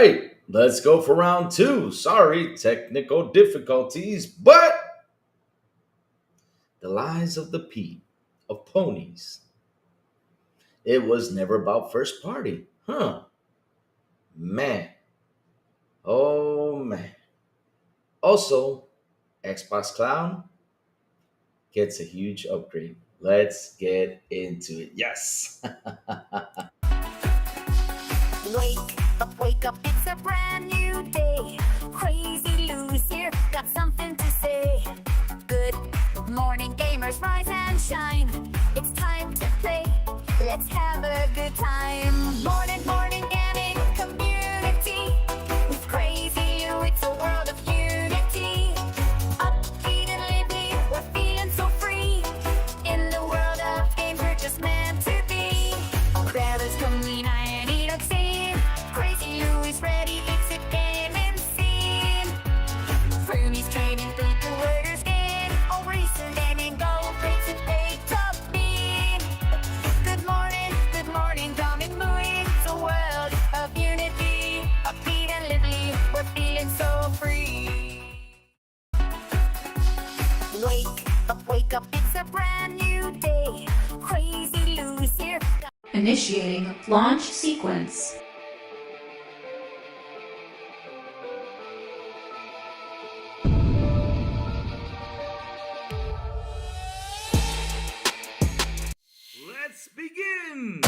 right, let's go for round two. Sorry, technical difficulties, but the lies of the of ponies. It was never about first party. Huh. Man. Oh man. Also, Xbox Cloud gets a huge upgrade. Let's get into it. Yes. Wake up, it's a brand new day. Crazy Lou's here, got something to say. Good morning, gamers, rise and shine. It's time to play, let's have a good time. Morning, gaming community. With Crazy Lou, it's a world of unity. Upbeat and lively, we're feeling so free. In the world of games, we're just meant to be. Grab us, coming high and eat up scene. Crazy Lou is ready, it's a gaming scene. Fernie's training through the word skin. All recent gaming go, breaks and eight top mean. Good morning, coming moving. It's a world of unity. Upbeat and lively, we're feeling so free. Wake up, it's a brand new day. Crazy Lou's here. Initiating launch sequence. Let's begin.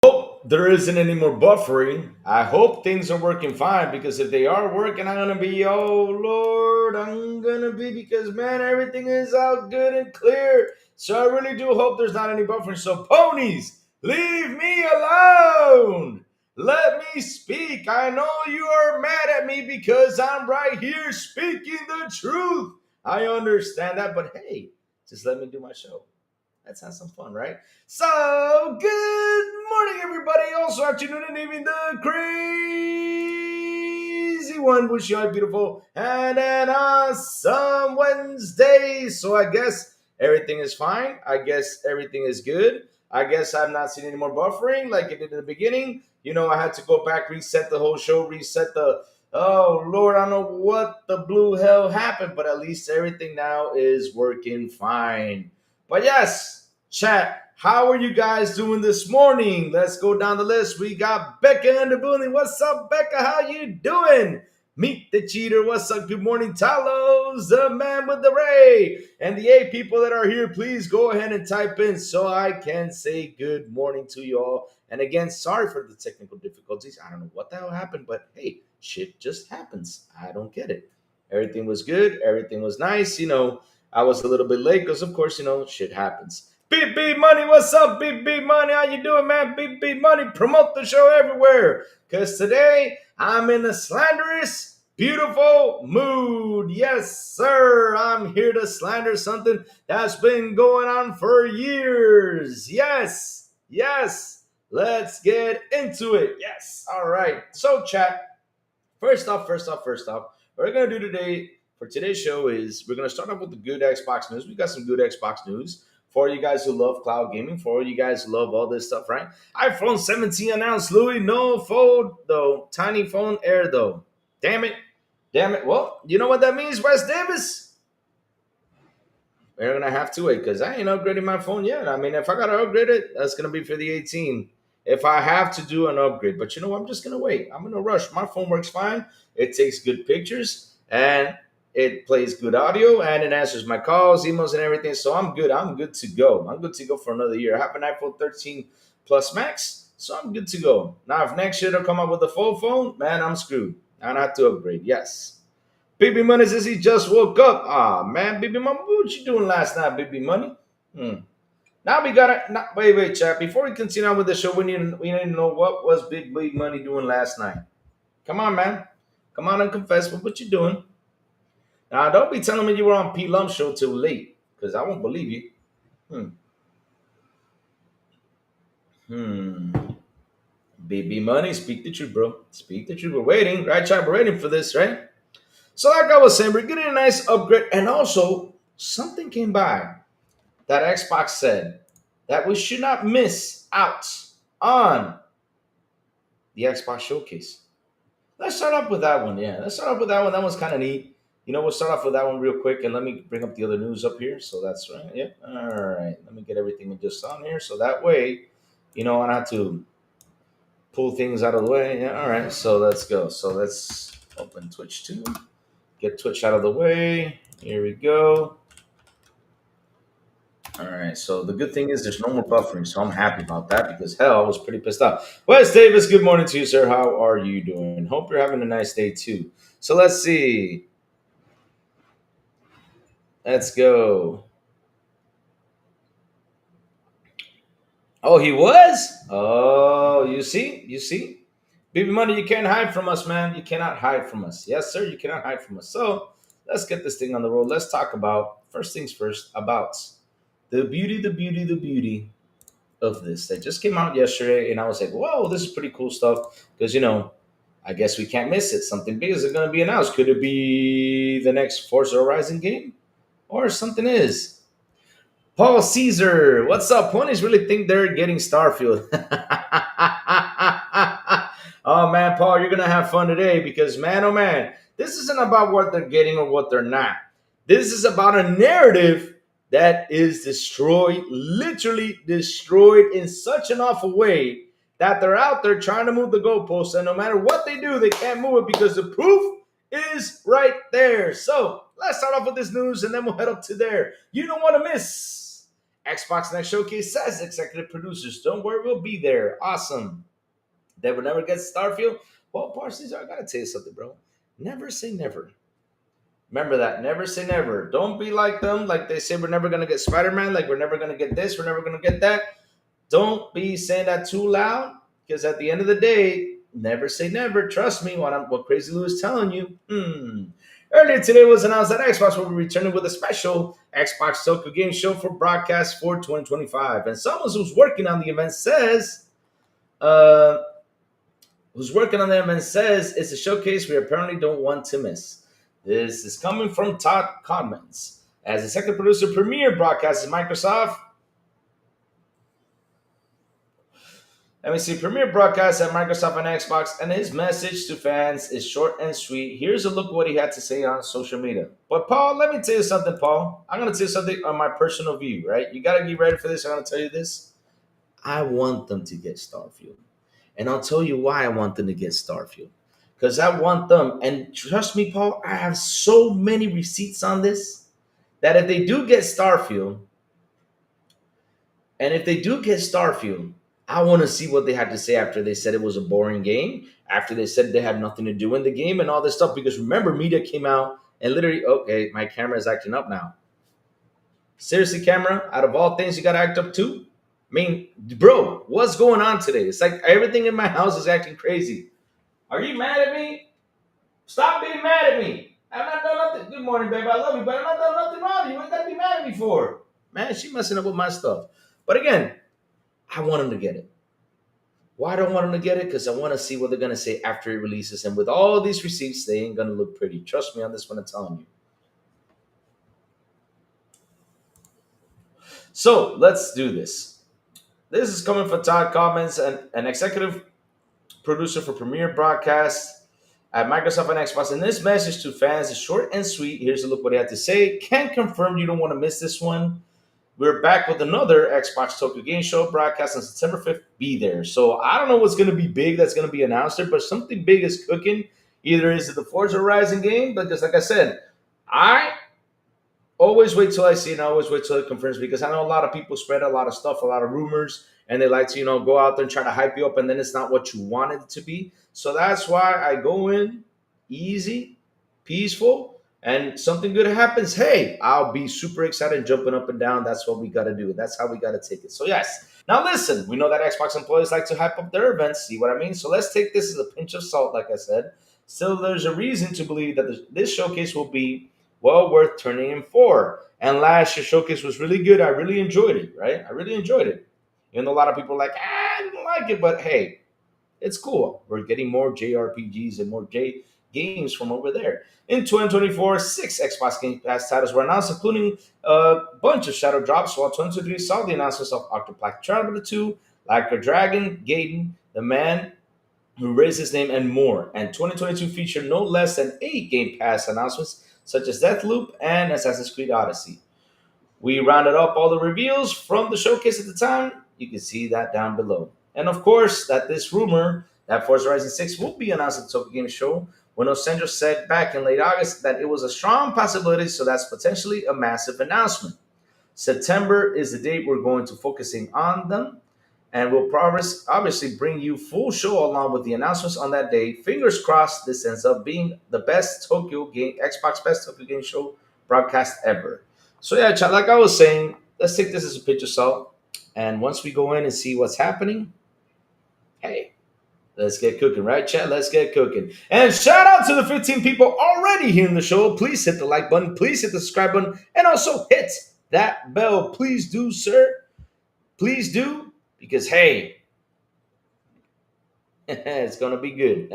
Hope there isn't any more buffering. I hope things are working fine because if they are working, I'm gonna be, oh Lord, I'm gonna be because man, everything is out good and clear. So I really do hope there's not any buffering. So ponies, leave me alone. Let me speak. I know you are mad at me because I'm right here speaking the truth. I understand that, but hey, just let me do my show. That sounds some fun, right? So, good morning, everybody. Also, afternoon and evening, the crazy one. Wish you all beautiful and an awesome Wednesday. So, I guess everything is fine. I guess everything is good. I guess I've not seen any more buffering like it did in the beginning. You know, I had to go back, reset the whole show, reset the. Oh, Lord, I don't know what the blue hell happened, but at least everything now is working fine. But yes, chat, how are you guys doing this morning? Let's go down the list. We got Becca in the building. What's up, Becca? How you doing? Meet the cheater. What's up? Good morning, Talos, the man with the ray. And the 8 people that are here, please go ahead and type in so I can say good morning to you all. And again, sorry for the technical difficulties. I don't know what the hell happened, but hey, shit just happens. I don't get it. Everything was good. Everything was nice. I was a little bit late because, of course, shit happens. Beep Beep Money, what's up, Beep Beep Money? How you doing, man? Beep Beep Money, promote the show everywhere. Because today I'm in a slanderous, beautiful mood. Yes, sir. I'm here to slander something that's been going on for years. Yes. Let's get into it. Yes. All right. So, chat. First off, what we're gonna do today for today's show is we're gonna start off with the good Xbox news. We got some good Xbox news for you guys who love cloud gaming, for you guys who love all this stuff, right? iPhone 17 announced, Louis, no fold though, tiny phone Air though. Damn it. Well, you know what that means, Wes Davis? We're gonna have to wait because I ain't upgrading my phone yet. I mean, if I gotta upgrade it, that's gonna be for the 18. If I have to do an upgrade, but you know, I'm just gonna wait. I'm gonna rush. My phone works fine. It takes good pictures and it plays good audio and it answers my calls, emails, and everything. So I'm good. I'm good to go. I'm good to go for another year. I have an iPhone 13 Plus Max, so I'm good to go. Now, if next year they'll come up with a full phone, man, I'm screwed. I don't have to upgrade. Yes. BB Money says he just woke up. Ah, man, BB Money, what you doing last night, BB Money? Now we gotta wait, chat. Before we continue on with the show, we need to know what was Big Money doing last night. Come on, man. Come on and confess what you doing. Now don't be telling me you were on P Lump show till late, because I won't believe you. Hmm. Hmm. BB Money, speak the truth, bro. Speak the truth. We're waiting, right, chat? We're waiting for this, right? So like I was saying, we're getting a nice upgrade, and also something came by that Xbox said that we should not miss out on the Xbox Showcase. Let's start off with that one. Yeah, let's start off with that one. That one's kind of neat. We'll start off with that one real quick, and let me bring up the other news up here. So that's right. Yeah. All right. Let me get everything just on here, so that way, I don't have to pull things out of the way. Yeah. All right. So let's go. So let's open Twitch too. Get Twitch out of the way. Here we go. All right. So the good thing is there's no more buffering, so I'm happy about that because hell, I was pretty pissed off. Wes Davis, good morning to you, sir. How are you doing? Hope you're having a nice day too. So let's see. Let's go. Oh, he was? Oh, you see? Baby money, you can't hide from us, man. You cannot hide from us. Yes, sir, you cannot hide from us. So let's get this thing on the road. Let's talk about, first things first, about the beauty of this that just came out yesterday. And I was like, whoa, this is pretty cool stuff. Because, I guess we can't miss it. Something big is going to be announced. Could it be the next Forza Horizon game? Or something is. Paul Caesar, what's up? Ponies really think they're getting Starfield. Oh man, Paul, you're gonna have fun today because man, oh man, this isn't about what they're getting or what they're not. This is about a narrative that is destroyed, literally destroyed in such an awful way that they're out there trying to move the goalposts, and no matter what they do, they can't move it because the proof is right there. So let's start off with this news and then we'll head up to there. You don't want to miss. Xbox Next Showcase says executive producers, don't worry, we'll be there. Awesome. They will never get Starfield. Well, Parsons, I gotta tell you something, bro. Never say never. Remember that. Never say never. Don't be like them. Like they say, we're never gonna get Spider-Man. Like we're never gonna get this. We're never gonna get that. Don't be saying that too loud, because at the end of the day, never say never. Trust me, what Crazy Lou is telling you. Earlier today was announced that Xbox will be returning with a special Xbox Tokyo Game Show for broadcast for 2025. And someone who's working on the event says, it's a showcase we apparently don't want to miss. This is coming from Todd Codmans. As the second producer, Premiere broadcasts Microsoft. Let me see. Premiere broadcasts at Microsoft and Xbox, and his message to fans is short and sweet. Here's a look at what he had to say on social media. But Paul, let me tell you something, Paul. I'm going to tell you something on my personal view, right? You got to get ready for this. I'm going to tell you this. I want them to get Starfield. And I'll tell you why I want them to get Starfield. Because I want them, and trust me, Paul, I have so many receipts on this that if they do get Starfield, I want to see what they had to say after they said it was a boring game, after they said they had nothing to do in the game and all this stuff. Because remember, media came out and literally, okay, my camera is acting up now. Seriously, camera, out of all things, you got to act up too? I mean, bro, what's going on today? It's like everything in my house is acting crazy. Are you mad at me? Stop being mad at me. I've not done nothing. Good morning, baby. I love you, but I've not done nothing wrong. You ain't got to be mad at me for. Man, she messing up with my stuff. But again, I want them to get it. Why do I want them to get it? Because I want to see what they're going to say after it releases. And with all these receipts, they ain't going to look pretty. Trust me on this one, I'm telling you. So let's do this. This is coming from Todd Commons, an executive producer for Premiere Broadcast at Microsoft and Xbox. And this message to fans is short and sweet. Here's a look what he had to say. Can't confirm you don't want to miss this one. We're back with another Xbox Tokyo Game Show broadcast on September 5th. Be there. So I don't know what's going to be big that's going to be announced there, but something big is cooking. Either is it the Forza Horizon game, because like I said, I always wait till I see it and I always wait till it confirms, because I know a lot of people spread a lot of stuff, a lot of rumors, and they like to, go out there and try to hype you up, and then it's not what you wanted it to be. So that's why I go in easy, peaceful, and something good happens. Hey, I'll be super excited, jumping up and down. That's what we got to do. That's how we got to take it. So yes. Now listen, we know that Xbox employees like to hype up their events. See what I mean? So let's take this as a pinch of salt, like I said. Still, there's a reason to believe that this showcase will be well worth turning in for. And last year's showcase was really good. I really enjoyed it, right? I really enjoyed it. Even though a lot of people are like, I didn't like it, but hey, it's cool. We're getting more JRPGs and more J games from over there. In 2024, 6 Xbox Game Pass titles were announced, including a bunch of shadow drops, while 2023 saw the announcements of Octopath Traveler 2, Like a Dragon, Gaiden, The Man who raised his name, and more. And 2022 featured no less than 8 Game Pass announcements, such as Deathloop and Assassin's Creed Odyssey. We rounded up all the reveals from the showcase at the time. You can see that down below. And of course, that this rumor that Forza Horizon 6 will be announced at the Tokyo Game Show, when Osendro said back in late August that it was a strong possibility, so that's potentially a massive announcement. September is the date we're going to focusing on them, and we'll promise, obviously bring you full show along with the announcements on that day. Fingers crossed this ends up being the best Tokyo game, Xbox best Tokyo Game Show broadcast ever. So yeah, chat, like I was saying, let's take this as a pinch of salt. And once we go in and see what's happening, hey, let's get cooking, right, chat? Let's get cooking. And shout out to the 15 people already here in the show. Please hit the like button, please hit the subscribe button, and also hit that bell. Please do, sir. Please do, because hey, it's gonna be good.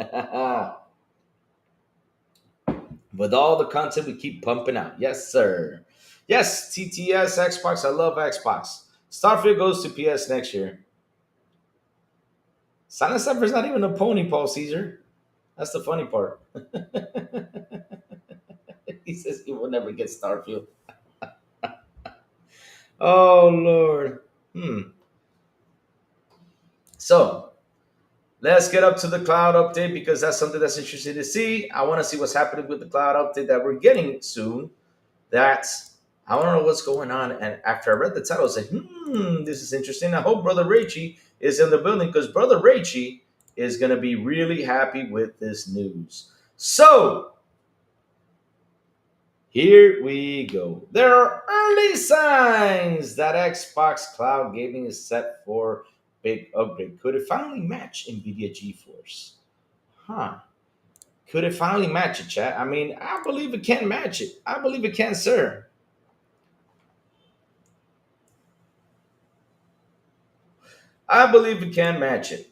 With all the content we keep pumping out. Yes, sir. Yes, TTS, Xbox. I love Xbox. Starfield goes to PS next year. Silent Suffer's not even a pony, Paul Caesar. That's the funny part. He says he will never get Starfield. Oh, Lord. So, let's get up to the cloud update because that's something that's interesting to see. I want to see what's happening with the cloud update that we're getting soon. That's I want to know what's going on. And after I read the title, I was like, this is interesting. I hope Brother Raichi is in the building because Brother Raichi is going to be really happy with this news. So, here we go. There are early signs that Xbox Cloud Gaming is set for big upgrade. Could it finally match NVIDIA GeForce? Huh. Could it finally match it, chat? I mean, I believe it can match it. I believe it can, sir. I believe it can match it.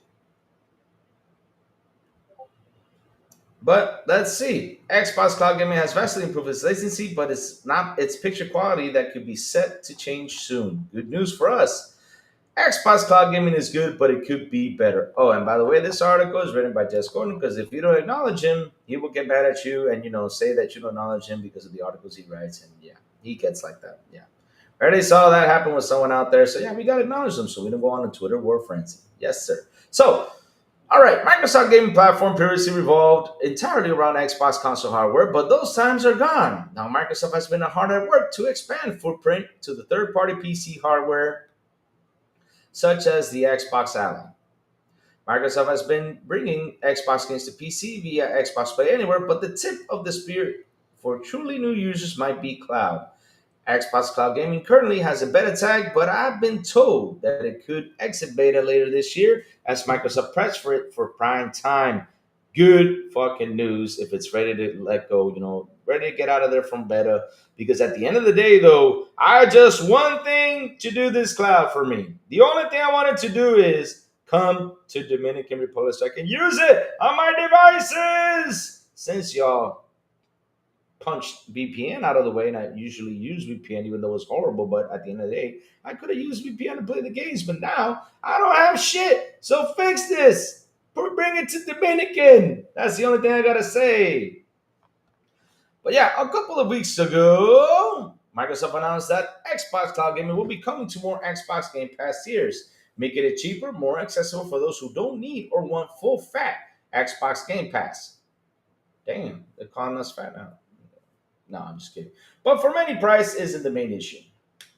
But let's see. Xbox Cloud Gaming has vastly improved its latency, but it's not its picture quality that could be set to change soon. Good news for us. Xbox Cloud Gaming is good, but it could be better. Oh, and by the way, this article is written by Jess Gordon because if you don't acknowledge him, he will get mad at you and say that you don't acknowledge him because of the articles he writes. And yeah, he gets like that. Yeah. I already saw that happen with someone out there. So yeah, we gotta acknowledge them so we don't go on Twitter war frenzy. Yes, sir. So all right, Microsoft gaming platform previously revolved entirely around Xbox console hardware, but those times are gone. Now Microsoft has been hard at work to expand footprint to the third-party PC hardware such as the Xbox Ally. Microsoft has been bringing Xbox games to PC via Xbox Play Anywhere, but the tip of the spear for truly new users might be cloud. Xbox Cloud Gaming currently has a beta tag, but I've been told that it could exit beta later this year as Microsoft preps for it for prime time. Good fucking news if it's ready to let go, ready to get out of there from beta. Because at the end of the day, though, I just one thing to do this cloud for me. The only thing I wanted to do is come to Dominican Republic so I can use it on my devices. Since y'all punched VPN out of the way, and I usually use VPN even though it's horrible. But at the end of the day, I could have used VPN to play the games, but now I don't have shit. So fix this. Bring it to Dominican. That's the only thing I gotta say. But yeah, a couple of weeks ago, Microsoft announced that Xbox Cloud Gaming will be coming to more Xbox Game Pass tiers, making it cheaper, more accessible for those who don't need or want full fat Xbox Game Pass. Damn, they're calling us fat now. No, I'm just kidding. But for many, price isn't the main issue.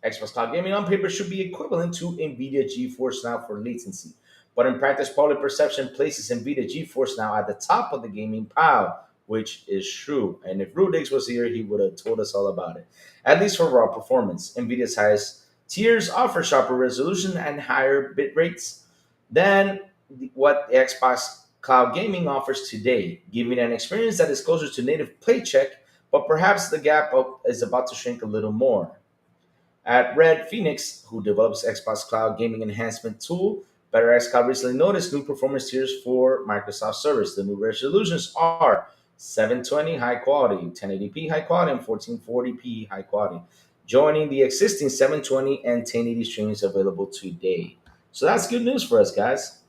Xbox Cloud Gaming on paper should be equivalent to NVIDIA GeForce Now for latency. But in practice, public perception places NVIDIA GeForce Now at the top of the gaming pile, which is true. And if Rudix was here, he would have told us all about it. At least for raw performance, NVIDIA's highest tiers offer sharper resolution and higher bit rates than what the Xbox Cloud Gaming offers today, giving an experience that is closer to native playcheck, but perhaps the gap up is about to shrink a little more. At Red Phoenix, who develops Xbox Cloud Gaming Enhancement Tool, BetterX Cloud recently noticed new performance tiers for Microsoft servers. The new resolutions are 720 high quality, 1080p high quality, and 1440p high quality, joining the existing 720 and 1080 streams available today. So that's good news for us, guys.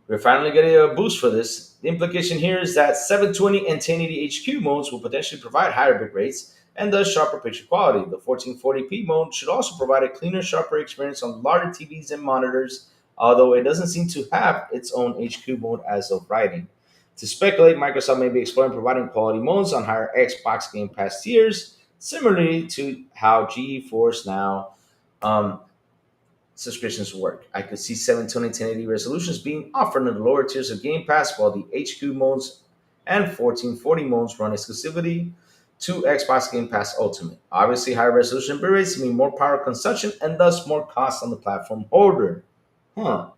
We're finally getting a boost for this. The implication here is that 720 and 1080 HQ modes will potentially provide higher bit rates and thus sharper picture quality. The 1440p mode should also provide a cleaner, sharper experience on larger TVs and monitors, although it doesn't seem to have its own HQ mode as of writing. To speculate, Microsoft may be exploring providing quality modes on higher Xbox Game Pass tiers, similarly to how GeForce Now um, subscriptions work. I could see 720 1080 resolutions being offered in the lower tiers of Game Pass, while the HQ modes and 1440 modes run exclusivity to Xbox Game Pass Ultimate. Obviously, higher resolution bit rates mean more power consumption and thus more cost on the platform holder. Huh.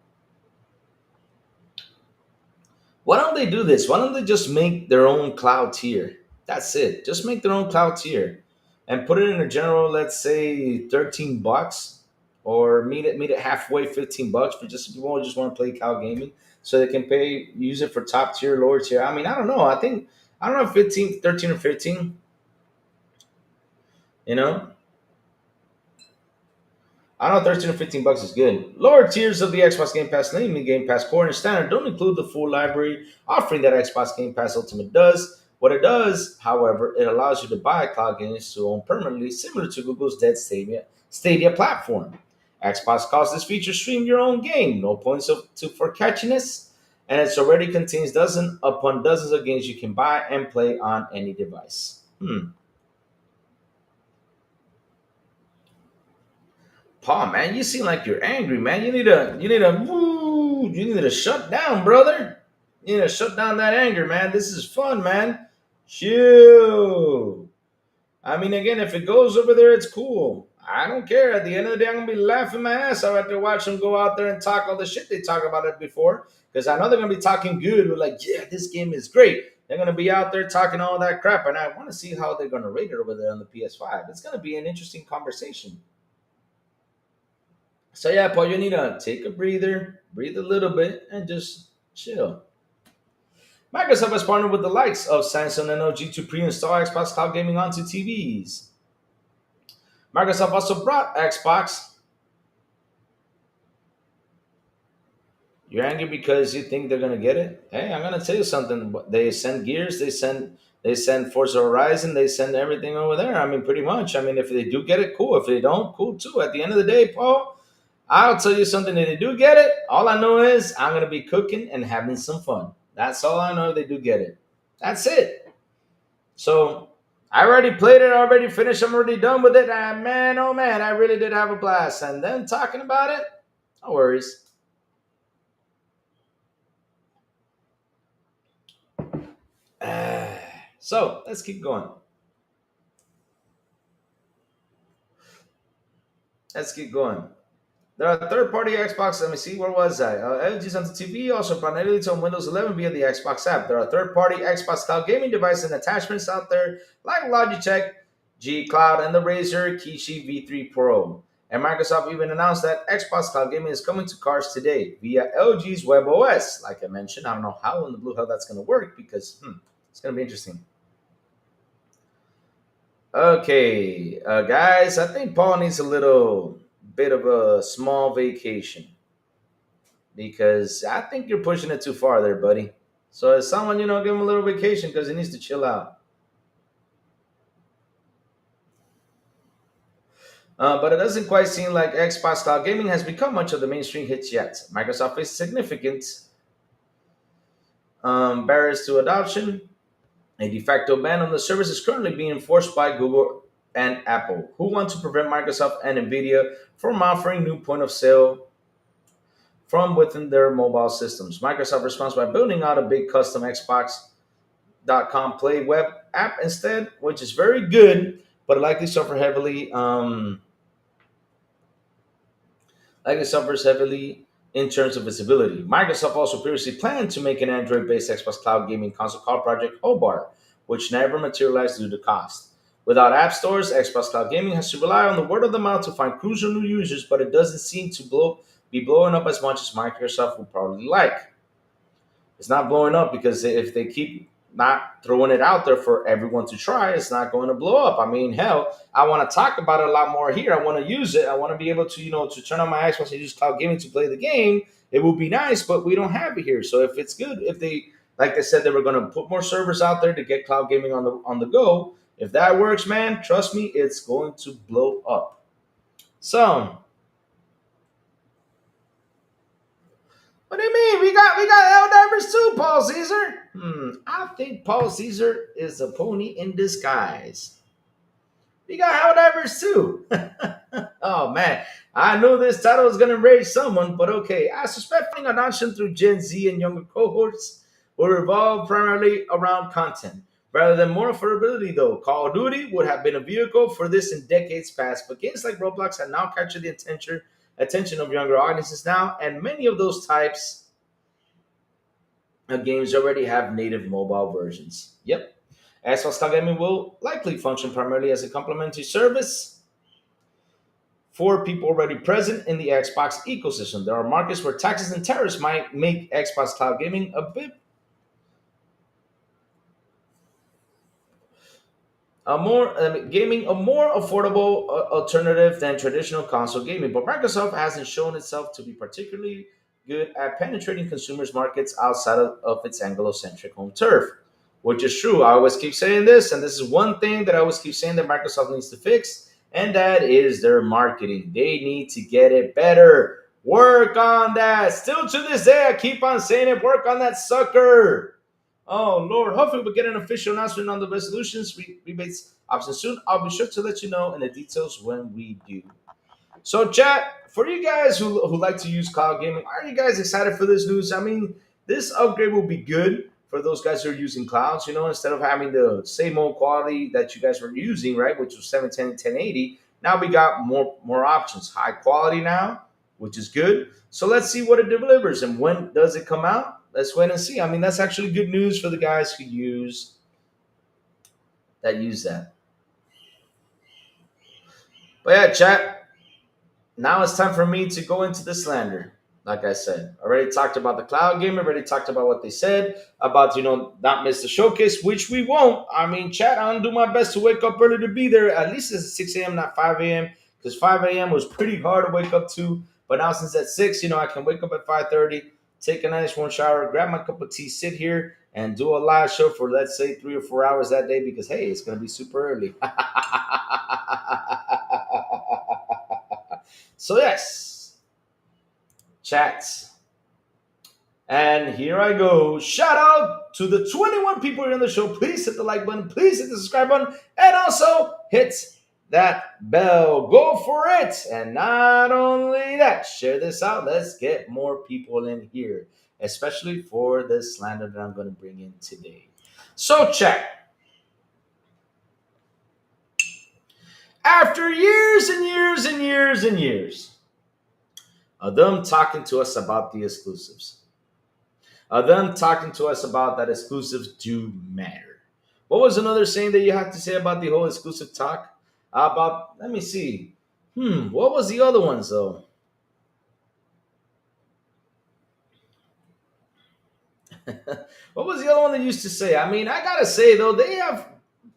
Why don't they do this? Why don't they just make their own cloud tier? That's it. Just make their own cloud tier and put it in a general, let's say $13, or meet it halfway, $15 for just people who just want to play cloud gaming, so they can pay use it for top tier, lower tier. I mean, I don't know. I don't know, 15, 13 or 15. You know, I know 13 or $15 is good. Lower tiers of the Xbox Game Pass, namely Game Pass Core and Standard, don't include the full library offering that Xbox Game Pass Ultimate does. What it does, however, it allows you to buy cloud games to own permanently, similar to Google's Dead Stadia platform. Xbox calls this feature stream your own game, no points for catchiness, and it already contains dozen upon dozens of games you can buy and play on any device. Paul, man, you seem like you're angry, man. You need to shut down, brother. You need to shut down that anger, man. This is fun, man. Chill. I mean, again, if it goes over there, it's cool. I don't care. At the end of the day, I'm gonna be laughing my ass off after watch them go out there and talk all the shit they talk about it before. Because I know they're gonna be talking good. We're like, yeah, this game is great. They're gonna be out there talking all that crap, and I want to see how they're gonna rate it over there on the PS5. It's gonna be an interesting conversation. So yeah, Paul, you need to take a breather, breathe a little bit, and just chill. Microsoft has partnered with the likes of Samsung and LG to pre-install Xbox Cloud Gaming onto TVs. Microsoft also brought Xbox. You're angry because you think they're gonna get it? Hey, I'm gonna tell you something. They send Gears, they send Forza Horizon, they send everything over there. I mean, pretty much. I mean, if they do get it, cool. If they don't, cool too. At the end of the day, Paul, I'll tell you something. If they do get it, all I know is I'm gonna be cooking and having some fun. That's all I know. If they do get it. That's it. So I already played it. I already finished. I'm already done with it. And man, oh man, I really did have a blast. And then talking about it, no worries. So let's keep going. Let's keep going. There are third-party Xbox. Let me see. Where was I? LG's on the TV also primarily on Windows 11 via the Xbox app. There are third-party Xbox Cloud gaming devices and attachments out there like Logitech G Cloud and the Razer Kishi V3 Pro. And Microsoft even announced that Xbox Cloud gaming is coming to cars today via LG's WebOS. Like I mentioned, I don't know how in the blue hell that's going to work because it's going to be interesting. Okay, guys, I think Paul needs a little bit of a small vacation because I think you're pushing it too far there, buddy. So as someone, give him a little vacation because he needs to chill out. But it doesn't quite seem like Xbox Cloud Gaming has become much of the mainstream hits yet. Microsoft faces significant barriers to adoption. A de facto ban on the service is currently being enforced by Google and Apple, who want to prevent Microsoft and Nvidia from offering new point of sale from within their mobile systems. Microsoft responds by building out a big custom Xbox.com Play web app instead, which is very good, but likely suffers heavily in terms of visibility. Microsoft also previously planned to make an Android-based Xbox Cloud gaming console called Project Hobart, which never materialized due to cost. Without app stores, Xbox Cloud Gaming has to rely on the word of the mouth to find crucial new users, but it doesn't seem to be blowing up as much as Microsoft would probably like. It's not blowing up because if they keep not throwing it out there for everyone to try, it's not going to blow up. I mean, hell, I want to talk about it a lot more here. I want to use it. I want to be able to, to turn on my Xbox and use cloud gaming to play the game. It would be nice, but we don't have it here. So if it's good, if they, like they said, they were going to put more servers out there to get cloud gaming on the go. If that works, man, trust me, it's going to blow up. So, what do you mean? We got Eldivers too, Paul Caesar. I think Paul Caesar is a pony in disguise. We got Helldivers too. Oh man, I knew this title was gonna rage someone, but okay. I suspect finding adoption through Gen Z and younger cohorts will revolve primarily around content. Rather than more affordability, though, Call of Duty would have been a vehicle for this in decades past, but games like Roblox have now captured the attention of younger audiences now, and many of those types games already have native mobile versions. Yep. Xbox Cloud Gaming will likely function primarily as a complementary service for people already present in the Xbox ecosystem. There are markets where taxes and tariffs might make Xbox Cloud Gaming a more affordable alternative than traditional console gaming. But Microsoft hasn't shown itself to be particularly good at penetrating consumers markets outside of its Anglo-centric home turf, which is true. I always keep saying this, and this is one thing that I always keep saying that Microsoft needs to fix, and that is their marketing. They need to get it better. Work on that. Still to this day, I keep on saying it. Work on that sucker. Oh Lord, hopefully we'll get an official announcement on the resolutions rebates option soon. I'll be sure to let you know in the details when we do. So, chat, for you guys who like to use cloud gaming, are you guys excited for this news? I mean, this upgrade will be good for those guys who are using clouds, instead of having the same old quality that you guys were using, right, which was 710 1080. Now we got more options, high quality now, which is good. So let's see what it delivers and when does it come out? Let's wait and see. I mean, that's actually good news for the guys who use that. But yeah, chat. Now it's time for me to go into the slander. Like I said, already talked about the cloud game. Already talked about what they said about not miss the showcase, which we won't. I mean, chat. I'm gonna do my best to wake up early to be there. At least it's 6 a.m., not 5 a.m. Because 5 a.m. was pretty hard to wake up to. But now since at 6, I can wake up at 5:30, take a nice warm shower, grab my cup of tea, sit here, and do a live show for let's say 3 or 4 hours that day. Because hey, it's gonna be super early. So yes, chats. And here I go. Shout out to the 21 people here on the show. Please hit the like button. Please hit the subscribe button. And also hit that bell. Go for it. And not only that, share this out. Let's get more people in here, especially for the slander that I'm going to bring in today. So, chat. After years and years and years and years of them talking to us about the exclusives, of them talking to us about that exclusives do matter. What was another saying that you had to say about the whole exclusive talk? Let me see. What was the other ones though? What was the other one they used to say? I mean, I gotta say though, they have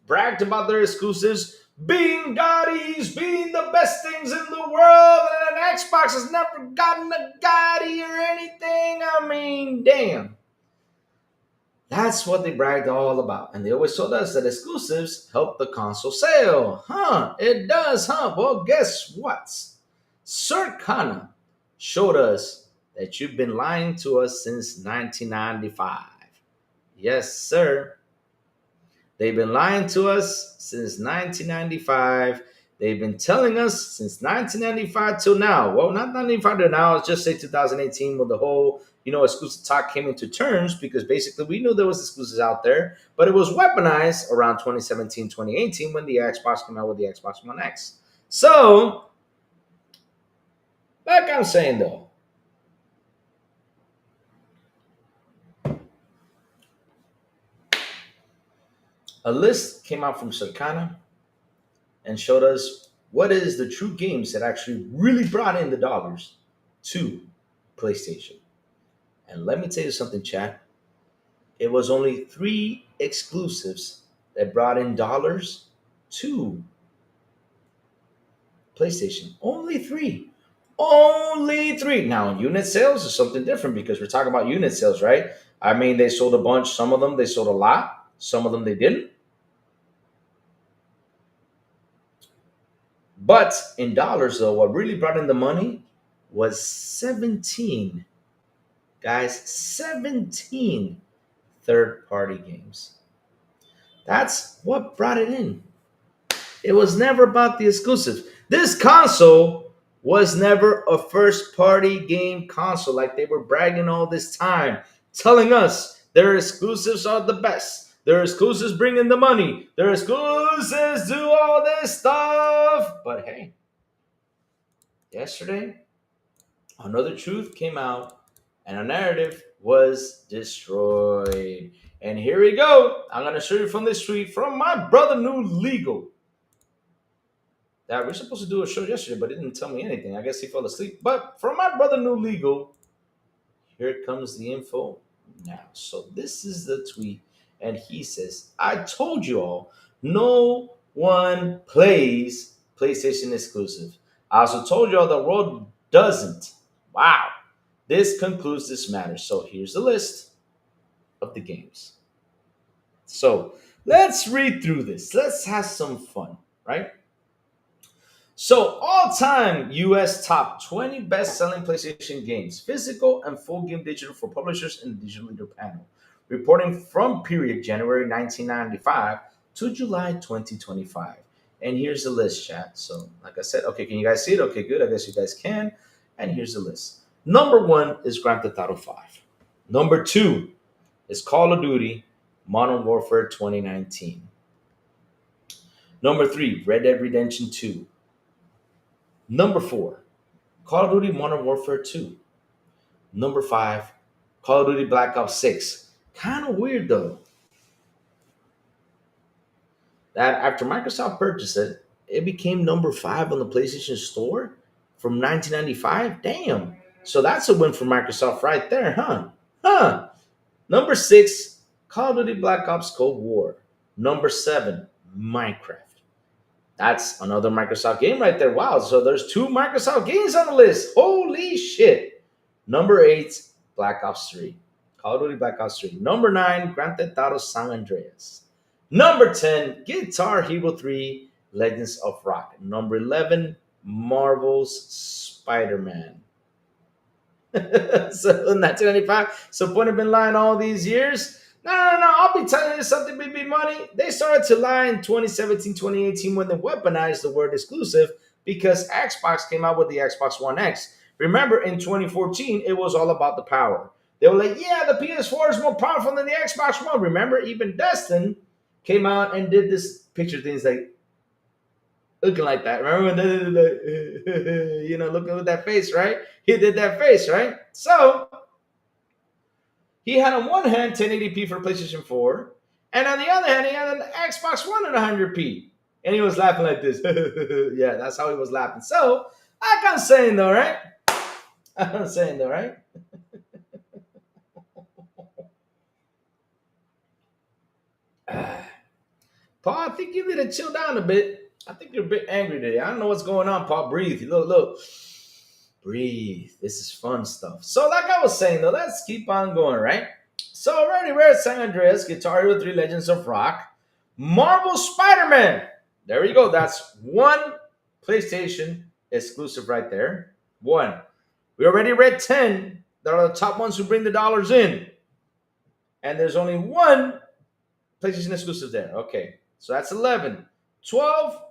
bragged about their exclusives being Gottis, being the best things in the world, and an Xbox has never gotten a Gotti or anything. I mean, damn. That's what they bragged all about. And they always told us that exclusives help the console sale. Huh, it does, huh? Well, guess what? Sir Kana showed us that you've been lying to us since 1995. Yes, sir. They've been lying to us since 1995. They've been telling us since 1995 till now. Well, not 1995 to now. Let's just say 2018 when the whole, exclusive talk came into terms because basically we knew there was exclusives out there, but it was weaponized around 2017, 2018 when the Xbox came out with the Xbox One X. So, like I'm saying though, a list came out from Circana and showed us what is the true games that actually really brought in the dollars to PlayStation. And let me tell you something, chat. It was only three exclusives that brought in dollars to PlayStation. Only three. Only three. Now, unit sales is something different because we're talking about unit sales, right? I mean, they sold a bunch. Some of them they sold a lot. Some of them they didn't. But in dollars, though, what really brought in the money was 17, guys, 17 third party games. That's what brought it in. It was never about the exclusives. This console was never a first party game console like they were bragging all this time, telling us their exclusives are the best. Their exclusives bring in the money. Their exclusives do all this stuff. But hey, yesterday, another truth came out and a narrative was destroyed. And here we go. I'm going to show you from this tweet from my brother New Legal. That we're supposed to do a show yesterday, but it didn't tell me anything. I guess he fell asleep. But from my brother New Legal, here comes the info now. So this is the tweet, and he says, "I told you all, no one plays PlayStation exclusive. I also told you all the world doesn't. Wow. This concludes this matter. So here's the list of the games. So let's read through this. Let's have some fun, right? So, all time US top 20 best selling PlayStation games, physical and full game digital for publishers in the digital leader panel. Reporting from period January 1995 to July 2025. And here's the list, chat. So, like I said, okay, can you guys see it? Okay, good. I guess you guys can. And here's the list. Number one is Grand Theft Auto 5. Number two is Call of Duty Modern Warfare 2019. Number three, Red Dead Redemption 2. Number four, Call of Duty Modern Warfare 2. Number five, Call of Duty Black Ops 6. Kind of weird though, that after Microsoft purchased it, it became number five on the PlayStation Store from 1995. Damn. So that's a win for Microsoft right there, huh? Huh. Number six, Call of Duty Black Ops Cold War. Number seven, Minecraft. That's another Microsoft game right there. Wow. So there's two Microsoft games on the list. Holy shit. Number eight, Black Ops 3. Call of Duty Black Ops 3. Number nine, Grand Theft Auto San Andreas. Number 10, Guitar Hero 3, Legends of Rock. Number 11, Marvel's Spider-Man. So 1995. So point have been lying all these years. No. I'll be telling you something, BB Money. They started to lie in 2017, 2018 when they weaponized the word exclusive because Xbox came out with the Xbox One X. Remember, in 2014, it was all about the power. They were like, yeah, the PS4 is more powerful than the Xbox One. Remember, even Destin came out and did this picture things like looking like that. Remember when they did like, looking with that face, right? He did that face, right? So he had on one hand 1080p for PlayStation 4, and on the other hand, he had an Xbox One at 100p. And he was laughing like this. Yeah, that's how he was laughing. So, like I'm saying though, right? Paul, I think you need to chill down a bit. I think you're a bit angry today. I don't know what's going on, Paul. Breathe. Look. Breathe. This is fun stuff. So, like I was saying, though, let's keep on going, right? So, already read San Andreas, Guitar Hero 3, Legends of Rock, Marvel Spider-Man. There you go. That's one PlayStation exclusive right there. One. We already read 10 that are the top ones who bring the dollars in. And there's only one PlayStation exclusive there. Okay. So that's 11. 12,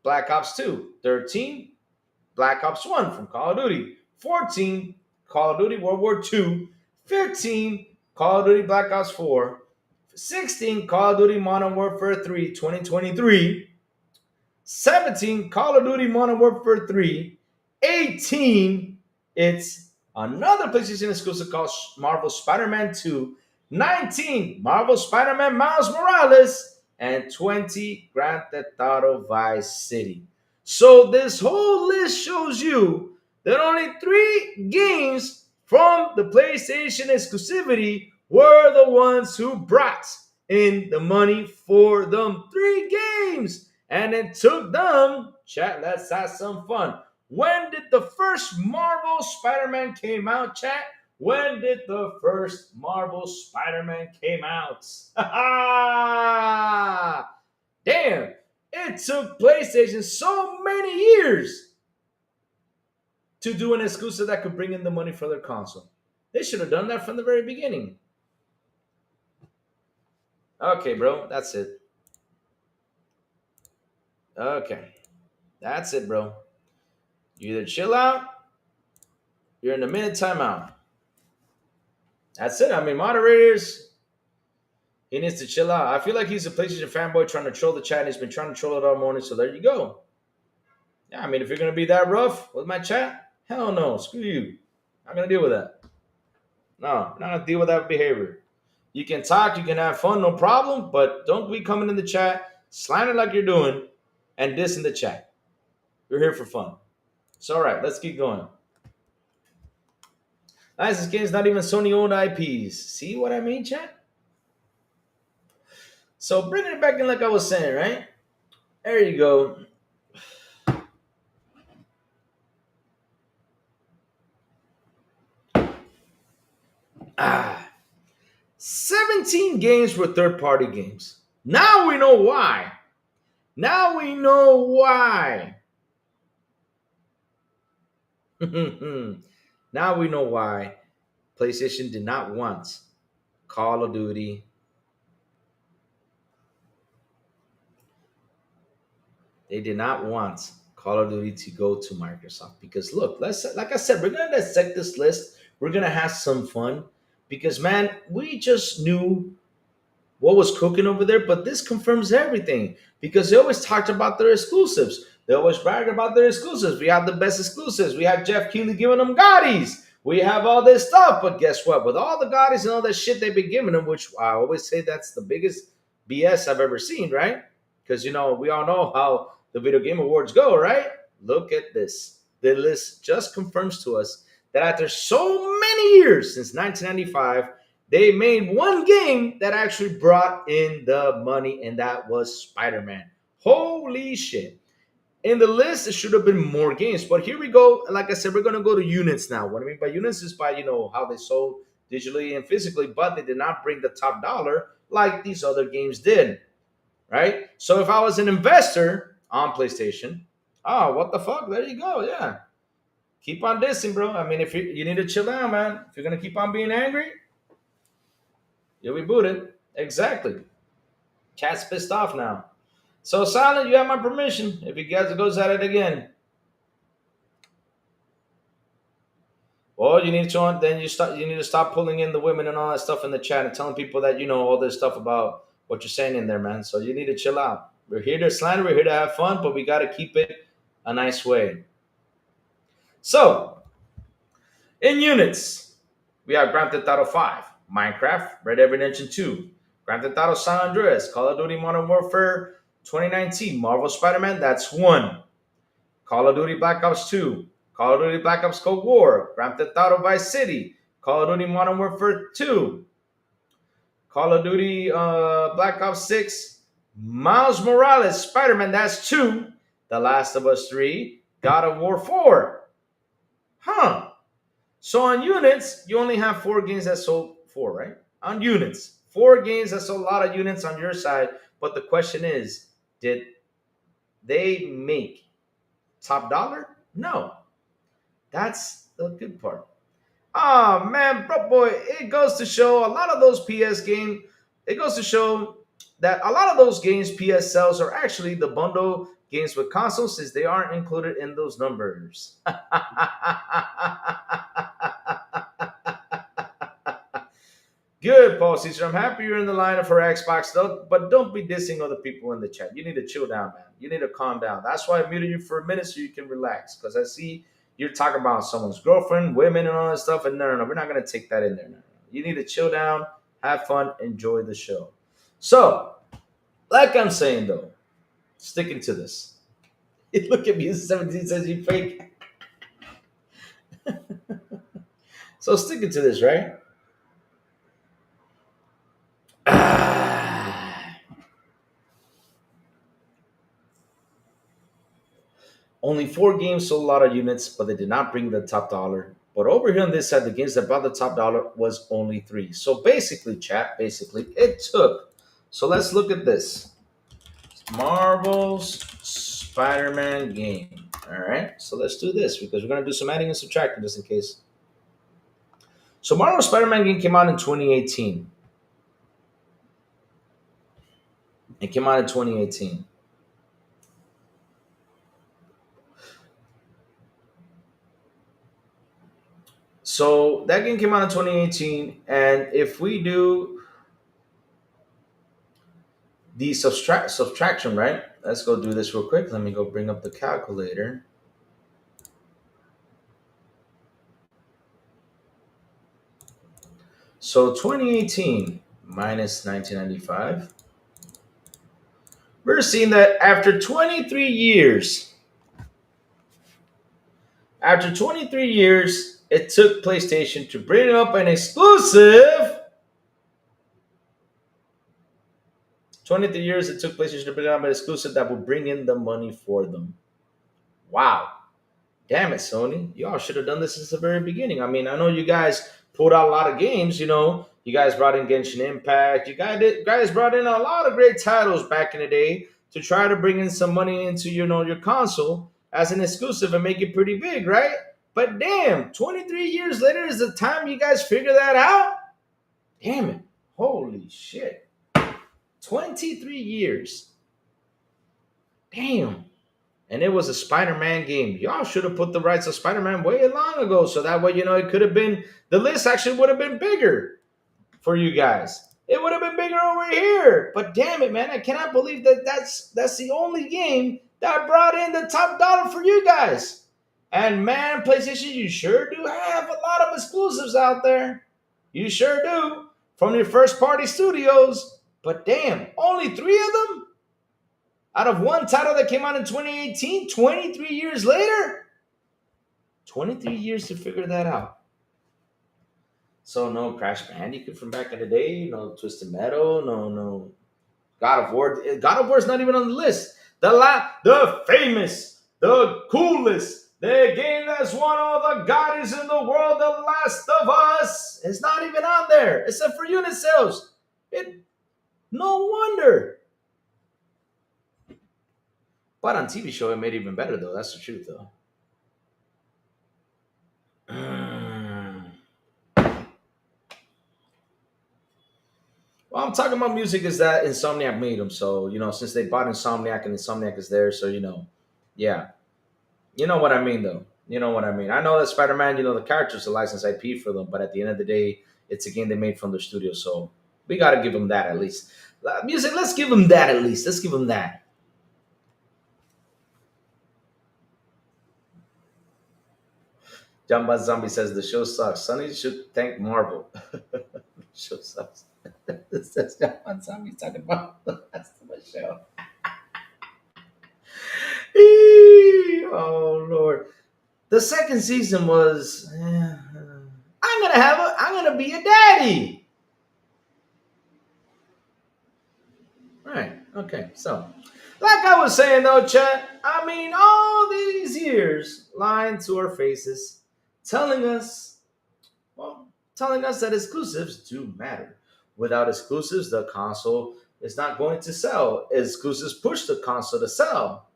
Black Ops 2. 13, Black Ops 1 from Call of Duty. 14, Call of Duty World War II. 15, Call of Duty Black Ops 4. 16, Call of Duty Modern Warfare 3 2023. 17, Call of Duty Modern Warfare 3. 18, it's another PlayStation exclusive called Marvel Spider-Man 2. 19, Marvel Spider-Man Miles Morales. And 20, Grand Theft Auto Vice City. So this whole list shows you that only 3 games from the PlayStation exclusivity were the ones who brought in the money for them 3 games. And it took them, chat, let's have some fun. When did the first Marvel Spider-Man came out, chat? When did the first Marvel Spider-Man came out? Damn, it took PlayStation so many years to do an exclusive that could bring in the money for their console. They should have done that from the very beginning. Okay, bro, that's it. Okay, that's it, bro. You either chill out, you're in a minute timeout. That's it. I mean, moderators, he needs to chill out. I feel like he's a PlayStation fanboy trying to troll the chat. He's been trying to troll it all morning, so there you go. Yeah, I mean, if you're gonna be that rough with my chat, hell no, screw you. I'm not gonna deal with that. No, I'm not gonna deal with that behavior. You can talk, you can have fun, no problem, but don't be coming in the chat, slamming like you're doing, and dissing the chat. We're here for fun. It's all right. Let's keep going. Nice, this game's not even Sony owned IPs. See what I mean, chat? So bringing it back in, like I was saying, right? There you go. Ah, 17 games were third-party games. Now we know why. Now we know why. Now we know why PlayStation did not want Call of Duty. They did not want Call of Duty to go to Microsoft because look, let's like I said, we're gonna dissect this list. We're gonna have some fun because man, we just knew what was cooking over there, but this confirms everything because they always talked about their exclusives. They always bragged about their exclusives. We have the best exclusives. We have Jeff Keighley giving them Gaudis. We have all this stuff, but guess what? With all the Gaudis and all that shit they've been giving them, which I always say that's the biggest BS I've ever seen, right? Because we all know how the video game awards go, right? Look at this. The list just confirms to us that after so many years since 1995, they made one game that actually brought in the money, and that was Spider Man. Holy shit. In the list, it should have been more games, but here we go. Like I said, we're going to go to units now. What I mean by units is by, how they sold digitally and physically, but they did not bring the top dollar like these other games did, right? So if I was an investor on PlayStation, oh, what the fuck? There you go. Yeah. Keep on dissing, bro. I mean, if you need to chill out, man. If you're going to keep on being angry, you'll be booted. Exactly. Cat's pissed off now. So Silent, you have my permission. If he goes at it again, well, you need to then you need to stop pulling in the women and all that stuff in the chat and telling people that you know all this stuff about what you're saying in there, man. So you need to chill out. We're here to slander, we're here to have fun, but we got to keep it a nice way. So, in units, we have Grand Theft Auto 5, Minecraft, Red Dead Redemption 2, Grand Theft Auto San Andreas, Call of Duty Modern Warfare 2019, Marvel Spider-Man, that's 1. Call of Duty Black Ops 2, Call of Duty Black Ops Cold War, Grand Theft Auto Vice City, Call of Duty Modern Warfare 2, Call of Duty Black Ops 6, Miles Morales, Spider-Man, that's 2, The Last of Us 3, God of War 4. Huh. So on units, you only have 4 games that sold 4, right? On units. 4 games that sold a lot of units on your side. But the question is, did they make top dollar? No. That's the good part. Oh man, bro boy, it goes to show a lot of those PS games, it goes to show that a lot of those games PS sells are actually the bundle games with consoles since they aren't included in those numbers. Good, Paul Caesar. I'm happy you're in the lineup for Xbox, though, but don't be dissing other people in the chat. You need to chill down, man. You need to calm down. That's why I muted you for a minute so you can relax, because I see you're talking about someone's girlfriend, women, and all that stuff, and no, we're not going to take that in there. No. You need to chill down, have fun, enjoy the show. So, like I'm saying, though, sticking to this. Look at me, 17 says you fake. So, sticking to this, right? Only 4 games sold a lot of units, but they did not bring the top dollar. But over here on this side, the games that brought the top dollar was only three. So basically, chat, basically, it took. So let's look at this. Marvel's Spider-Man game. All right, so let's do this because we're gonna do some adding and subtracting just in case. So Marvel's Spider-Man game came out in 2018. It came out in 2018. So that game came out in 2018, and if we do the subtraction, right? Let's go do this real quick. Let me go bring up the calculator. So 2018 minus 1995. We're seeing that after 23 years, it took PlayStation to bring up an exclusive. 23 years it took PlayStation to bring up an exclusive that would bring in the money for them. Wow. Damn it, Sony. Y'all should have done this since the very beginning. I mean, I know you guys pulled out a lot of games, you know. You guys brought in Genshin Impact. You guys brought in a lot of great titles back in the day to try to bring in some money into, your console as an exclusive and make it pretty big, right? But damn, 23 years later is the time you guys figure that out? Damn it. Holy shit. 23 years. Damn. And it was a Spider-Man game. Y'all should have put the rights of Spider-Man way long ago, so that way it could have been the list actually would have been bigger for you guys. It would have been bigger over here. But damn it, man, I cannot believe that that's the only game that brought in the top dollar for you guys. And man, PlayStation, you sure do have a lot of exclusives out there. You sure do from your first party studios. But damn, only three of them? Out of one title that came out in 2018, 23 years later? 23 years to figure that out. So no Crash Bandicoot from back in the day, no Twisted Metal, no God of War. God of War is not even on the list. The famous, the coolest, the game that's won all the Goddys in the world, The Last of Us, is not even on there, except for unit sales. No wonder. But on TV show, it made it even better, though. That's the truth, though. Well, I'm talking about music is that Insomniac made them. So, since they bought Insomniac and Insomniac is there, so, yeah. You know what I mean, though. You know what I mean. I know that Spider Man, the character's a licensed IP for them, but at the end of the day, it's a game they made from the studio. So we got to give them that at least. Music, let's give them that at least. Let's give them that. Jamba Zombie says the show sucks. Sonny should thank Marvel. The show sucks. This says Jamba Zombie talking about the rest of the show. Oh Lord. The second season was I'm gonna be a daddy. Right. Okay. So like I was saying though, chat, I mean all these years lying to our faces, telling us telling us that exclusives do matter. Without exclusives, the console is not going to sell. Exclusives push the console to sell.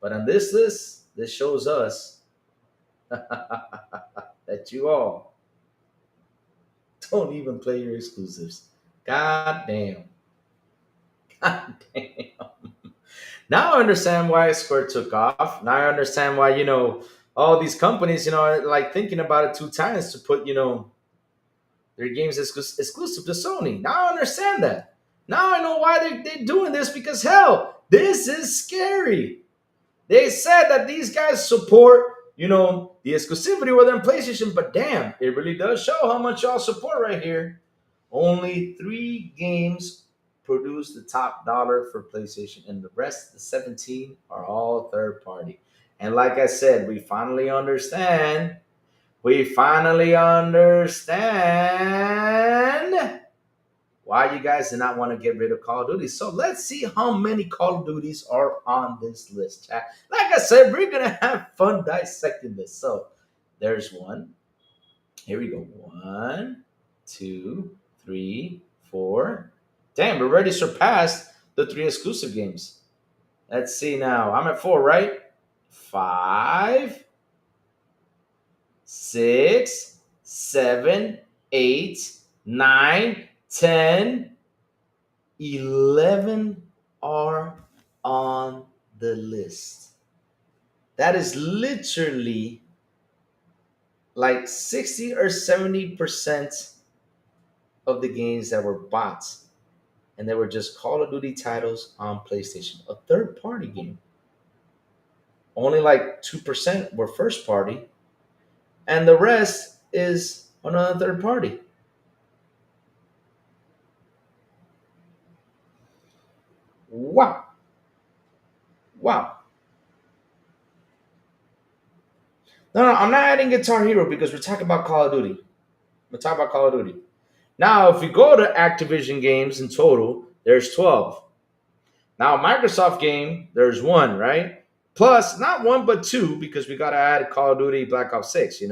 But on this list, this shows us that you all don't even play your exclusives. God damn. God damn. Now I understand why Square took off. Now I understand why, all these companies, are like thinking about it 2 times to put, their games exclusive to Sony. Now I understand that. Now I know why they're doing this because, hell, this is scary. They said that these guys support, the exclusivity within PlayStation, but damn, it really does show how much y'all support right here. Only 3 games produce the top dollar for PlayStation, and the rest, the 17, are all third party. And like I said, we finally understand. We finally understand why you guys did not want to get rid of Call of Duty. So let's see how many Call of Duties are on this list, chat. Like I said, we're gonna have fun dissecting this. So there's one. Here we go. One, two, three, four. Damn, we already surpassed the three exclusive games. Let's see now. I'm at four, right? Five, six, seven, eight, nine, 10, 11 are on the list. That is literally like 60 or 70% of the games that were bots, and they were just Call of Duty titles on PlayStation, a third party game. Only like 2% were first party, and the rest is another third party. Wow. Wow. No, no, I'm not adding Guitar Hero because we're talking about Call of Duty. We're talking about Call of Duty. Now, if you go to Activision games in total, there's 12. Now, Microsoft game, there's one, right? Plus, not one, but two, because we got to add Call of Duty Black Ops 6,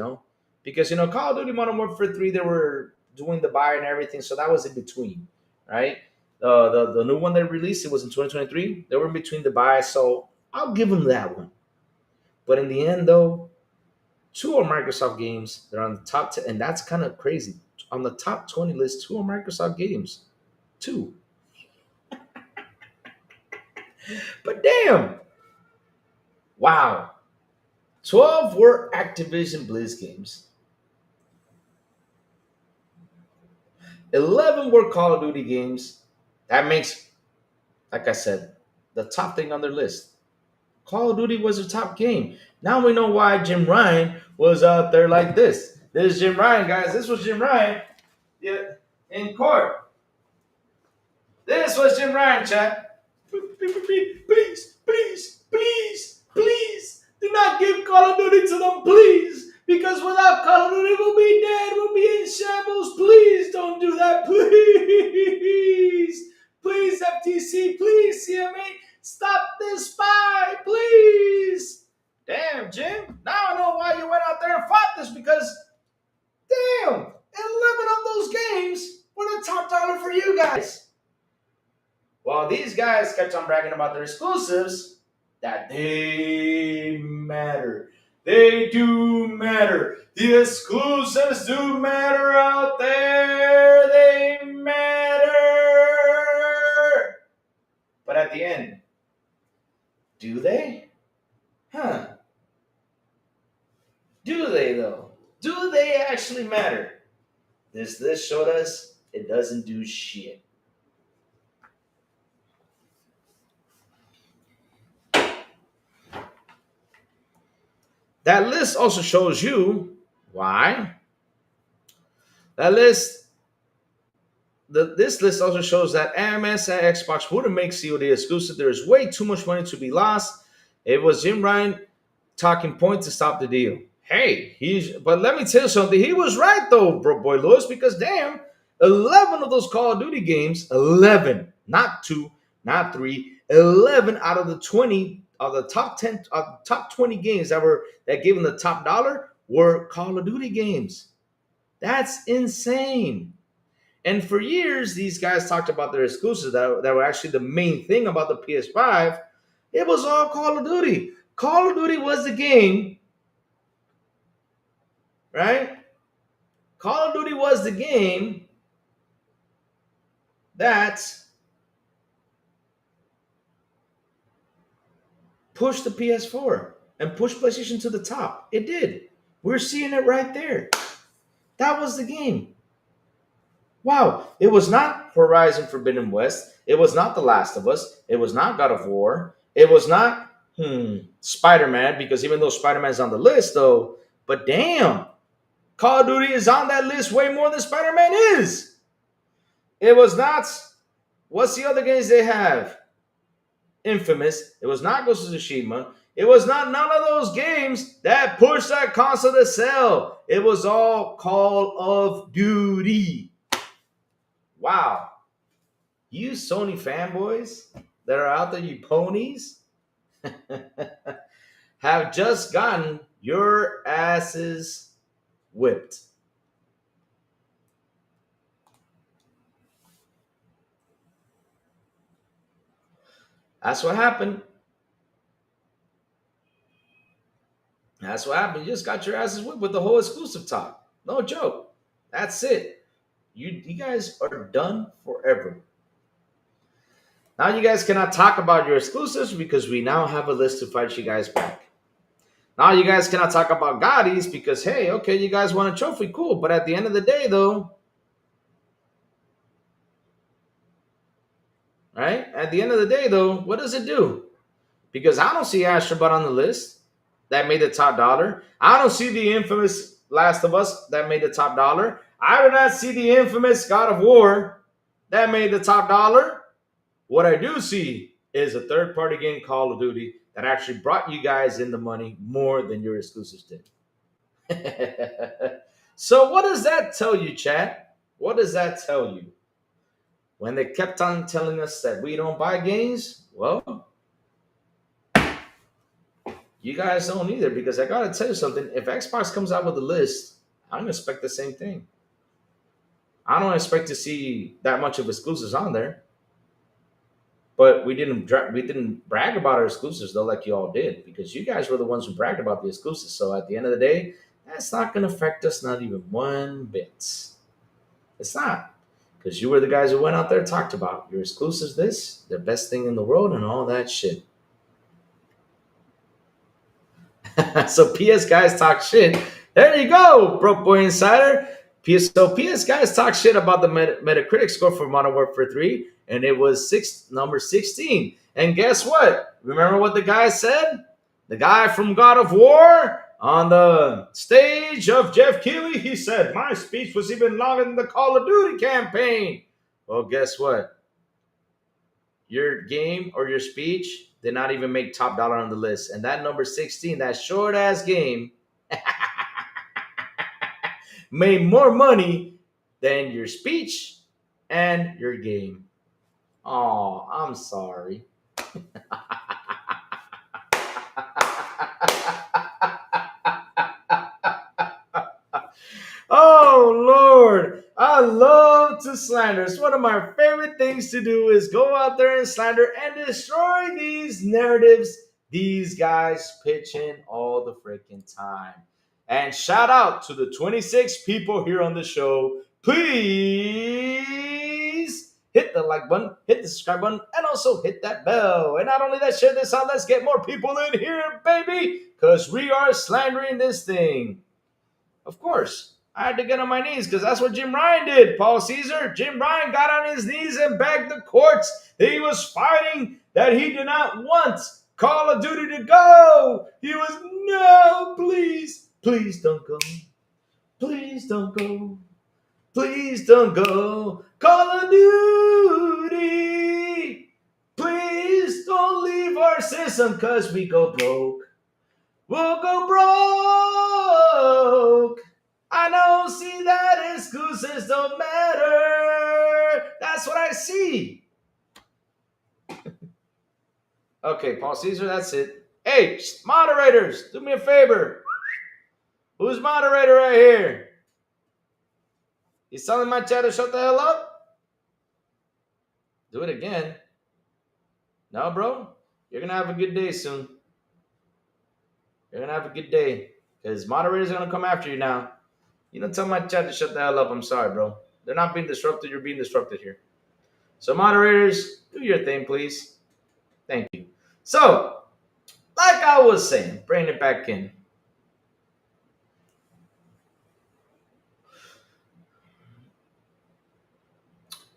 Because, Call of Duty Modern Warfare 3, they were doing the buy and everything, so that was in between, right? The new one they released, it was in 2023. They were in between the buy, so I'll give them that one. But in the end, though, two are Microsoft games. They're on the top 10, and that's kind of crazy. On the top 20 list, two are Microsoft games. Two. But damn. Wow. 12 were Activision Blizz games. 11 were Call of Duty games. That makes, like I said, the top thing on their list. Call of Duty was their top game. Now we know why Jim Ryan was out there like this. This is Jim Ryan, guys. This was Jim Ryan in court. This was Jim Ryan, chat. Please, please, please, please, do not give Call of Duty to them, please. Because without Call of Duty, we'll be dead. We'll be in shambles. Please don't do that. Please. Please, FTC. Please, CMA. Stop this spy. Please. Damn, Jim. Now I know why you went out there and fought this because, damn, 11 of those games were the top dollar for you guys. While these guys kept on bragging about their exclusives, that they matter. They do matter. The exclusives do matter out there. They matter. But at the end, do they? Huh. Do they, though? Do they actually matter? This showed us it doesn't do shit. That list also shows you why. This list also shows that AMS and Xbox wouldn't make COD exclusive. There is way too much money to be lost. It was Jim Ryan talking point to stop the deal. Hey, but let me tell you something. He was right though, bro, boy Lewis, because damn, 11 of those Call of Duty games, 11, not 2, not 3, 11 out of the 20 of the top 10 top 20 games that gave him the top dollar were Call of Duty games. That's insane. And for years, these guys talked about their exclusives that were actually the main thing about the PS5. It was all Call of Duty. Call of Duty was the game, right? Call of Duty was the game that pushed the PS4 and pushed PlayStation to the top. It did. We're seeing it right there. That was the game. Wow. It was not Horizon Forbidden West. It was not The Last of Us. It was not God of War. It was not Spider-Man, because even though Spider-Man's on the list, though, but damn, Call of Duty is on that list way more than Spider-Man is. It was not, what's the other games they have? Infamous. It was not Ghost of Tsushima. It was not none of those games that pushed that console to sell. It was all Call of Duty. Wow. You Sony fanboys that are out there, you ponies, have just gotten your asses whipped. That's what happened. That's what happened. You just got your asses whipped with the whole exclusive talk. No joke. That's it. You guys are done forever. Now you guys cannot talk about your exclusives because we now have a list to fight you guys back. Now you guys cannot talk about Gottis because hey, okay, you guys want a trophy, cool. But at the end of the day, though, right? At the end of the day, though, what does it do? Because I don't see Astrobot on the list that made the top dollar. I don't see the infamous Last of Us that made the top dollar. I do not see the infamous God of War that made the top dollar. What I do see is a third party game, Call of Duty, that actually brought you guys in the money more than your exclusives did. So, what does that tell you, chat? What does that tell you? When they kept on telling us that we don't buy games, well, you guys don't either because I gotta tell you something. If Xbox comes out with a list, I don't expect the same thing. I don't expect to see that much of exclusives on there. But we didn't brag about our exclusives though, like you all did, because you guys were the ones who bragged about the exclusives. So at the end of the day, that's not going to affect us not even one bit. It's not, because you were the guys who went out there and talked about your exclusives, this the best thing in the world, and all that shit. So PS guys talk shit. There you go, broke boy insider. PS guys talk shit about the Metacritic score for Modern Warfare 3, and it was number 16. And guess what? Remember what the guy said? The guy from God of War on the stage of Jeff Keighley, he said, "My speech was even longer than the Call of Duty campaign." Well, guess what? Your game or your speech did not even make top dollar on the list. And that number 16, that short ass game, made more money than your speech and your game. Oh, I'm sorry. Oh Lord, I love to slander. It's one of my favorite things to do is go out there and slander and destroy these narratives these guys pitch in all the freaking time. And shout out to the 26 people here on the show. Please hit the like button, hit the subscribe button, and also hit that bell. And not only that, share this out. Let's get more people in here, baby, because we are slandering this thing. Of course, I had to get on my knees because that's what Jim Ryan did, Paul Caesar. Jim Ryan got on his knees and begged the courts that he was fighting, that he did not want Call of Duty to go. He was, no, please, please don't go. Please don't go. Please don't go. Call of Duty. Please don't leave our system because we go broke. We'll go broke. I don't see that excuses don't matter. That's what I see. Okay, Paul Caesar, that's it. Hey, moderators, do me a favor. Who's moderator right here? He's telling my chat to shut the hell up? Do it again. No, bro. You're going to have a good day soon. You're going to have a good day. Because moderators are going to come after you now. You don't tell my chat to shut the hell up. I'm sorry, bro. They're not being disrupted. You're being disrupted here. So, moderators, do your thing, please. Thank you. So, like I was saying, bring it back in.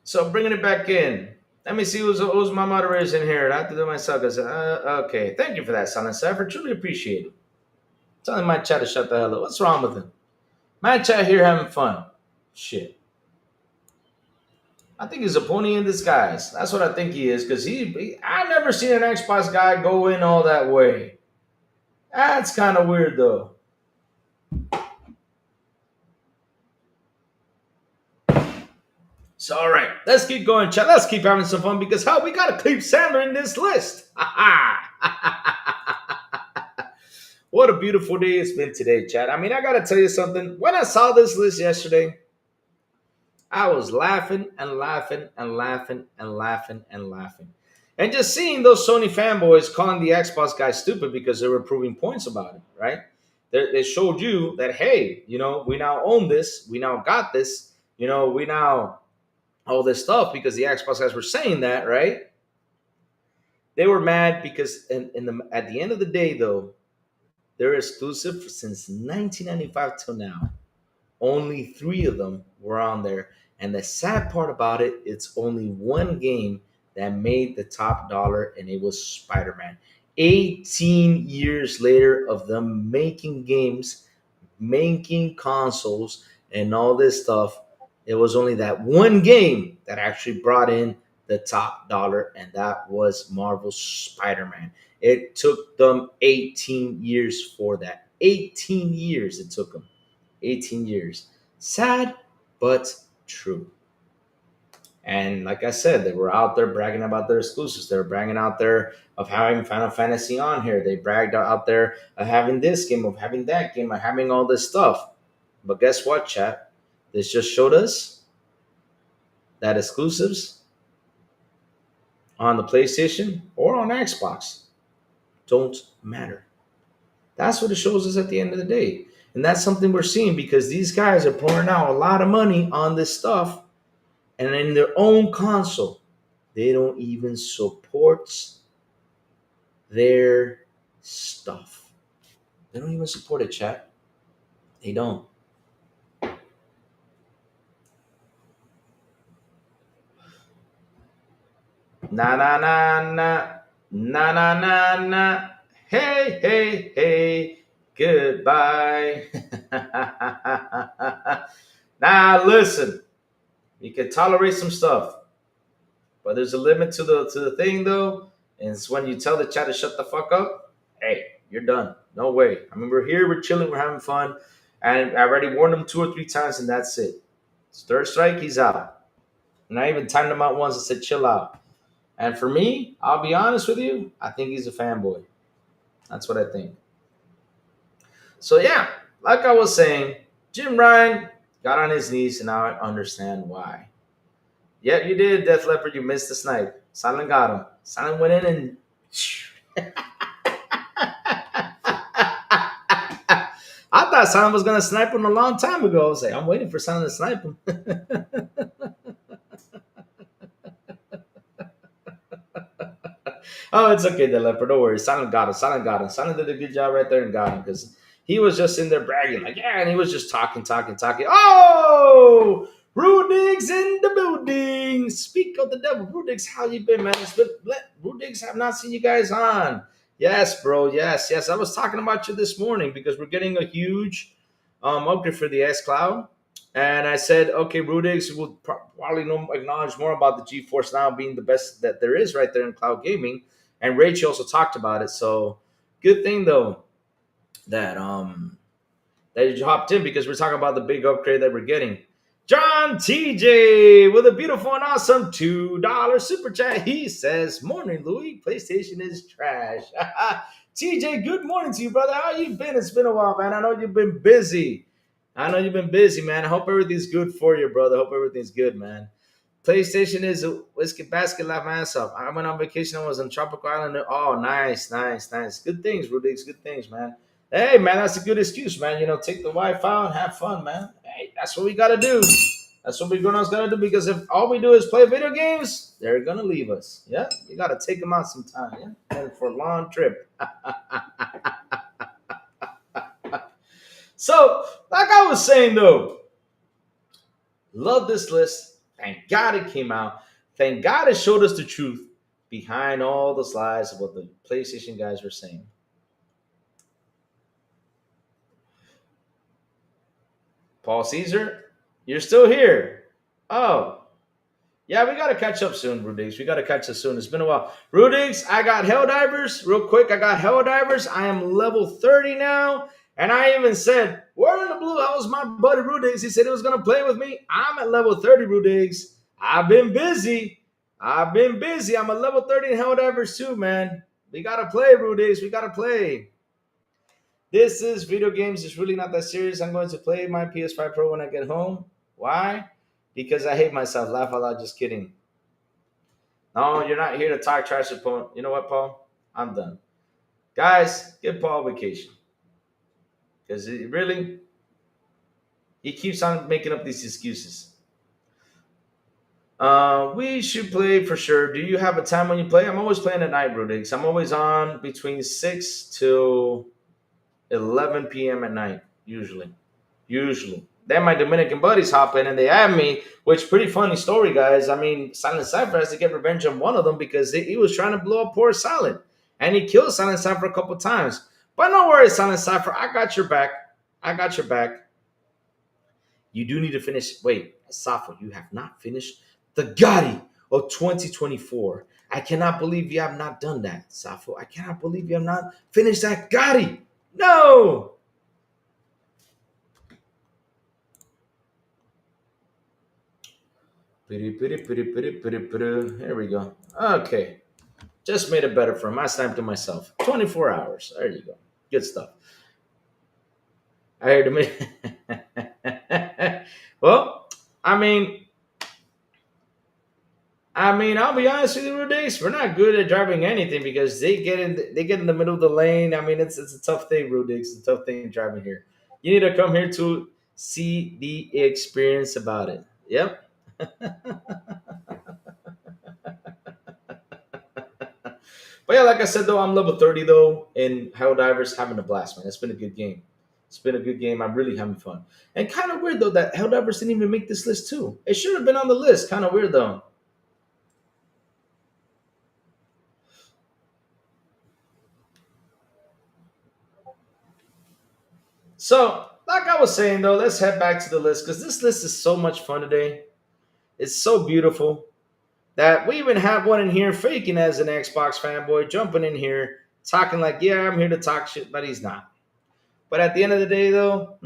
So, bringing it back in. Let me see who's my moderators in here. I have to do myself. Okay, thank you for that, Silent Cypher. Truly appreciate it. Telling my chat to shut the hell up. What's wrong with him? My chat here having fun. Shit. I think he's a pony in disguise. That's what I think he is, because I've never seen an Xbox guy go in all that way. That's kind of weird, though. So, all right. right, let's keep going, chat. Let's keep having some fun because hell, we gotta keep Sandler in this list. What a beautiful day it's been today, chat. I mean, I gotta tell you something. When I saw this list yesterday, I was laughing and laughing and laughing and laughing and laughing. And just seeing those Sony fanboys calling the Xbox guys stupid because they were proving points about it, right? They showed you that, hey, we now own this. We now got this. We now all this stuff because the Xbox guys were saying that, right? They were mad because at the end of the day, though, they're exclusive since 1995 till now. Only three of them were on there. And the sad part about it, it's only one game that made the top dollar, and it was Spider Man. 18 years later of them making games, making consoles, and all this stuff, it was only that one game that actually brought in the top dollar, and that was Marvel's Spider Man. It took them 18 years for that. 18 years it took them. 18 years. Sad, but true. And like I said, they were out there bragging about their exclusives. They were bragging out there of having Final Fantasy on here. They bragged out there of having this game, of having that game, of having all this stuff. But guess what, chat? This just showed us that exclusives on the PlayStation or on Xbox don't matter. That's what it shows us at the end of the day. And that's something we're seeing because these guys are pouring out a lot of money on this stuff. And in their own console, they don't even support their stuff. They don't even support it, chat. They don't. Na na na na. Na na na na. Hey, hey, hey. Goodbye. Now listen. You can tolerate some stuff, but there's a limit to the thing though. And it's when you tell the chat to shut the fuck up. Hey, you're done. No way. I mean, we're here, we're chilling, we're having fun, and I already warned him 2 or 3 times, and that's it. It's third strike, he's out. And I even timed him out once and said, chill out. And for me, I'll be honest with you, I think he's a fanboy. That's what I think. So yeah, like I was saying, Jim Ryan got on his knees, and now I understand why. Yep, you did, Death Leopard. You missed the snipe. Silent got him. Silent went in and. I thought Silent was gonna snipe him a long time ago. I was like, I'm waiting for Silent to snipe him. Oh, it's okay, Death Leopard. Don't worry. Silent got him. Silent got him. Silent did a good job right there and got him because he was just in there bragging, like, yeah, and he was just talking. Oh! Rudig's in the building. Speak of the devil. Rudig's, how you been, man? Rudig's, have not seen you guys on. Yes, bro. Yes. I was talking about you this morning because we're getting a huge upgrade for the S Cloud. And I said, okay, Rudig's will probably acknowledge more about the GeForce Now being the best that there is right there in cloud gaming. And Rachel also talked about it. So good thing though that you hopped in because we're talking about the big upgrade that we're getting. John TJ with a beautiful and awesome $2 super chat. He says, morning, Louis. PlayStation is trash. TJ, good morning to you, brother. How you been? It's been a while, man. I know you've been busy. Man. I hope everything's good for you, brother. I hope everything's good, man. PlayStation is a whiskey basket, laugh my ass off. I went on vacation. I was on Tropical Island. Oh, nice. Good things, Rudig's. Good things, man. Hey, man, that's a good excuse, man. Take the wife out and have fun, man. Hey, that's what we got to do. That's what we grown-ups got to do because if all we do is play video games, they're going to leave us. Yeah, you got to take them out sometime, yeah, and for a long trip. So, like I was saying, though, love this list. Thank God it came out. Thank God it showed us the truth behind all those lies of what the PlayStation guys were saying. Paul Caesar, you're still here. Oh, yeah, we got to catch up soon, Rudig's. We got to catch up soon. It's been a while. Rudig's, I got Helldivers. Real quick, I got Helldivers. I am level 30 now. And I even said, where in the blue hell is my buddy Rudig's? He said he was going to play with me. I'm at level 30, Rudig's. I've been busy. I've been busy. I'm a level 30 in Helldivers too, man. We gotta play, Rudix. We gotta play. This is video games. It's really not that serious. I'm going to play my PS5 Pro when I get home. Why? Because I hate myself. Laugh out loud. Just kidding. No, you're not here to talk trash to Paul. You know what, Paul? I'm done. Guys, give Paul a vacation. Because really, he keeps on making up these excuses. We should play for sure. Do you have a time when you play? I'm always playing at night, Rudix. I'm always on between 6 to 11 p.m. at night, usually. Usually. Then my Dominican buddies hop in and they add me, which pretty funny story, guys. I mean, Silent Cypher has to get revenge on one of them because he was trying to blow up poor Silent. And he killed Silent Cypher a couple times. But no worries, Silent Cypher. I got your back. I got your back. You do need to finish. Wait, Safo, you have not finished the Gotti of 2024. I cannot believe you have not done that, Safo. I cannot believe you have not finished that Gotti. No. Here we go. Okay. Just made it better for him. I snapped to myself. 24 hours. There you go. Good stuff. I heard him. Well, I mean, I'll be honest with you, Rudix. We're not good at driving anything because they get in the middle of the lane. I mean, it's a tough thing, Rudix. It's a tough thing driving here. You need to come here to see the experience about it. Yep. But yeah, like I said though, I'm level 30 though in Helldivers, having a blast, man. It's been a good game. It's been a good game. I'm really having fun. And kind of weird though that Helldivers didn't even make this list too. It should have been on the list. Kind of weird though. So, like I was saying though, let's head back to the list because this list is so much fun today. It's so beautiful that we even have one in here faking as an Xbox fanboy, jumping in here, talking like, yeah, I'm here to talk shit, but he's not. But at the end of the day though,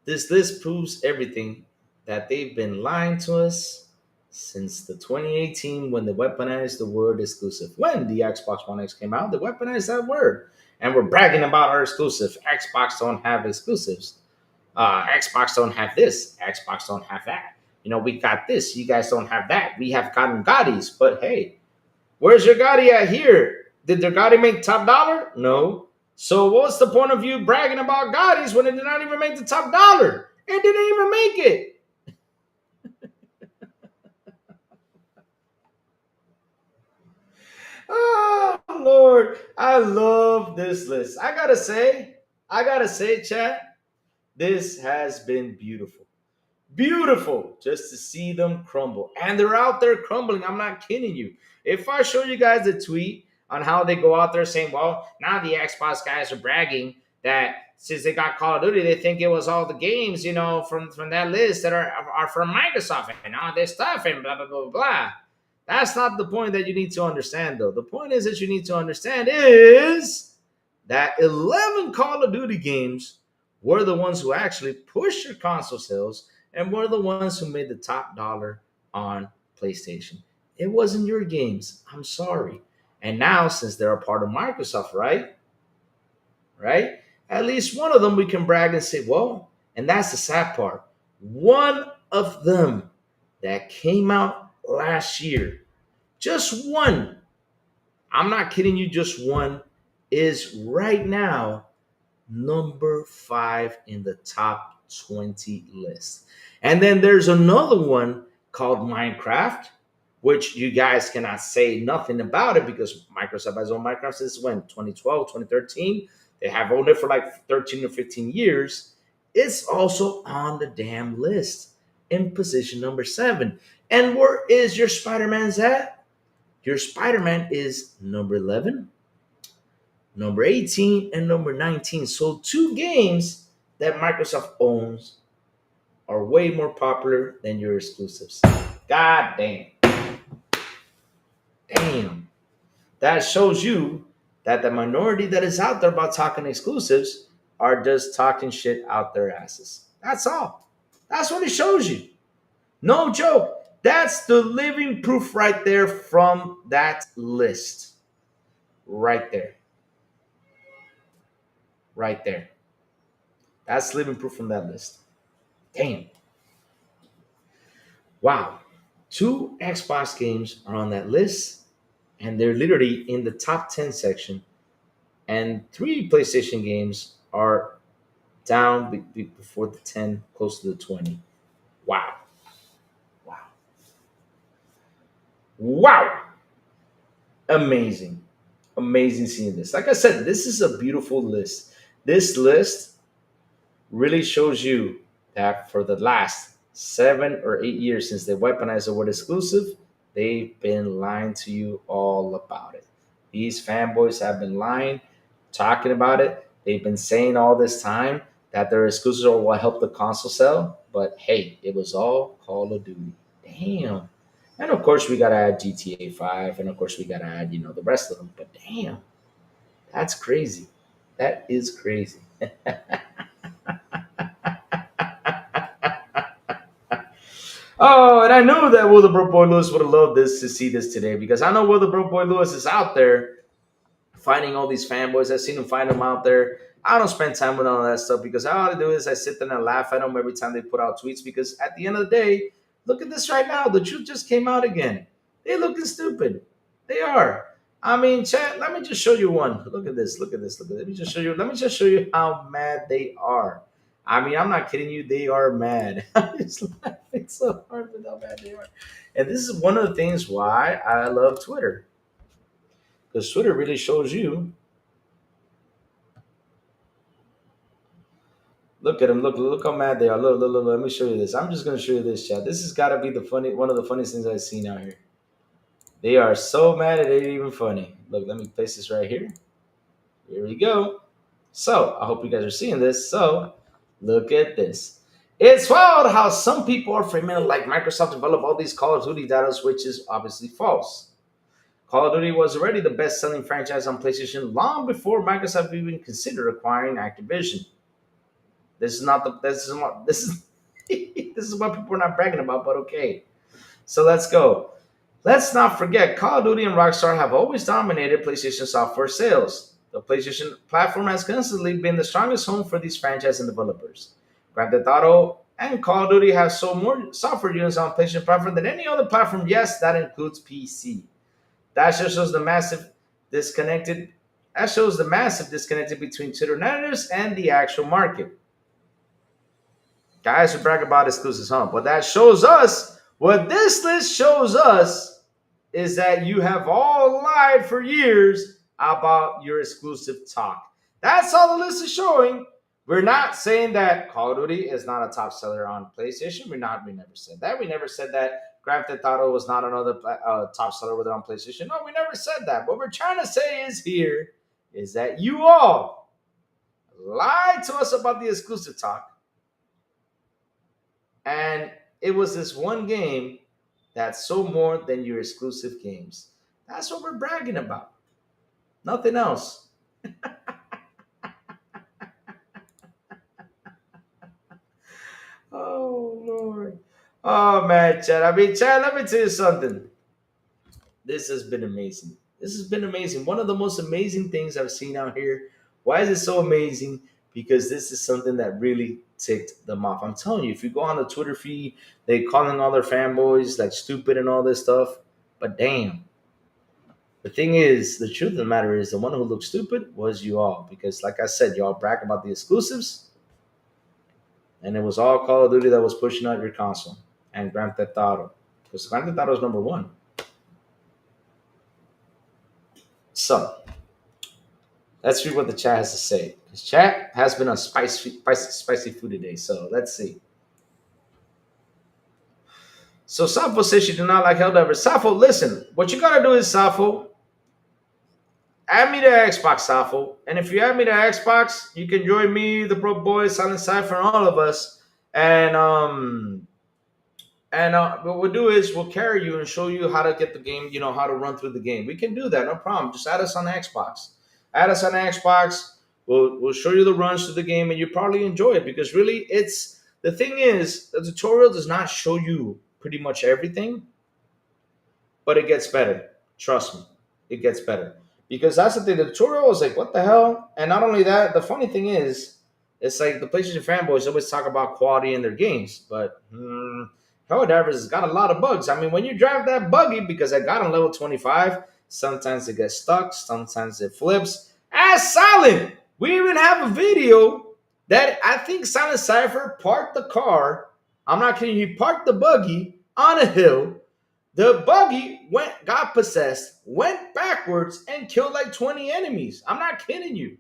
this list proves everything that they've been lying to us since the 2018 when they weaponized the word exclusive. When the Xbox One X came out, they weaponized that word. And we're bragging about our exclusive. Xbox don't have exclusives. Xbox don't have this. Xbox don't have that. You know, we got this. You guys don't have that. We have gotten Gottis. But hey, where's your Gotti at here? Did their Gotti make top dollar? No. So what's the point of you bragging about Gottis when it did not even make the top dollar? It didn't even make it. Oh Lord, I love this list. I gotta say, chat, this has been beautiful. Beautiful just to see them crumble. And they're out there crumbling. I'm not kidding you. If I show you guys a tweet on how they go out there saying, well, now the Xbox guys are bragging that since they got Call of Duty, they think it was all the games, from that list that are from Microsoft and all this stuff and blah, blah, blah, blah, blah. That's not the point that you need to understand, though. The point is that you need to understand is that 11 Call of Duty games were the ones who actually pushed your console sales and were the ones who made the top dollar on PlayStation. It wasn't your games. I'm sorry. And now, since they're a part of Microsoft, right? Right? At least one of them we can brag and say, well, and that's the sad part. One of them that came out last year, just one, I'm not kidding you, just one, is right now number 5 in the top 20 list. And then there's another one called Minecraft, which you guys cannot say nothing about it because Microsoft has owned Minecraft since when? 2012, 2013. They have owned it for like 13 or 15 years. It's also on the damn list in position number 7. And where is your Spider-Man's at? Your Spider-Man is number 11, number 18, and number 19. So 2 games that Microsoft owns are way more popular than your exclusives. God damn. Damn. That shows you that the minority that is out there about talking exclusives are just talking shit out their asses. That's all. That's what it shows you. No joke. That's the living proof right there from that list. Right there. Right there. That's living proof from that list. Damn. Wow. Two Xbox games are on that list, and they're literally in the top 10 section. And three PlayStation games are down before the 10, close to the 20. Wow. Wow. Wow. Amazing. Amazing seeing this. Like I said, this is a beautiful list. This list really shows you that for the last 7 or 8 years since they weaponized the word exclusive, they've been lying to you all about it. These fanboys have been lying, talking about it. They've been saying all this time that their exclusives are what helped the console sell, but hey, it was all Call of Duty. Damn. And of course, we gotta add GTA 5, and of course, we gotta add, the rest of them. But damn, that's crazy. That is crazy. Oh, and I know that Will the Broke Boy Lewis would have loved this to see this today because I know Will the Broke Boy Lewis is out there finding all these fanboys. I've seen him find them out there. I don't spend time with all that stuff because all I do is I sit there and laugh at them every time they put out tweets because at the end of the day, look at this right now. The truth just came out again. They're looking stupid. They are. I mean, chat, let me just show you one. Look at this. Look at this. Look at this. Let me just show you how mad they are. I mean, I'm not kidding you. They are mad. I'm just laughing so hard with how mad they are. And this is one of the things why I love Twitter. Because Twitter really shows you. Look at them. Look how mad they are. Look. Let me show you this. I'm just gonna show you this, chat. This has got to be one of the funniest things I've seen out here. They are so mad it ain't even funny. Look, let me place this right here. Here we go. So I hope you guys are seeing this. So look at this. It's wild how some people are framing it like Microsoft developed all these Call of Duty data, which is obviously false. Call of Duty was already the best-selling franchise on PlayStation long before Microsoft even considered acquiring Activision. This is not the this is this is what people are not bragging about, but okay. So let's go. Let's not forget, Call of Duty and Rockstar have always dominated PlayStation software sales. The PlayStation platform has constantly been the strongest home for these franchise and developers. Grand Theft Auto and Call of Duty have sold more software units on PlayStation platform than any other platform. Yes, that includes PC. That just shows the massive disconnected. That shows the massive disconnected between Twitter narratives and the actual market. Guys who brag about exclusives, huh? But that shows us what this list shows us is that you have all lied for years about your exclusive talk. That's all the list is showing. We're not saying that Call of Duty is not a top seller on PlayStation. We never said that. We never said that Grand Theft Auto was not another top seller with it on PlayStation. No, we never said that. What we're trying to say is that you all lied to us about the exclusive talk. And it was this one game that sold more than your exclusive games. That's what we're bragging about. Nothing else. Oh, Lord. Oh, man, Chad. I mean, Chad, let me tell you something. This has been amazing. This has been amazing. One of the most amazing things I've seen out here. Why is it so amazing? Because this is something that really ticked them off. I'm telling you, if you go on the Twitter feed, they calling all their fanboys like stupid and all this stuff. But damn, the thing is, the truth of the matter is, the one who looked stupid was you all. Because, like I said, y'all brag about the exclusives, and it was all Call of Duty that was pushing out your console and Grand Theft Auto. Because Grand Theft Auto is number one. So let's read what the chat has to say. Because chat has been on spicy food today. So let's see. So Safo says she did not like Helldivers. Safo, listen. What you gotta do is Safo, add me to Xbox, Safo. And if you add me to Xbox, you can join me, the Broke Boys, Silent Cypher, and all of us. And what we'll do is we'll carry you and show you how to get the game, how to run through the game. We can do that, no problem. Just add us on Xbox. Add us on Xbox. We'll show you the runs to the game, and you probably enjoy it because really, it's The thing is, the tutorial does not show you pretty much everything, but it gets better. Trust me, it gets better. Because that's the thing. The tutorial was like, what the hell? And not only that, the funny thing is, it's like the PlayStation fanboys always talk about quality in their games, but Helldivers has got a lot of bugs. I mean, when you drive that buggy, because I got on level 25, sometimes it gets stuck, sometimes it flips. As Silent, we even have a video that I think Silent Cypher parked the car. I'm not kidding. He parked the buggy on a hill. The buggy got possessed, went backwards, and killed like 20 enemies. I'm not kidding you.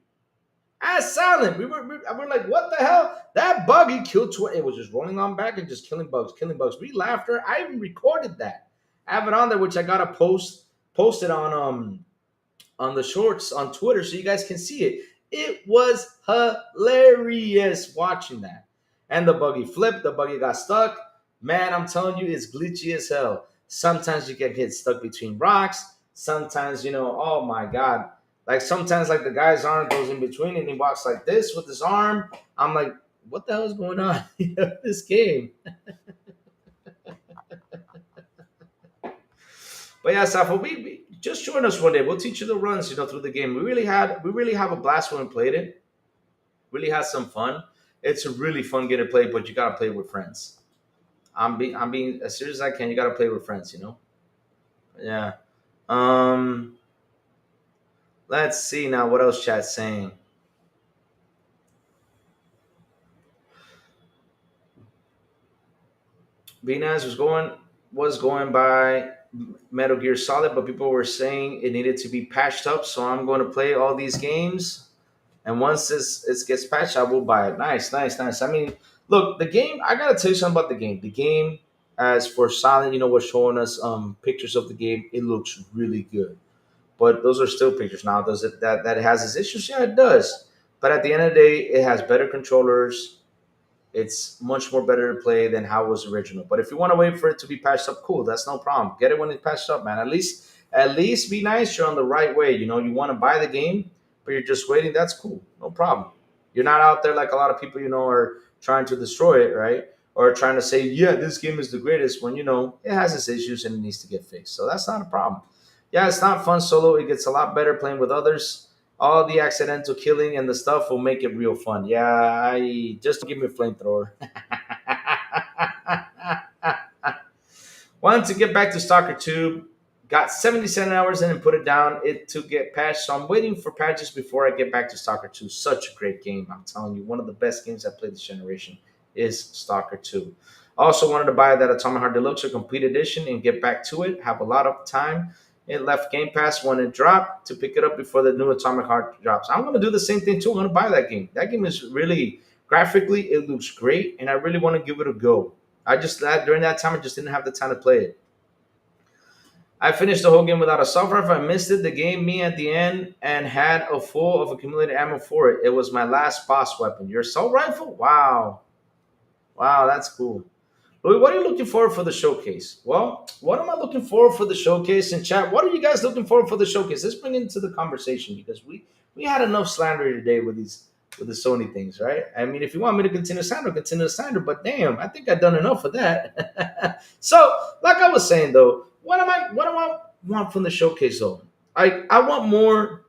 As Silent, we were like, what the hell? That buggy killed 20. It was just rolling on back and just killing bugs, killing bugs. We laughed her. I even recorded that. I have it on there, which I gotta post it on the shorts on Twitter so you guys can see it. It was hilarious watching that. And the buggy flipped, the buggy got stuck. Man, I'm telling you, it's glitchy as hell. Sometimes you get hit stuck between rocks. Sometimes, oh my God. Like sometimes like the guy's arm goes in between and he walks like this with his arm. I'm like, what the hell is going on in this game? But yeah, Safo, we just join us one day. We'll teach you the runs, through the game. We really have a blast when we played it. Really had some fun. It's a really fun game to play, but you gotta play with friends. I'm being as serious as I can. You gotta play with friends. Yeah. Um. Let's see now what else chat's saying. BNAS was going by Metal Gear Solid, but people were saying it needed to be patched up. So I'm going to play all these games, and once this it gets patched, I will buy it. Nice, nice, nice. I mean, look, the game. I gotta tell you something about the game. The game, as for Silent, was showing us pictures of the game. It looks really good, but those are still pictures. Now, does it that it has its issues? Yeah, it does. But at the end of the day, it has better controllers. It's much more better to play than how it was original. But if you want to wait for it to be patched up, cool. That's no problem. Get it when it's patched up, man. At least be nice. You're on the right way. You want to buy the game, but you're just waiting. That's cool. No problem. You're not out there like a lot of people, are trying to destroy it, right? Or trying to say, yeah, this game is the greatest when, it has its issues and it needs to get fixed. So that's not a problem. Yeah, it's not fun solo. It gets a lot better playing with others. All the accidental killing and the stuff will make it real fun. Yeah, I just give me a flamethrower. Wanted to get back to Stalker 2. Got 77 hours in and put it down it to get patched. So I'm waiting for patches before I get back to Stalker 2. Such a great game. I'm telling you, one of the best games I played this generation is Stalker 2. Also wanted to buy that Atomic Heart Deluxe or Complete Edition and get back to it. Have a lot of time. It left Game Pass when it dropped to pick it up before the new Atomic Heart drops. I'm going to do the same thing too. I'm going to buy that game. That game is really, graphically, it looks great, and I really want to give it a go. During that time, I just didn't have the time to play it. I finished the whole game without a assault rifle. I missed it. The game me at the end and had a full of accumulated ammo for it. It was my last boss weapon. Your assault rifle? Wow. Wow, that's cool. Louis, what are you looking for the showcase? Well, what am I looking for the showcase in chat? What are you guys looking for the showcase? Let's bring it into the conversation because we had enough slander today with the Sony things, right? I mean, if you want me to continue to slander, but damn, I think I've done enough of that. So, like I was saying though, what do I want from the showcase though? I want more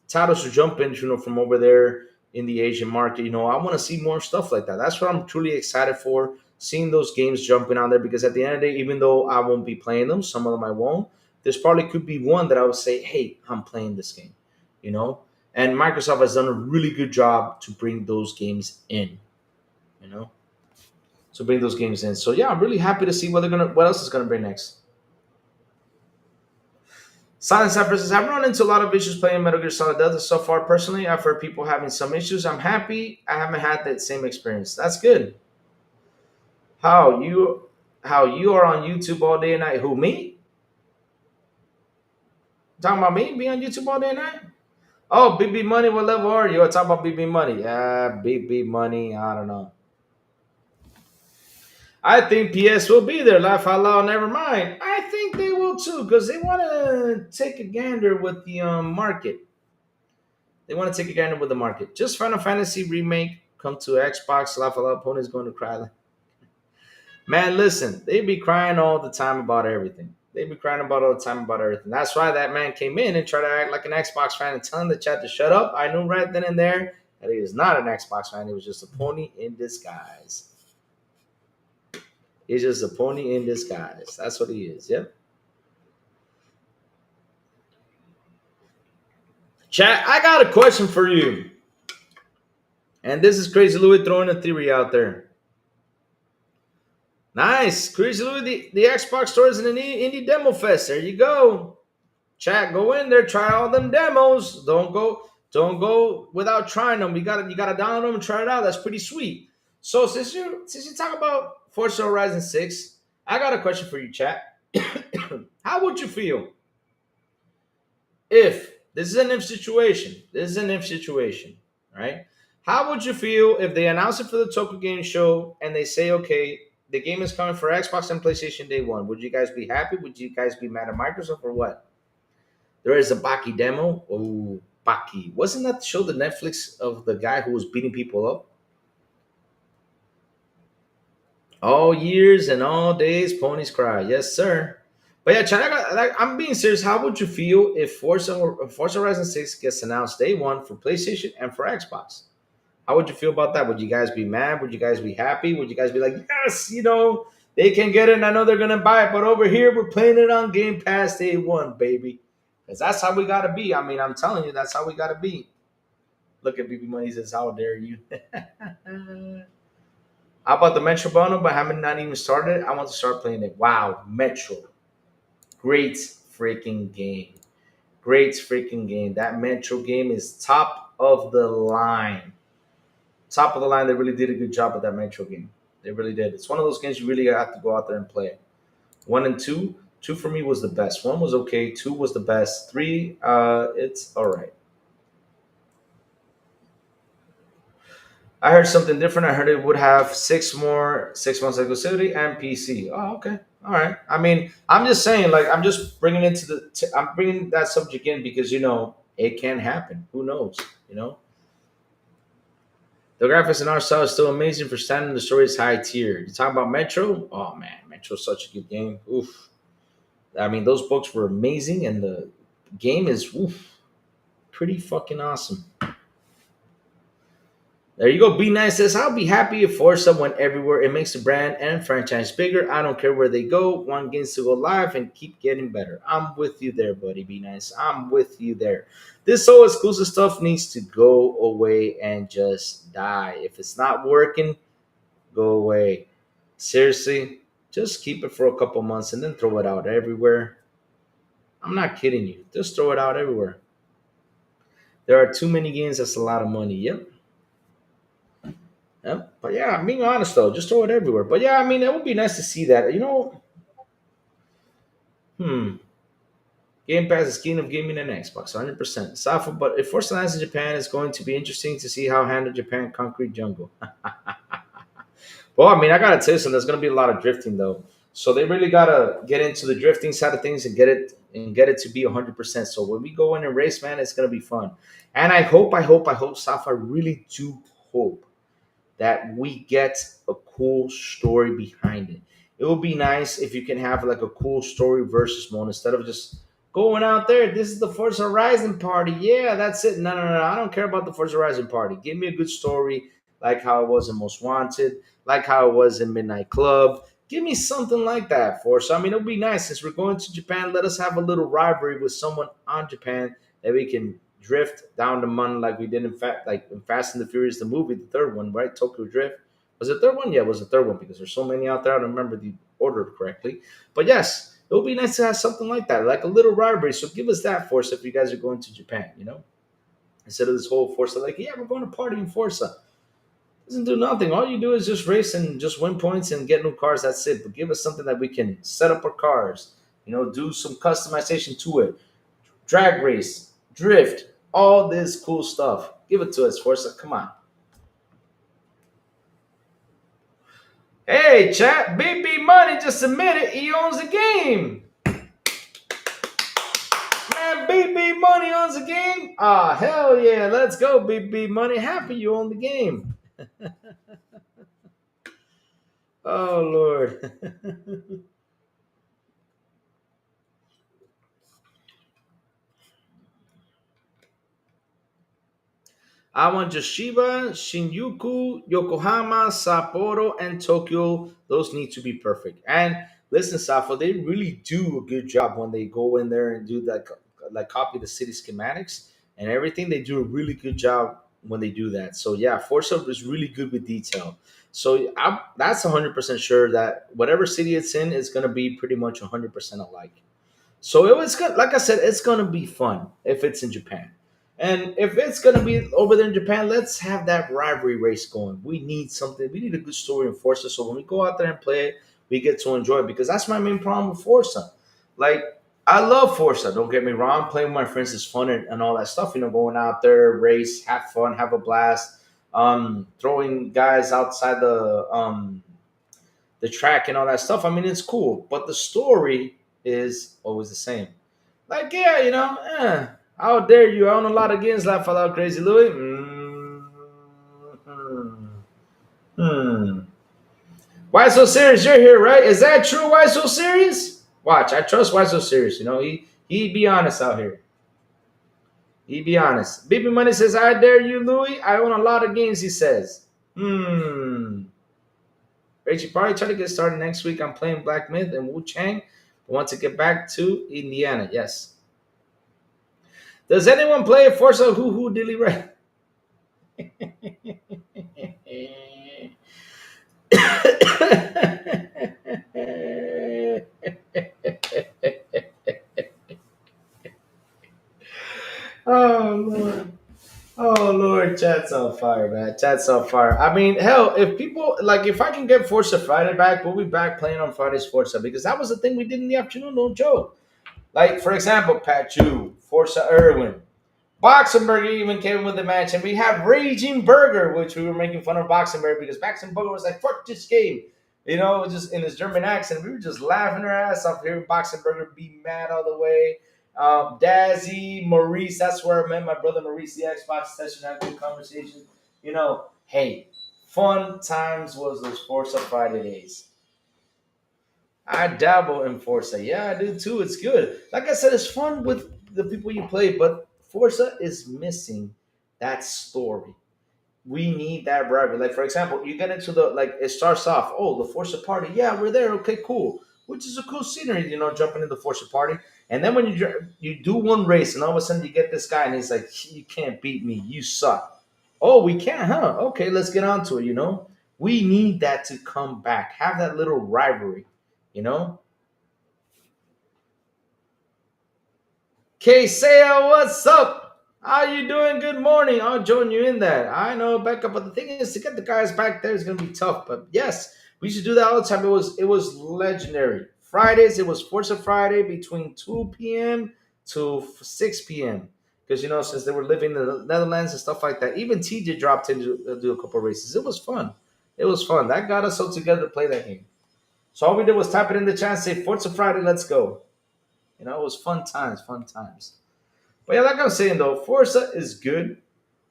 titles to jump in, from over there in the Asian market. I want to see more stuff like that. That's what I'm truly excited for. Seeing those games jumping on there because at the end of the day, even though I won't be playing them, some of them I won't. There's probably could be one that I would say, "Hey, I'm playing this game," you know. And Microsoft has done a really good job to bring those games in, you know, to bring those games in. So yeah, I'm really happy to see what else is gonna bring next. Silent Cypress says, I've run into a lot of issues playing Metal Gear Solid Delta so far. Personally, I've heard people having some issues. I'm happy I haven't had that same experience. That's good. How you are on YouTube all day and night? Who, me? Talking about me being on YouTube all day and night? Oh, BB Money, what level are you? Talking about BB Money. Yeah, BB Money, I don't know. I think PS will be there. Laugh out loud, never mind. I think they will too, because they want to take a gander with the market. They want to take a gander with the market. Just Final Fantasy remake come to Xbox, La Opponent's going to cry. Man, listen, they be crying all the time about everything. They be crying about all the time about everything. That's why that man came in and tried to act like an Xbox fan and telling the chat to shut up. I knew right then and there that he is not an Xbox fan. He was just a pony in disguise. He's just a pony in disguise. That's what he is. Yep. Chat, I got a question for you. And this is Crazy Louis throwing a theory out there. Nice. Crazy Louis, the Xbox store is an indie demo fest. There you go. Chat, go in there, try all them demos. Don't go without trying them. You gotta download them and try it out. That's pretty sweet. So since you talk about Forza Horizon 6, I got a question for you, chat. How would you feel if this is an if situation, right? How would you feel if they announce it for the Tokyo Game Show and they say, okay, the game is coming for Xbox and PlayStation day one? Would you guys be happy? Would you guys be mad at Microsoft or what? There is a Baki demo. Oh, Baki. Wasn't that the show, the Netflix of the guy who was beating people up? All years and all days, ponies cry. Yes, sir. But yeah, China, I'm being serious. How would you feel if Forza Horizon 6 gets announced day one for PlayStation and for Xbox? How would you feel about that? Would you guys be mad? Would you guys be happy? Would you guys be like, yes, they can get it and I know they're going to buy it, but over here, we're playing it on Game Pass day one, baby. Because that's how we got to be. I mean, I'm telling you, that's how we got to be. Look at BB Money says, how dare you? How about the Metro bundle, but haven't not even started? I want to start playing it. Wow, Metro. Great freaking game. Great freaking game. That Metro game is top of the line. Top of the line. They really did a good job with that Metro game. They really did. It's one of those games you really have to go out there and play. One and two. Two for me was the best. One was okay. Two was the best. Three, it's all right. I heard something different. I heard it would have 6 months exclusivity and PC. Oh, okay. All right. I mean, I'm just saying, like, I'm just bringing I'm bringing that subject in because it can happen. Who knows? You know, the graphics in our style is still amazing for standing. The story is high tier. You talk about Metro? Oh man, Metro's such a good game. Oof. I mean, those books were amazing, and the game is pretty fucking awesome. There you go. Be nice says, I'll be happy if Forza went everywhere. It makes the brand and franchise bigger. I don't care where they go. Want games to go live and keep getting better. I'm with you there, buddy. Be nice. I'm with you there. This whole exclusive stuff needs to go away and just die. If it's not working, go away. Seriously, just keep it for a couple months and then throw it out everywhere. I'm not kidding you. Just throw it out everywhere. There are too many games. That's a lot of money. Yep. Yep. But yeah, I'm being honest though, just throw it everywhere. But yeah, I mean, it would be nice to see that. Hmm. Game Pass is king of gaming and Xbox, 100%. Safa, but if Forza lands in Japan, it's going to be interesting to see how handle Japan Concrete Jungle. Well, I mean, I gotta tell you something. There's gonna be a lot of drifting though, so they really gotta get into the drifting side of things and get it to be 100%. So when we go in and race, man, it's gonna be fun. And I hope, Safa, I really do hope that we get a cool story behind it. It would be nice if you can have like a cool story versus mode instead of just going out there. This is the Forza Horizon party. Yeah, that's it. No, no, no. I don't care about the Forza Horizon party. Give me a good story like how it was in Most Wanted, like how it was in Midnight Club. Give me something like that, Forza. I mean, it would be nice since we're going to Japan. Let us have a little rivalry with someone on Japan that we can drift down the mountain like we did in fact like in Fast and the Furious the movie, the third one, right? Tokyo Drift. Was it the third one? Yeah, it was the third one because there's so many out there. I don't remember the order correctly. But yes, it would be nice to have something like that, like a little rivalry. So give us that, Forza, if you guys are going to Japan, Instead of this whole Forza, like, yeah, we're going to party in Forza. Doesn't do nothing. All you do is just race and just win points and get new cars. That's it. But give us something that we can set up our cars, do some customization to it. Drag race, drift, all this cool stuff. Give it to us, Forza. Come on. Hey, chat. BB Money just admitted he owns the game. Man, BB Money owns the game. Ah, hell yeah. Let's go, BB Money. Happy you own the game. Oh Lord. I want Yoshiba, Shinjuku, Yokohama, Sapporo, and Tokyo. Those need to be perfect. And listen, Safo, they really do a good job when they go in there and do that, like copy the city schematics and everything. They do a really good job when they do that. So yeah, Forza is really good with detail. So that's 100% sure that whatever city it's in is going to be pretty much 100% alike. So it was good. Like I said, it's gonna be fun if it's in Japan, and if it's gonna be over there in Japan, let's have that rivalry race going. We need something. We need a good story in Forza, so when we go out there and play it, we get to enjoy it. Because that's my main problem with Forza. Like I love Forza. Don't get me wrong. Playing with my friends is fun and all that stuff. You know, going out there, race, have fun, have a blast. Throwing guys outside the track and all that stuff. I mean, it's cool, but the story is always the same. Like, yeah, how dare you? I own a lot of games like Fallout Crazy Louis. Hmm. Why so serious? You're here, right? Is that true? Why so serious? Watch, I trust why so serious. You know, he be honest out here. He be honest. Baby Money says, I dare you, Louis. I own a lot of games, he says. Hmm. Rachel, probably try to get started next week. I'm playing Black Myth and Wu Chang. I want to get back to Indiana. Yes. Does anyone play Forza Hoo Hoo Dilly Ray? Oh Lord. Oh Lord, chat's on fire, man. Chat's on fire. I mean, hell, if people like if I can get Forza Friday back, we'll be back playing on Friday's Forza because that was the thing we did in the afternoon, no joke. Like, for example, Pachu, Forza Irwin, Boxenberger even came with the match, and we have Raging Burger, which we were making fun of Boxenberger because Boxenberger was like, "Fuck this game," just in his German accent. We were just laughing our ass off hearing Boxenberger be mad all the way. Dazzy, Maurice, that's where I met my brother Maurice, the Xbox session, had a good conversation. Hey, fun times was those Forza Friday days. I dabble in Forza. Yeah, I do too. It's good. Like I said, it's fun with the people you play, but Forza is missing that story. We need that rivalry. Like for example, you get into the like it starts off, oh, the Forza party. Yeah, we're there. Okay, cool. Which is a cool scenery, jumping in the Forza party. And then when you do one race, and all of a sudden you get this guy, and he's like, "You can't beat me. You suck." Oh, we can't, huh? Okay, let's get on to it. We need that to come back. Have that little rivalry. You know, K-Sail, what's up? How you doing? Good morning. I'll join you in that. I know, Becca, but the thing is, to get the guys back there is going to be tough. But yes, we should do that all the time. It was legendary. Fridays, it was Forza Friday between 2 p.m. to 6 p.m. Because since they were living in the Netherlands and stuff like that, even TJ dropped in to do a couple of races. It was fun. It was fun. That got us all together to play that game. So all we did was type it in the chat and say Forza Friday, let's go. It was fun times, fun times. But yeah, like I was saying though, Forza is good.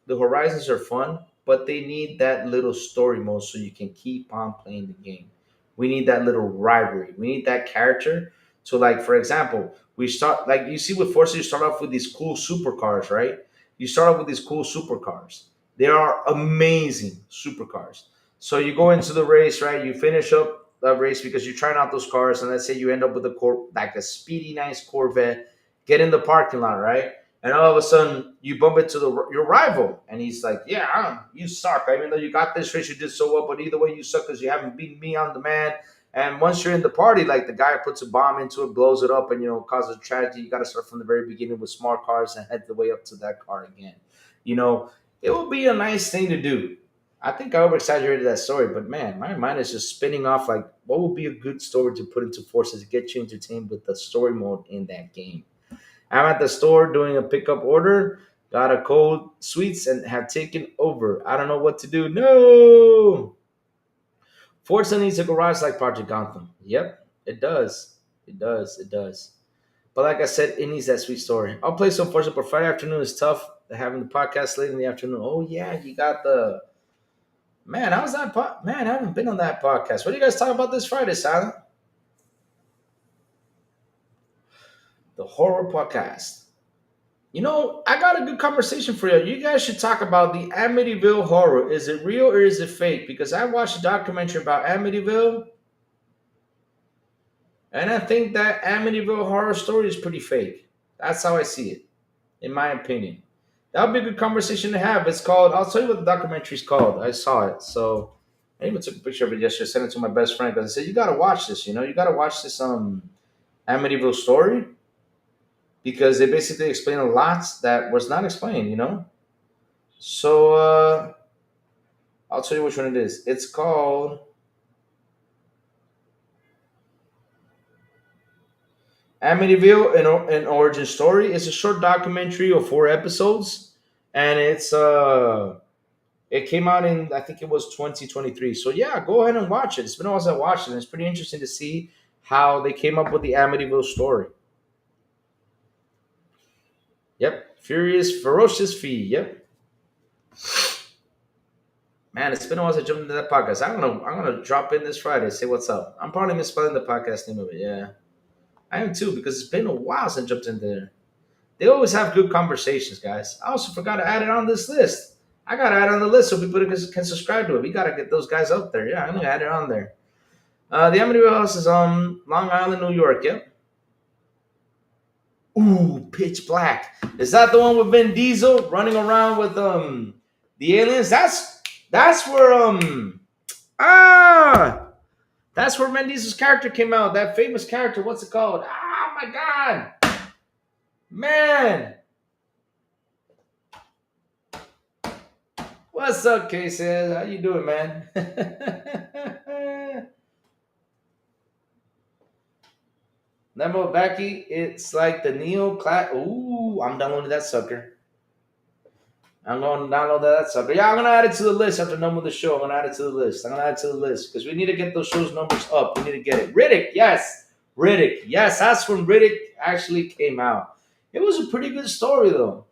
The horizons are fun, but they need that little story mode so you can keep on playing the game. We need that little rivalry. We need that character. So, like for example, we start like you see with Forza, you start off with these cool supercars, right? You start off with these cool supercars. They are amazing supercars. So you go into the race, right? You finish up the race because you're trying out those cars, and let's say you end up with like a speedy, nice Corvette. Get in the parking lot, right? And all of a sudden you bump into your rival, and he's like, "Yeah, you suck. Even though you got this race, you did so well, but either way, you suck because you haven't beaten me on the man." And once you're in the party, like the guy puts a bomb into it, blows it up, and causes a tragedy. You got to start from the very beginning with smart cars and head the way up to that car again. You know, it would be a nice thing to do. I think I over exaggerated that story, but man, my mind is just spinning off like what would be a good story to put into Forces to get you entertained with the story mode in that game. I'm at the store doing a pickup order. Got a cold sweets and have taken over. I don't know what to do. No. Forza needs a garage like Project Gotham. Yep, it does. It does. It does. But like I said, it needs that sweet story. I'll play some Forza, but Friday afternoon is tough. Having the podcast late in the afternoon. Oh yeah, you got the Man, how's that? Man, I haven't been on that podcast. What are you guys talking about this Friday, Silent? The horror podcast. You know, I got a good conversation for you. You guys should talk about the Amityville horror. Is it real or is it fake? Because I watched a documentary about Amityville, and I think that Amityville horror story is pretty fake. That's how I see it, in my opinion. That would be a good conversation to have. It's called, I'll tell you what the documentary is called. I saw it. So I even took a picture of it yesterday, sent it to my best friend because I said, you got to watch this, you got to watch this Amityville story because they basically explain a lot that was not explained. So I'll tell you which one it is. It's called Amityville, an origin story. It's a short documentary of 4 episodes, and it came out in, I think it was 2023. So yeah, go ahead and watch it. It's been a while since I watched it, and it's pretty interesting to see how they came up with the Amityville story. Yep, Furious, Ferocious Fee. Yep, man, it's been a while since I jumped into that podcast. I'm gonna drop in this Friday. Say what's up. I'm probably misspelling the podcast name of it. Yeah, I am too because it's been a while since I jumped in there. They always have good conversations, guys. I also forgot to add it on this list. I gotta add it on the list so people can subscribe to it. We gotta get those guys out there. Yeah, I'm gonna add it on there. The Amityville House is on Long Island, New York. Yep. Ooh, Pitch Black. Is that the one with Vin Diesel running around with the aliens? That's where ah that's where Vin Diesel's character came out. That famous character. What's it called? Oh my god, man. What's up, Casey? How you doing, man? Nemo Becky, it's like the Neo class. Ooh, I'm downloading that sucker. I'm going to download that sucker. Yeah, I'm going to add it to the list after number of the show. I'm going to add it to the list. I'm going to add it to the list because we need to get those shows numbers up. We need to get it. Riddick, yes. Riddick, yes. That's when Riddick actually came out. It was a pretty good story, though.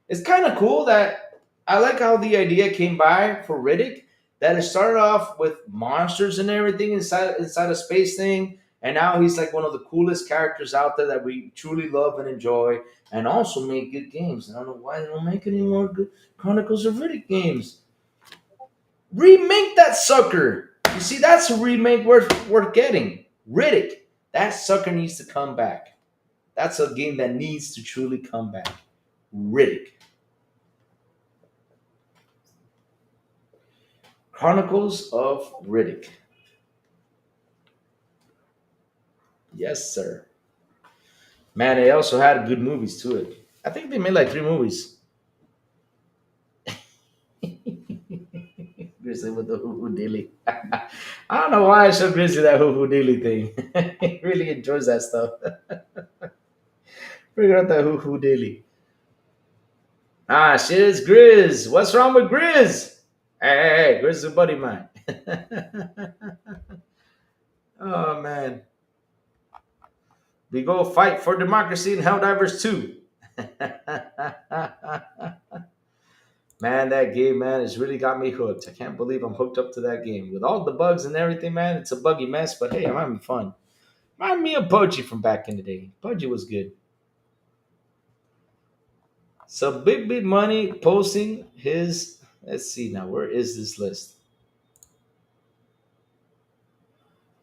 It's kind of cool that I like how the idea came by for Riddick. That it started off with monsters and everything inside a space thing, and now he's like one of the coolest characters out there that we truly love and enjoy, and also make good games. I don't know why they don't make any more good Chronicles of Riddick games. Remake that sucker. You see, that's a remake worth getting. Riddick. That sucker needs to come back. That's a game that needs to truly come back. Riddick. Chronicles of Riddick. Yes, sir. Man, they also had good movies to it. I think they made like 3 movies. Grizzly with the hoo hoo dilly. I don't know why I show Grizzly that hoo hoo dilly thing. He really enjoys that stuff. Figure out that hoo hoo dilly. Ah, shit, it's Grizz. What's wrong with Grizz? Hey, Grizz is a buddy of mine. Oh, man. We go fight for democracy in Helldivers 2. Man, that game, man, has really got me hooked. I can't believe I'm hooked up to that game. With all the bugs and everything, man, it's a buggy mess, but hey, I'm having fun. Remind me of Pudgy from back in the day. Pudgy was good. So Big Money posting his, let's see now, where is this list?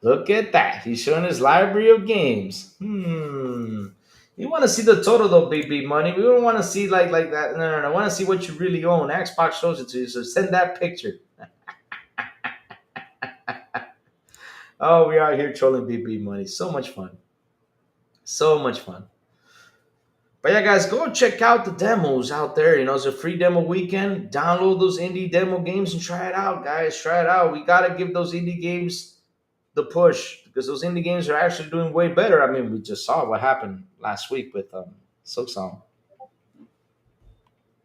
Look at that. He's showing his library of games. You want to see the total though, Big Money. We don't want to see like that. No. I want to see what you really own. Xbox shows it to you, so send that picture. Oh, we are here trolling Big Money. So much fun. So much fun. But yeah, guys, go check out the demos out there. It's a free demo weekend. Download those indie demo games and try it out, guys. Try it out. We got to give those indie games the push because those indie games are actually doing way better. I mean, we just saw what happened last week with Silksong.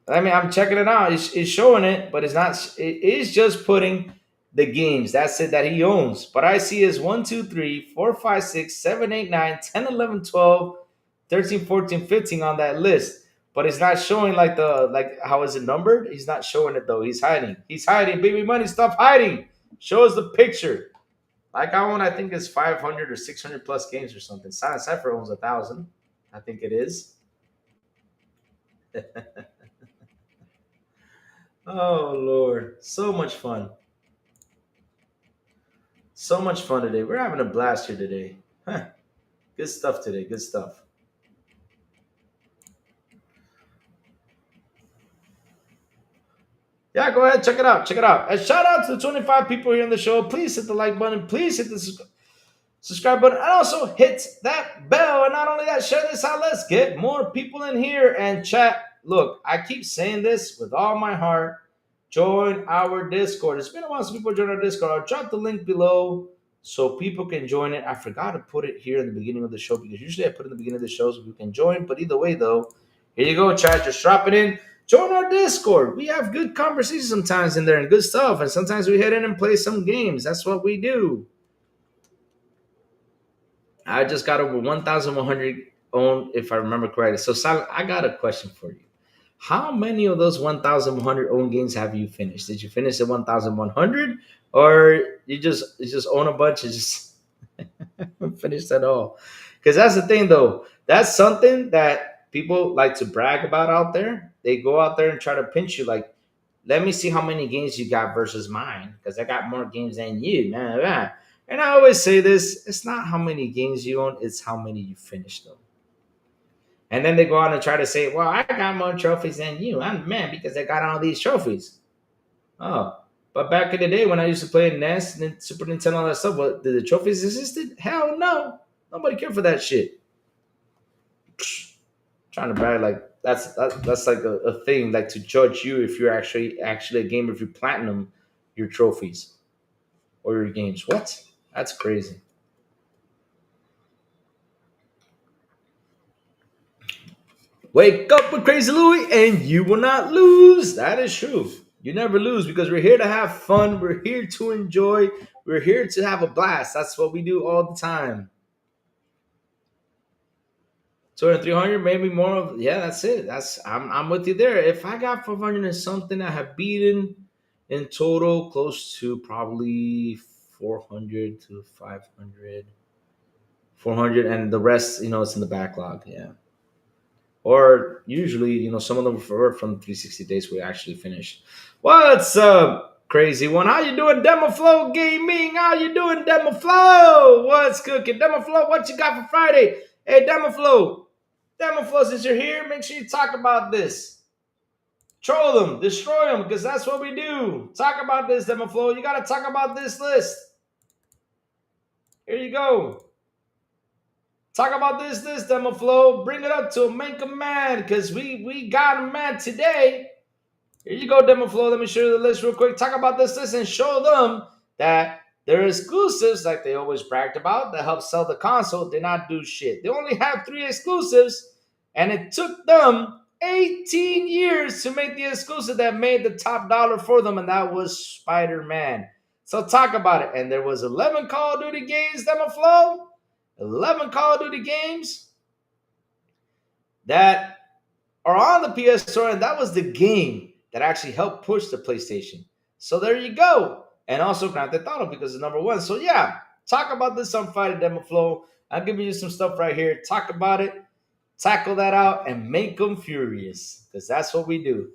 I mean, I'm checking it out. It's showing it, but it's not. It is just putting the games. That's it that he owns. But I see is 1, 2, 3, 4, 5, 6, 7, 8, 9, 10, 11, 12, 13, 14, 15 on that list. but it's not showing like the like how is it numbered? He's not showing it though. He's hiding. He's hiding. Baby money, stop hiding. Show us the picture. Like I own, I think it's 500 or 600 plus games or something. Silent Cipher owns 1,000. I think it is. Oh Lord, so much fun. So much fun today. We're having a blast here today. Huh. Good stuff today. Good stuff. Yeah, go ahead, check it out. Check it out. And shout out to the 25 people here on the show. Please hit the like button. Please hit the subscribe button. And also hit that bell. And not only that, share this out. Let's get more people in here and chat. Look, I keep saying this with all my heart. Join our Discord. It's been a while since people join our Discord. I'll drop the link below so people can join it. I forgot to put it here in the beginning of the show because usually I put it in the beginning of the show so people can join. But either way, though, here you go, chat. Just drop it in. Join our Discord. We have good conversations sometimes in there and good stuff. And sometimes we head in and play some games. That's what we do. I just got over 1,100 owned, if I remember correctly. So, Silent, I got a question for you. How many of those 1,100 owned games have you finished? Did you finish the 1,100, or you just own a bunch and just finish that all? Because that's the thing, though. That's something that people like to brag about out there. They go out there and try to pinch you, like, let me see how many games you got versus mine, because I got more games than you. Nah, nah. And I always say this: it's not how many games you own; it's how many you finish them. And then they go on and try to say, well, I got more trophies than you. I'm mad because I got all these trophies. Oh, but back in the day when I used to play NES and Super Nintendo, all that stuff, what, did the trophies existed? Hell no. Nobody cared for that shit. Trying to brag like that's like a thing, like to judge you if you're actually a gamer if you platinum your trophies or your games. What? That's crazy. Wake up with Crazy Louie and you will not lose. That is true. You never lose because we're here to have fun. We're here to enjoy. We're here to have a blast. That's what we do all the time. 200, 300, maybe more of, yeah, that's it. I'm with you there. If I got 500 and something, I have beaten in total close to probably 400 to 500, 400, and the rest, it's in the backlog. Yeah. Or usually, some of them were from 360 days we actually finished. What's up, crazy one? How you doing, Demo Flow Gaming? How you doing, Demo Flow? What's cooking, Demo Flow? What you got for Friday? Hey, Demo Flow, since you're here, make sure you talk about this. Troll them, destroy them, because that's what we do. Talk about this, Demo Flow. You got to talk about this list. Here you go. Talk about this Demo Flow. Bring it up to him. Make him mad because we got him mad today. Here you go, Demo Flow. Let me show you the list real quick. Talk about this, and show them that their exclusives, like they always bragged about, that help sell the console, did not do shit. They only have 3 exclusives, and it took them 18 years to make the exclusive that made the top dollar for them, and that was Spider-Man. So talk about it. And there was 11 Call of Duty games, Demo Flow. 11 Call of Duty games that are on the PS Store, and that was the game that actually helped push the PlayStation. So there you go. And also Grand Theft Auto because it's number 1. So yeah, talk about this on Friday, Demo Flow. I'm giving you some stuff right here. Talk about it, tackle that out, and make them furious because that's what we do.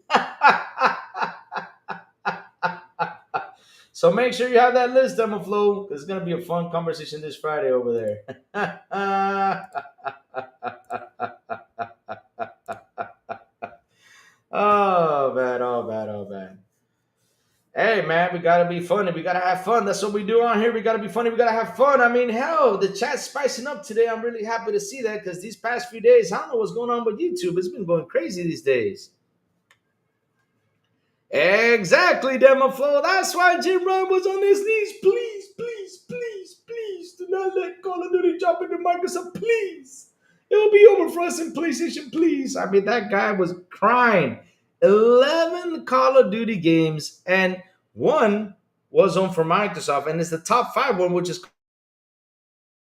So make sure you have that list, Demo Flow, because it's going to be a fun conversation this Friday over there. Oh, man. Oh, man. Oh, man. Hey, man, we got to be funny. We got to have fun. That's what we do on here. We got to be funny. We got to have fun. I mean, hell, the chat's spicing up today. I'm really happy to see that because these past few days, I don't know what's going on with YouTube. It's been going crazy these days. Exactly, Demo Flow. That's why Jim Ryan was on his knees. Please, please, please, please do not let Call of Duty jump into Microsoft. Please. It will be over for us in PlayStation, please. I mean, that guy was crying. 11 Call of Duty games, and one was on for Microsoft, and it's the top 5 one, which is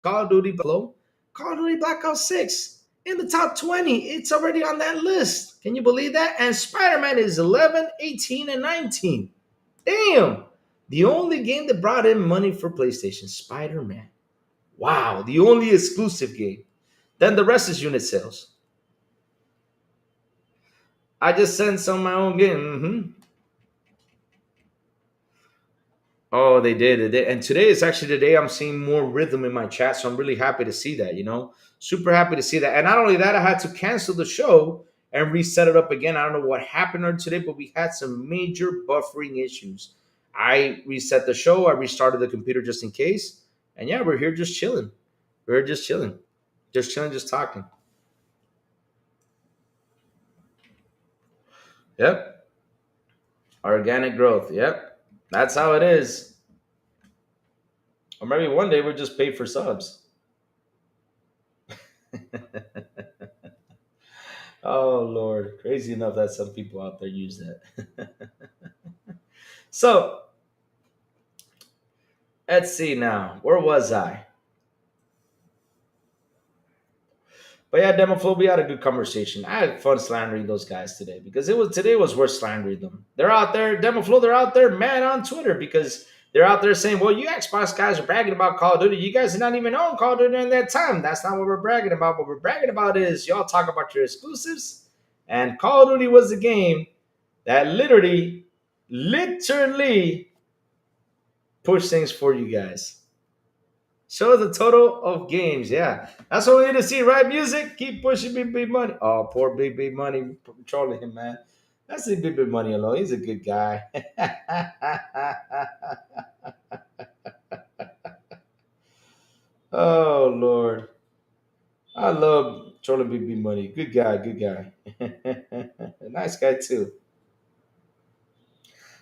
Call of Duty Flow, Call of Duty Black Ops 6. in the top 20. It's already on that list. Can you believe that? And Spider Man is 11, 18, and 19. Damn. The only game that brought in money for PlayStation, Spider Man. Wow. The only exclusive game. Then the rest is unit sales. I just sent some of my own game. Oh, they did. They did. And today is actually the day I'm seeing more rhythm in my chat. So I'm really happy to see that, Super happy to see that. And not only that, I had to cancel the show and reset it up again. I don't know what happened on today, but we had some major buffering issues. I reset the show, I restarted the computer just in case. And yeah, we're here just chilling. We're just chilling. Just chilling, just talking. Yep. Organic growth. Yep. That's how it is. Or maybe one day we'll just pay for subs. Oh Lord, crazy enough that some people out there use that. So let's see now. Where was I? But yeah, Demoflow, we had a good conversation. I had fun slandering those guys today because it was worth slandering them. They're out there, Demoflow, they're out there mad on Twitter because they're out there saying, well, you Xbox guys are bragging about Call of Duty. You guys are not even on Call of Duty during that time. That's not what we're bragging about. What we're bragging about is y'all talk about your exclusives. And Call of Duty was a game that literally pushed things for you guys. Show the total of games. Yeah, that's what we need to see, right? Music, keep pushing Big Big Money. Oh, poor Big Big Money, trolling him, man. That's the Big Big Money alone. He's a good guy. Oh Lord, I love trolling Big Big Money. Good guy, good guy. Nice guy too.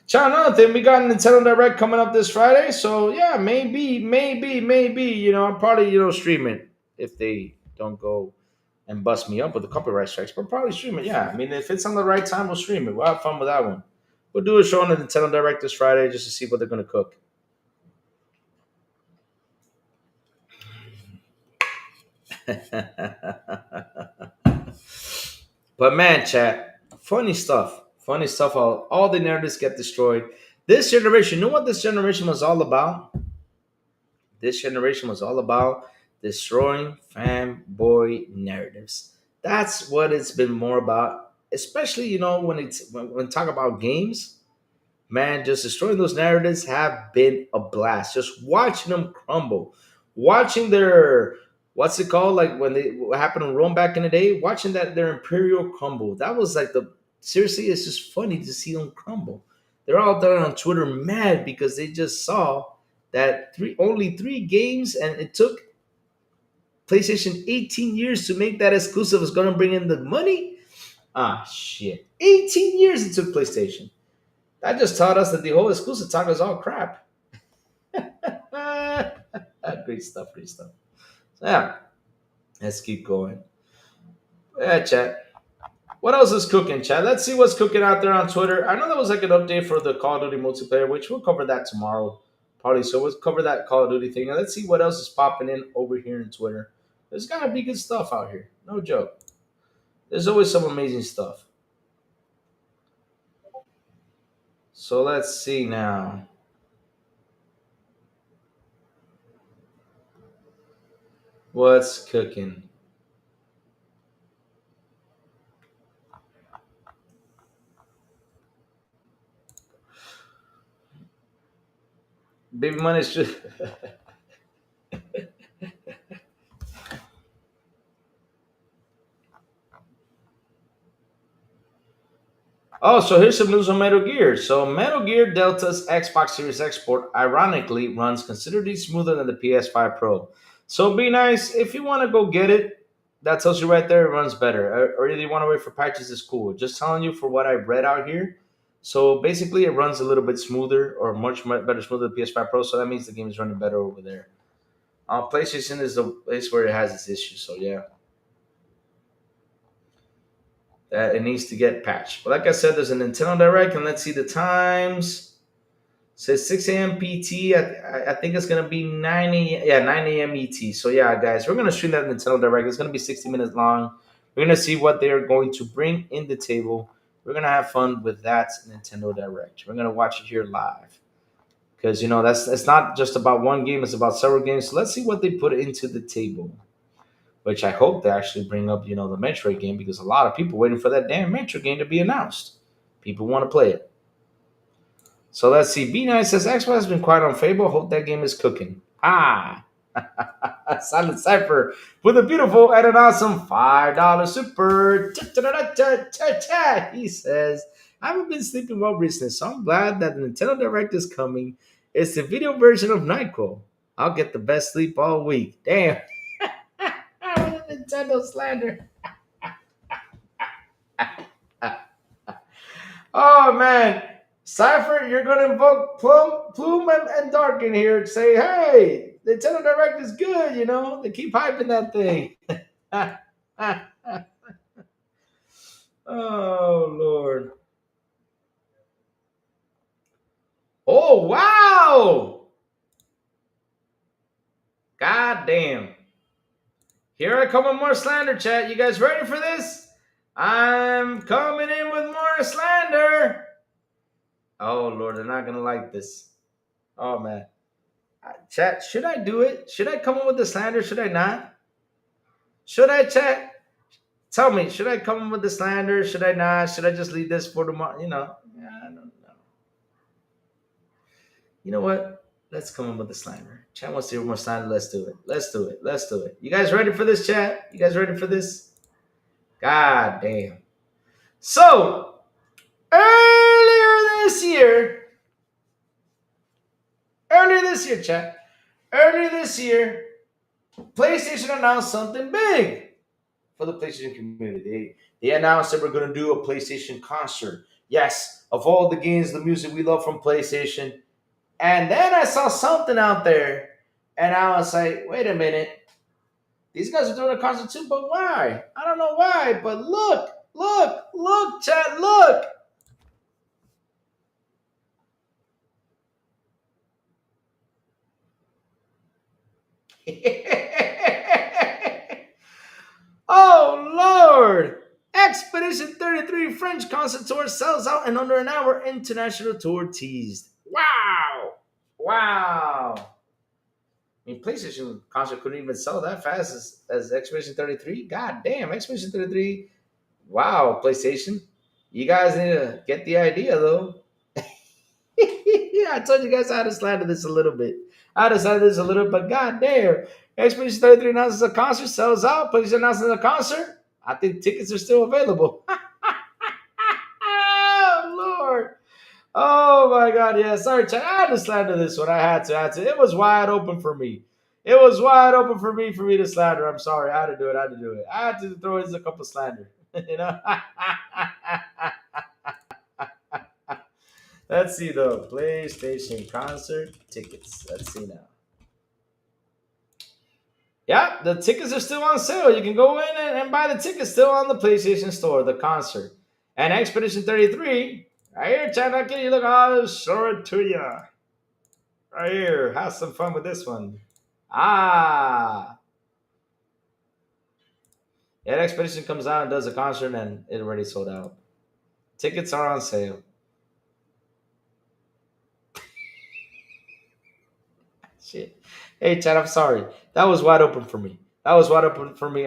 China, another thing, we got a Nintendo Direct coming up this Friday, so yeah, maybe, I'm probably stream it if they don't go and bust me up with the copyright strikes, but probably stream it. Yeah, I mean, if it's on the right time, we'll stream it. We'll have fun with that one. We'll do a show on the Nintendo Direct this Friday just to see what they're gonna cook. But man, chat, funny stuff. All the narratives get destroyed. This generation, you know what this generation was all about? This generation was all about destroying fanboy narratives. That's what it's been more about, especially when talk about games. Man, just destroying those narratives have been a blast. Just watching them crumble, watching their what's it called, like when they what happened in Rome back in the day, watching that their imperial crumble. That was like the seriously, it's just funny to see them crumble. They're all there on Twitter mad because they just saw that only three games, and it took PlayStation 18 years to make that exclusive was going to bring in the money. Ah, shit! 18 years it took PlayStation. That just taught us that the whole exclusive talk is all crap. Great stuff, great stuff. So yeah, let's keep going. Yeah, chat. What else is cooking, chat? Let's see what's cooking out there on Twitter. I know there was like an update for the Call of Duty multiplayer, which we'll cover that tomorrow, probably. So we'll cover that Call of Duty thing. And let's see what else is popping in over here in Twitter. There's gotta be good stuff out here. No joke. There's always some amazing stuff. So let's see now. What's cooking? Baby money's just Oh, so here's some news on Metal Gear. So Metal Gear Delta's Xbox Series X port ironically runs considerably smoother than the PS5 Pro. So be nice if you want to go get it. That tells you right there it runs better. Or if you want to wait for patches, is cool. Just telling you for what I read out here. So basically, it runs a little bit smoother or much better smoother than PS5 Pro. So that means the game is running better over there. PlayStation is the place where it has its issues. So yeah, that it needs to get patched. But like I said, there's a Nintendo Direct, and let's see the times. Says 6 a.m. PT. I think it's gonna be 9 a.m. Yeah, 9 a.m. ET. So yeah, guys, we're gonna stream that Nintendo Direct. It's gonna be 60 minutes long. We're gonna see what they're going to bring in the table. We're gonna have fun with that Nintendo Direct. We're gonna watch it here live because that's it's not just about one game; it's about several games. So let's see what they put into the table. Which I hope they actually bring up, the Metroid game because a lot of people waiting for that damn Metroid game to be announced. People want to play it. So let's see. B Nice says Xbox has been quite unfavorable. Hope that game is cooking. Ah, Silent Cipher with a beautiful and an awesome $5 super. Cha-cha-cha-cha-cha. He says, I haven't been sleeping well recently, so I'm glad that the Nintendo Direct is coming. It's the video version of NyQuil. I'll get the best sleep all week. Damn. Nintendo slander. Oh man, Cypher, you're gonna invoke Plume and Dark in here and say, "Hey, Nintendo Direct is good." They keep hyping that thing. Oh Lord. Oh wow. God damn. Here I come with more slander, chat. You guys ready for this? I'm coming in with more slander. Oh Lord, they're not gonna like this. Oh man. Chat, should I do it? Should I come up with the slander? Should I not? Should I, chat? Tell me, should I come up with the slander? Should I not? Should I just leave this for tomorrow? I don't know. You know what? Let's come up with the slander. Chat wants to hear more slander. Let's do it. Let's do it. Let's do it. You guys ready for this, chat? You guys ready for this? God damn. So, earlier this year, chat, earlier this year, PlayStation announced something big for the PlayStation community. They announced that we're going to do a PlayStation concert. Yes, of all the games, the music we love from PlayStation. And then I saw something out there, and I was like, wait a minute. These guys are doing a concert too, but why? I don't know why, but look, chat, look. Oh, Lord. Expedition 33 French concert tour sells out in under an hour. International tour teased. Wow. Wow. I mean, PlayStation concert couldn't even sell that fast as Expedition 33. God damn, Expedition 33. Wow, PlayStation. You guys need to get the idea, though. Yeah, I told you guys how to slander this a little bit. I decided this a little, but god damn. Expedition 33 announces a concert, sells out. PlayStation announces a concert. I think tickets are still available. Oh, Lord. Oh, my God. Yeah, sorry, chat. I had to slander this one. I had to. It was wide open for me. It was wide open for me to slander. I'm sorry. I had to do it. I had to throw in a couple slander. you know? Let's see, though. PlayStation concert tickets. Let's see now. Yeah, the tickets are still on sale. You can go in and buy the tickets still on the PlayStation Store, the concert. And Expedition 33, right here, China Kitty, look, I'll show it to you. Right here, have some fun with this one. Ah. Yeah, Expedition comes out and does a concert and it already sold out. Tickets are on sale. Shit. Hey, Chad, I'm sorry. That was wide open for me. I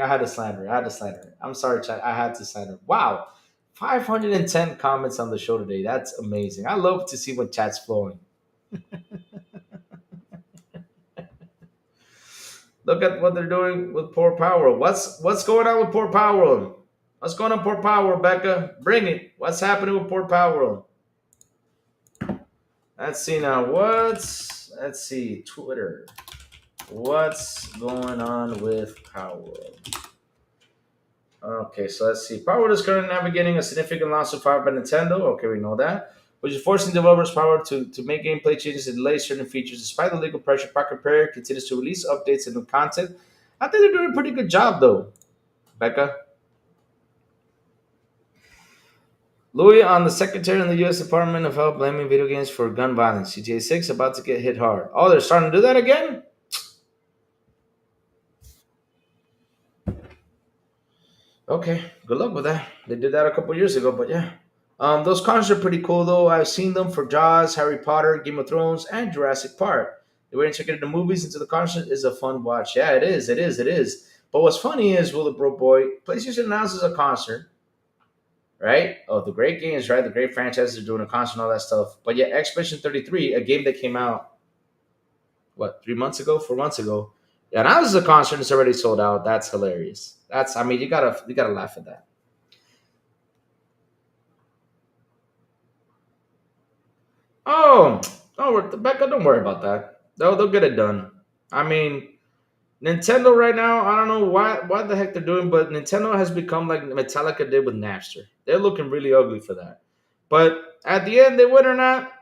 had to slander. I'm sorry, Chad. I had to slander. Wow. 510 comments on the show today. That's amazing. I love to see when chat's flowing. Look at what they're doing with Poor Power. What's going on with Poor Power? What's going on, Poor Power, Becca? Bring it. What's happening with Poor Power? Let's see now. Let's see, Twitter. What's going on with Power? Okay, so let's see. Power is currently navigating a significant lawsuit filed by Nintendo. Okay, we know that. Which is forcing developers Power to make gameplay changes and delay certain features. Despite the legal pressure, Pocket Prayer continues to release updates and new content. I think they're doing a pretty good job, though. Becca? Louis on the secretary in the U.S. Department of Health blaming video games for gun violence. GTA 6 about to get hit hard. Oh, they're starting to do that again? Okay, good luck with that. They did that a couple years ago, but yeah. Those concerts are pretty cool though. I've seen them for Jaws, Harry Potter, Game of Thrones, and Jurassic Park. The way to check it in the movies into the concert is a fun watch. Yeah, it is. It is. It is. But what's funny is, Will the Bro Boy, PlayStation announces a concert, right? Oh, the great games, right? The great franchises are doing a concert and all that stuff. But yet, Expedition 33, a game that came out, what, 3 months ago, 4 months ago, yeah, announces a concert and it's already sold out. That's hilarious. That's, I mean, you gotta laugh at that. Oh, oh, Becca, don't worry about that. They'll get it done. I mean, Nintendo right now, I don't know what the heck they're doing, but Nintendo has become like Metallica did with Napster. They're looking really ugly for that. But at the end, they win or not,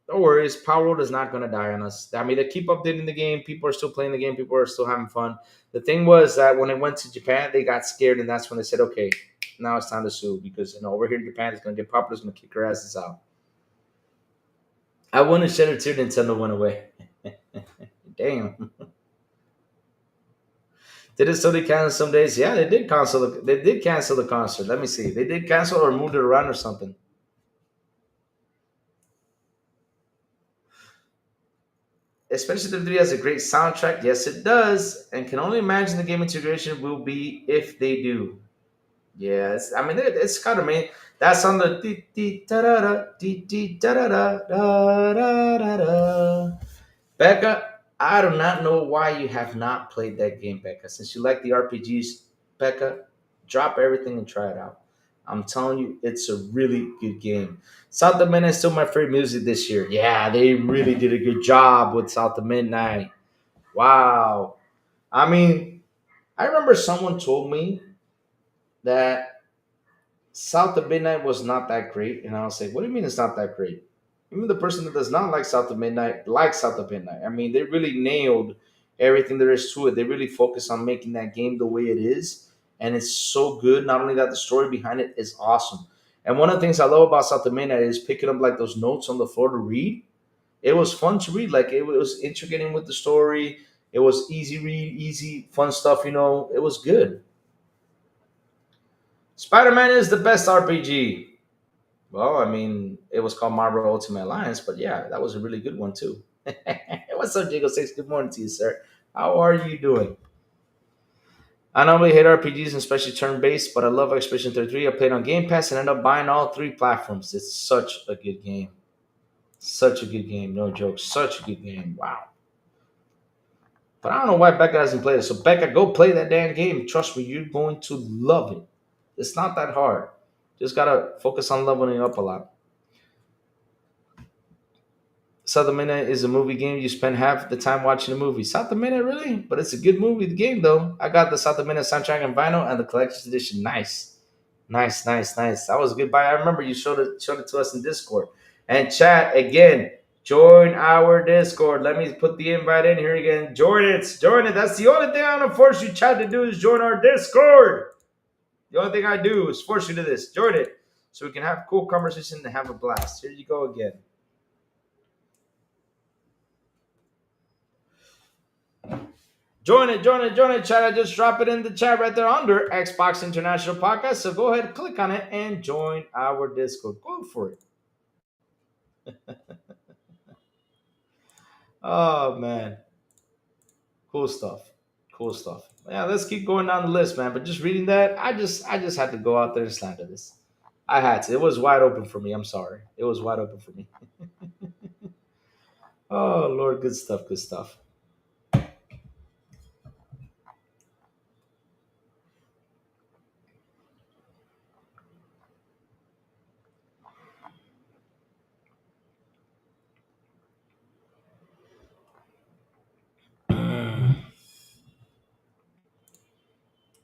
no worries. Power World is not going to die on us. I mean, they keep updating the game. People are still playing the game. People are still having fun. The thing was that when it went to Japan, they got scared, and that's when they said, "Okay, now it's time to sue because over here in Japan, it's going to get popular. It's going to kick our asses out." I wouldn't shed a tear. Nintendo went away. Damn. Did it still cancel some days? Yeah, they did cancel. They did cancel the concert. Let me see. They did cancel or moved it around or something. Especially the 3 has a great soundtrack. Yes, it does. And can only imagine the game integration will be if they do. Yes, I mean it's kind of me. That's on the dee dee da da da dee dee da da da da da da da. Becca, I do not know why you have not played that game, Becca. Since you like the RPGs, Becca, drop everything and try it out. I'm telling you, it's a really good game. South of Midnight is still my favorite music this year. Yeah, they really did a good job with South of Midnight. Wow. I mean, I remember someone told me that South of Midnight was not that great. And I was like, what do you mean it's not that great? Even the person that does not like South of Midnight likes South of Midnight. I mean, they really nailed everything there is to it. They really focus on making that game the way it is. And it's so good. Not only that, the story behind it is awesome. And one of the things I love about South of Midnight is picking up like those notes on the floor to read. It was fun to read. Like it was integrating with the story. It was easy read, easy, fun stuff, It was good. Spider-Man is the best RPG. Well, I mean, it was called Marvel Ultimate Alliance, but yeah, that was a really good one too. What's up, Jago Six? Good morning to you, sir. How are you doing? I normally hate RPGs, especially turn-based, but I love Expedition 33. I played on Game Pass and ended up buying all three platforms. It's such a good game. Such a good game, no joke. Such a good game. Wow. But I don't know why Becca hasn't played it. So Becca, go play that damn game. Trust me, you're going to love it. It's not that hard. Just gotta focus on leveling up a lot. South of Midnight is a movie game. You spend half the time watching the movie. South of Midnight, really? But it's a good movie. The game, though. I got the South of Midnight soundtrack and vinyl and the collector's edition. Nice, nice, nice, nice. That was a good buy. I remember you showed it to us in Discord. And chat again. Join our Discord. Let me put the invite in here again. Join it. Join it. That's the only thing I'm gonna force you, chat, to do is join our Discord. The only thing I do is force you to this. Join it so we can have cool conversation and have a blast. Here you go again. Join it, join it, join it, chat. I just drop it in the chat right there under Xbox International Podcast. So go ahead, click on it, and join our Discord. Go for it. Oh man, cool stuff, cool stuff. Yeah, let's keep going down the list, man. But just reading that, I just had to go out there and slander this. I had to. It was wide open for me. I'm sorry. It was wide open for me. Oh Lord, good stuff, good stuff.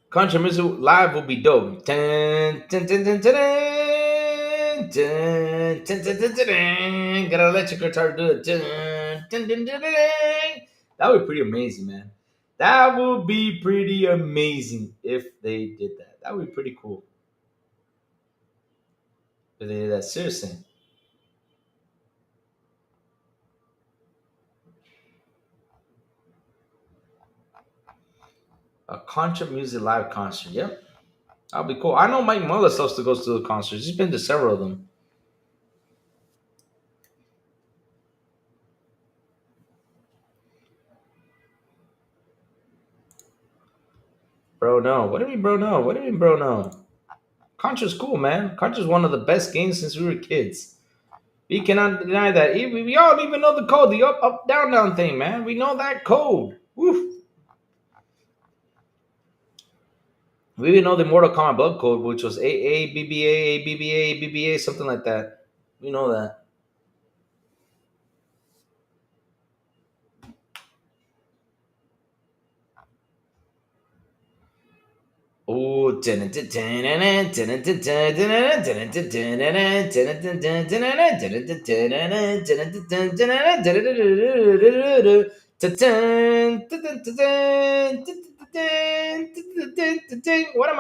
Country music live will be dope. Dun, dun, dun, dun, dun, dun, dun, dun, dun, dun, dun, dun. Got an electric guitar to do it. Dun, dun, dun, dun, dun, dun. That would be pretty amazing, man. That would be pretty amazing if they did that. That would be pretty cool. But they did that seriously. A Contra Music live concert. Yep. That'll be cool. I know Mike Mullis loves to go to the concerts. He's been to several of them. Bro, no. What do you mean, bro, no? What do you mean, bro, no? Contra's cool, man. Contra's one of the best games since we were kids. We cannot deny that. We all even know the code, the up, up, down, down thing, man. We know that code. Woof. We even know the Mortal Kombat blood code, which was AA, BBA, BBA, BBA, something like that. We know that. Oh, what am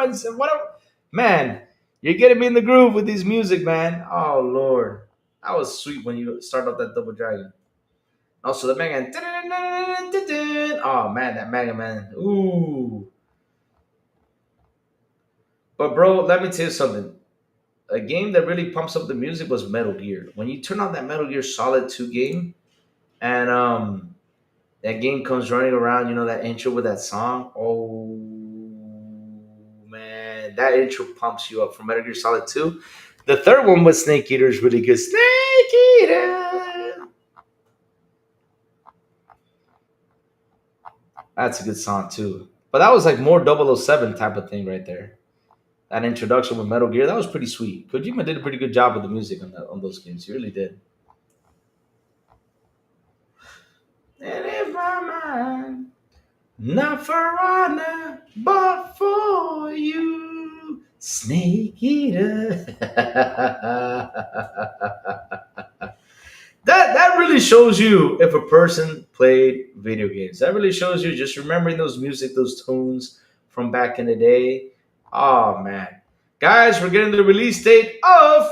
I? What am, man? You're getting me in the groove with this music, man. Oh Lord, that was sweet when you start off that double dragon. Also the Mega. Oh man, that Mega Man. Ooh. But bro, let me tell you something. A game that really pumps up the music was Metal Gear. When you turn on that Metal Gear Solid 2 game and that game comes running around, you know, that intro with that song. Oh man, that intro pumps you up from Metal Gear Solid 2. The third one with Snake Eater is really good. Snake Eater. That's a good song too. But that was like more 007 type of thing right there. That introduction with Metal Gear, that was pretty sweet. Kojima did a pretty good job with the music on that on those games. He really did. And if my mind, not for honor, but for you, Snake Eater. That really shows you if a person played video games. That really shows you just remembering those music, those tunes from back in the day. Oh man, guys, we're getting the release date of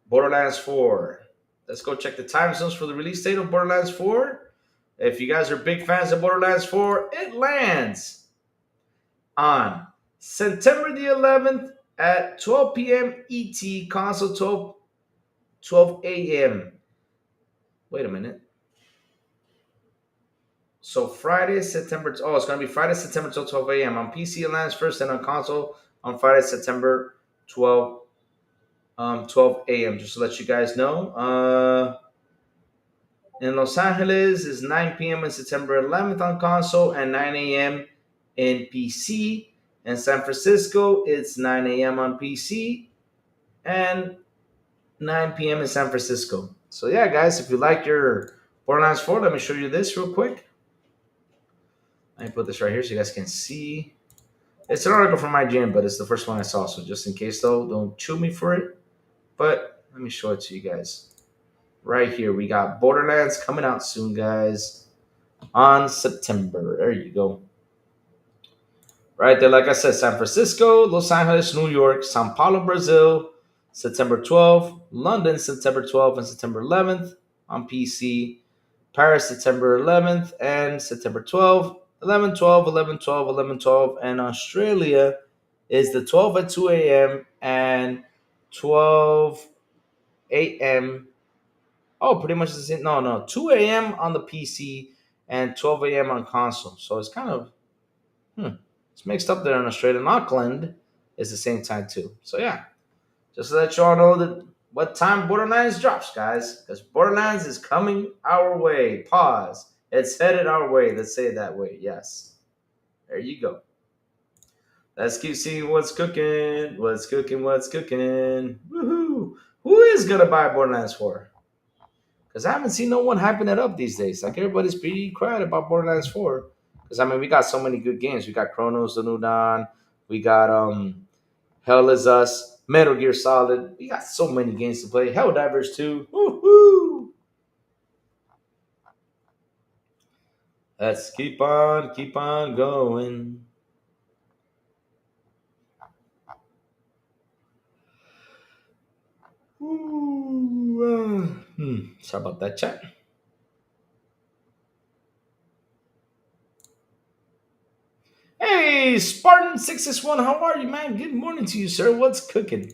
Borderlands 4. Let's go check the time zones for the release date of Borderlands 4. If you guys are big fans of Borderlands 4, it lands on September the 11th at 12 p.m. ET, console 12 a.m. Wait a minute. So Friday, September. Oh, it's gonna be Friday, September till 12 a.m. On PC, it lands first, and on console on Friday, September 12 a.m. Just to let you guys know. In Los Angeles is 9 p.m. on September 11th on console and 9 a.m. in PC. In San Francisco, it's 9 a.m. on PC and 9 p.m. in San Francisco. So yeah, guys, if you like your Borderlands 4, let me show you this real quick. Let me put this right here so you guys can see. It's an article from IGN, but it's the first one I saw. So just in case, though, don't chew me for it. But let me show it to you guys. Right here, we got Borderlands coming out soon, guys, on September. There you go. Right there, like I said, San Francisco, Los Angeles, New York, Sao Paulo, Brazil, September 12th, London, September 12th and September 11th on PC, Paris, September 11th and September 12th, 11, 12, 11, 12, 11, 12, and Australia is the 12 at 2 a.m. and 12 a.m. Oh, pretty much the same. No, no, 2 a.m. on the PC and 12 a.m. on console. So it's kind of it's mixed up there in Australia. And Auckland is the same time too. So yeah, just to let you all know that what time Borderlands drops, guys, because Borderlands is coming our way. Pause. It's headed our way. Let's say it that way. Yes. There you go. Let's keep seeing what's cooking. What's cooking? What's cooking? Woohoo! Who is gonna buy Borderlands 4? Because I haven't seen no one hyping it up these days. Like everybody's pretty quiet about Borderlands 4. Because I mean, we got so many good games. We got Chronos, The New Dawn. We got Hell Is Us, Metal Gear Solid. We got so many games to play. Helldivers 2. Woohoo! Let's keep on going. Sorry about that, chat. Hey, Spartan661, how are you, man? Good morning to you, sir. What's cooking?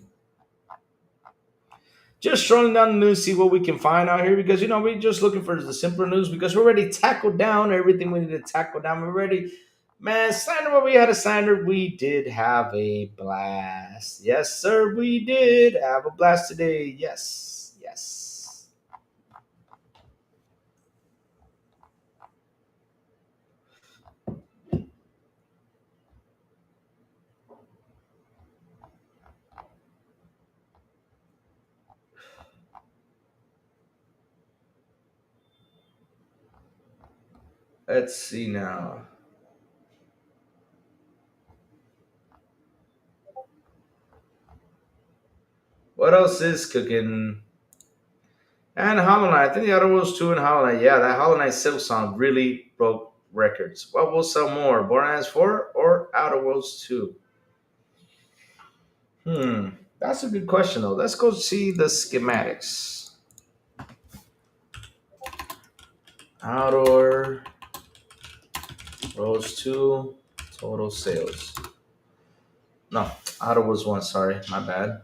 Just strolling down the news, see what we can find out here because we're just looking for the simpler news because we already tackled down everything we need to tackle down. We're ready. Man, slander what we had a slander. We did have a blast. Yes, sir, we did have a blast today. Yes, yes. Let's see now. What else is cooking? And Hollow Knight. I think the other was two in Hollow Knight. Yeah, that Hollow Knight Silk song really broke records. What will sell more, Borderlands 4 or Outer Worlds 2? That's a good question though. Let's go see the schematics. Outer Worlds 2 total sales. No, Outer Worlds 1, sorry, my bad.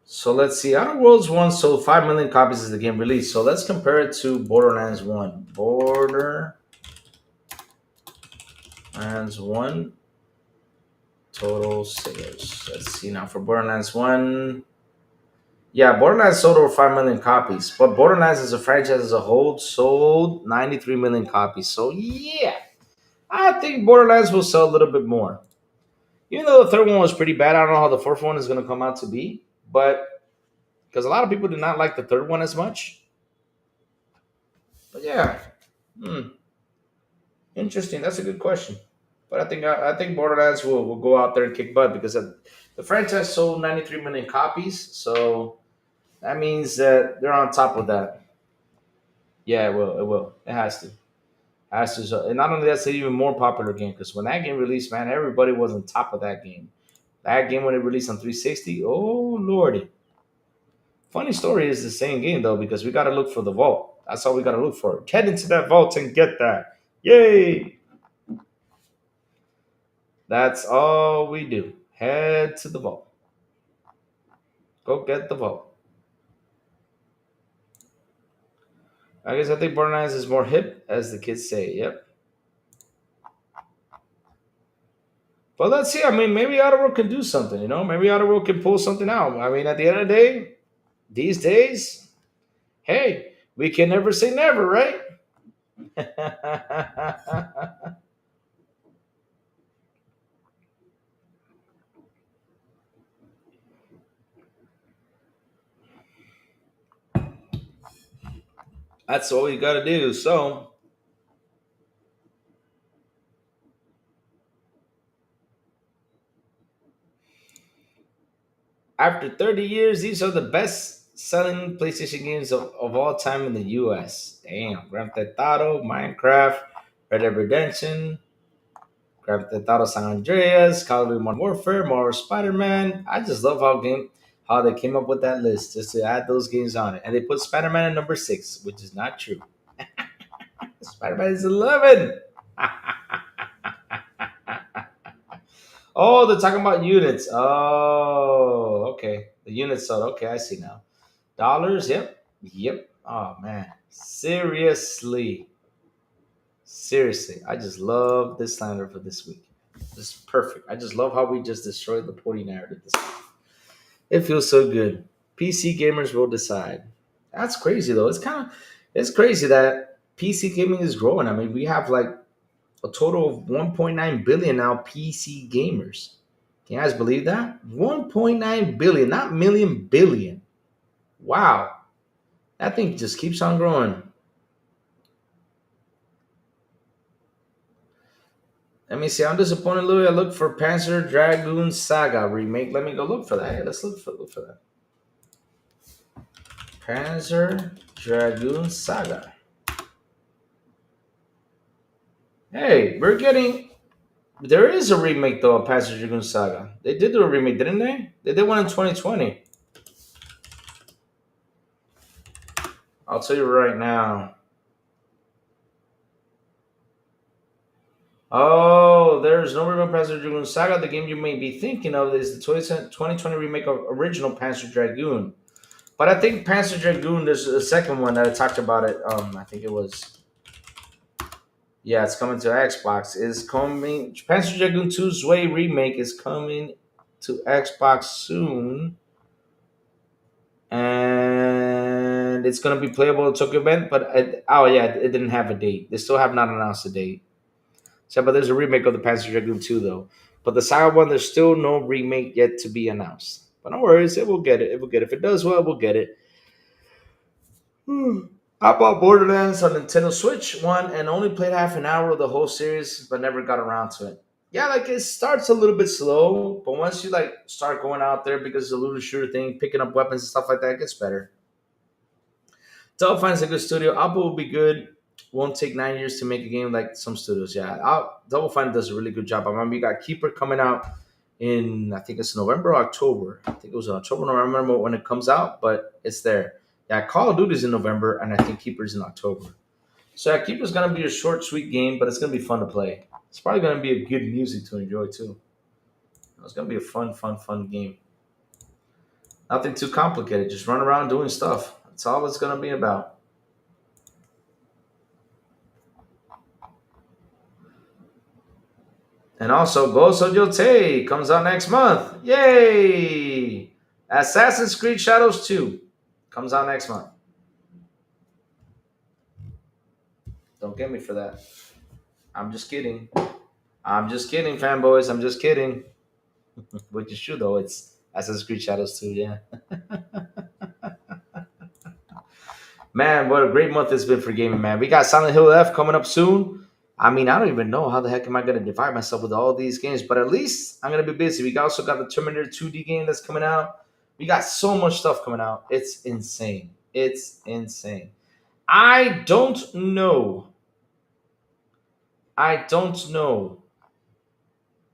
So let's see. Outer Worlds 1 sold 5 million copies as the game released. So let's compare it to Borderlands 1. Borderlands 1 total sales. Let's see now for Borderlands 1. Yeah, Borderlands sold over 5 million copies, but Borderlands as a franchise as a whole sold 93 million copies. So, yeah, I think Borderlands will sell a little bit more. Even though the third one was pretty bad, I don't know how the fourth one is going to come out to be, but because a lot of people did not like the third one as much. But yeah, hmm, interesting. That's a good question. But I think Borderlands will go out there and kick butt because the franchise sold 93 million copies. So that means that they're on top of that. Yeah, it will. It will. It has to. Has to. And not only that's an even more popular game because when that game released, man, everybody was on top of that game. That game when it released on 360, oh lordy. Funny story is the same game though because we got to look for the vault. That's all we got to look for. Get into that vault and get that. Yay! That's all we do. Head to the vault. Go get the vault. I guess I think Borderlands is more hip, as the kids say. Yep. But let's see. I mean, maybe Outerworld can do something. Maybe Outerworld can pull something out. I mean, at the end of the day, these days, hey, we can never say never, right? That's all you got to do. So, after 30 years, these are the best selling PlayStation games of all time in the US. Damn. Grand Theft Auto, Minecraft, Red Dead Redemption, Grand Theft Auto San Andreas, Call of Duty Modern Warfare, Marvel Spider-Man. I just love how they came up with that list just to add those games on it. And they put Spider-Man at number 6, which is not true. Spider-Man is 11. Oh, they're talking about units. Oh, okay. The units sold. Okay, I see now. Dollars, yep. Yep. Oh man. Seriously. Seriously. I just love this slander for this week. This is perfect. I just love how we just destroyed the Porty narrative this week. It feels so good. PC gamers will decide. That's crazy though. It's crazy that PC gaming is growing. I mean, we have like a total of 1.9 billion now PC gamers. Can you guys believe that? 1.9 billion, not million, billion. Wow. That thing just keeps on growing. Let me see. I'm disappointed, Louis. I looked for Panzer Dragoon Saga remake. Let me go look for that. Hey, let's look for that. Panzer Dragoon Saga. Hey, There is a remake though of Panzer Dragoon Saga. They did do a remake, didn't they? They did one in 2020. I'll tell you right now. Oh, there's no remake of Panzer Dragoon Saga. The game you may be thinking of is the 2020 remake of original Panzer Dragoon. But I think Panzer Dragoon, there's a second one that I talked about it. I think it was, yeah, it's coming to Xbox. Is coming. Panzer Dragoon 2 Zwei remake is coming to Xbox soon, and it's gonna be playable at Tokyo event. But oh yeah, it didn't have a date. They still have not announced a date. So, but there's a remake of the Panzer Dragoon 2 though. But the Saga one, there's still no remake yet to be announced. But no worries, it will get it. It will get it. If it does well, we'll get it. I bought Borderlands on Nintendo Switch one and only played half an hour of the whole series, but never got around to it. Yeah, like it starts a little bit slow, but once you like start going out there because it's a looter shooter thing, picking up weapons and stuff like that, it gets better. Double Fine's a good studio. Apple will be good. Won't take 9 years to make a game like some studios. Yeah, Double Fine does a really good job. I remember you got Keeper coming out in I think it's November or October. I think it was October. I don't remember when it comes out, but it's there. Yeah, Call of Duty's in November, and I think Keeper's in October. So yeah, Keeper's gonna be a short, sweet game, but it's gonna be fun to play. It's probably gonna be a good music to enjoy too. It's gonna be a fun game. Nothing too complicated. Just run around doing stuff. That's all it's gonna be about. And also, Ghost of Yotei comes out next month. Yay! Assassin's Creed Shadows 2 comes out next month. Don't get me for that. I'm just kidding. I'm just kidding, fanboys. I'm just kidding. Which is true, though. It's Assassin's Creed Shadows 2, yeah. Man, what a great month it's been for gaming, man. We got Silent Hill F coming up soon. I mean, I don't even know how the heck am I going to divide myself with all these games, but at least I'm going to be busy. We also got the Terminator 2D game that's coming out. We got so much stuff coming out. It's insane. It's insane. I don't know. I don't know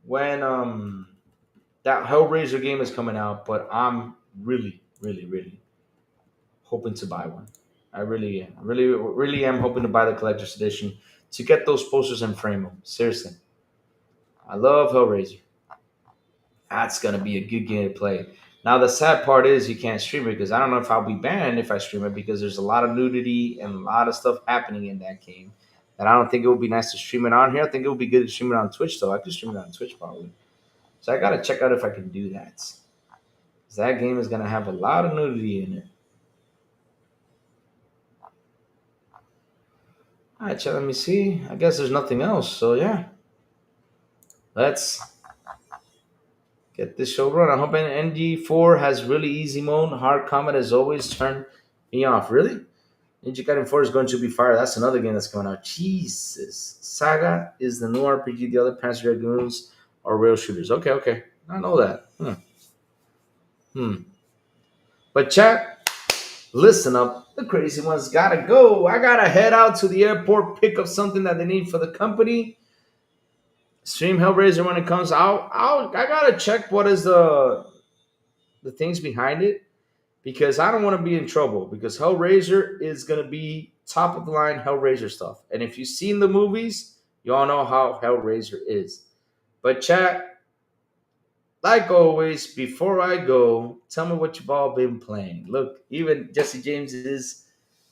when that Hellraiser game is coming out, but I'm really hoping to buy one. I really am hoping to buy the collector's edition to get those posters and frame them. Seriously, I love Hellraiser. That's gonna be a good game to play. Now the sad part is you can't stream it because I don't know if I'll be banned if I stream it because there's a lot of nudity and a lot of stuff happening in that game. And I don't think it would be nice to stream it on here. I think it would be good to stream it on Twitch though. I could stream it on Twitch probably. So I gotta check out if I can do that. 'Cause that game is gonna have a lot of nudity in it. All right, chat, let me see. I guess there's nothing else. So yeah, let's get this show run. I hope NG4 has really easy mode. Hard combat as always turned me off. Really? Ninja Gaiden 4 is going to be fire. That's another game that's coming out. Jesus. Saga is the new RPG. The other Panzer Dragoons are rail shooters. Okay. I know that. Hmm. But chat, listen up. The crazy ones gotta go. I gotta head out to the airport, pick up something that they need for the company. Stream Hellraiser when it comes out. I gotta check what is the things behind it because I don't want to be in trouble because Hellraiser is gonna be top of the line Hellraiser stuff. And if you've seen the movies, you all know how Hellraiser is. But chat, like always, before I go, tell me what you've all been playing. Look, even Jesse James is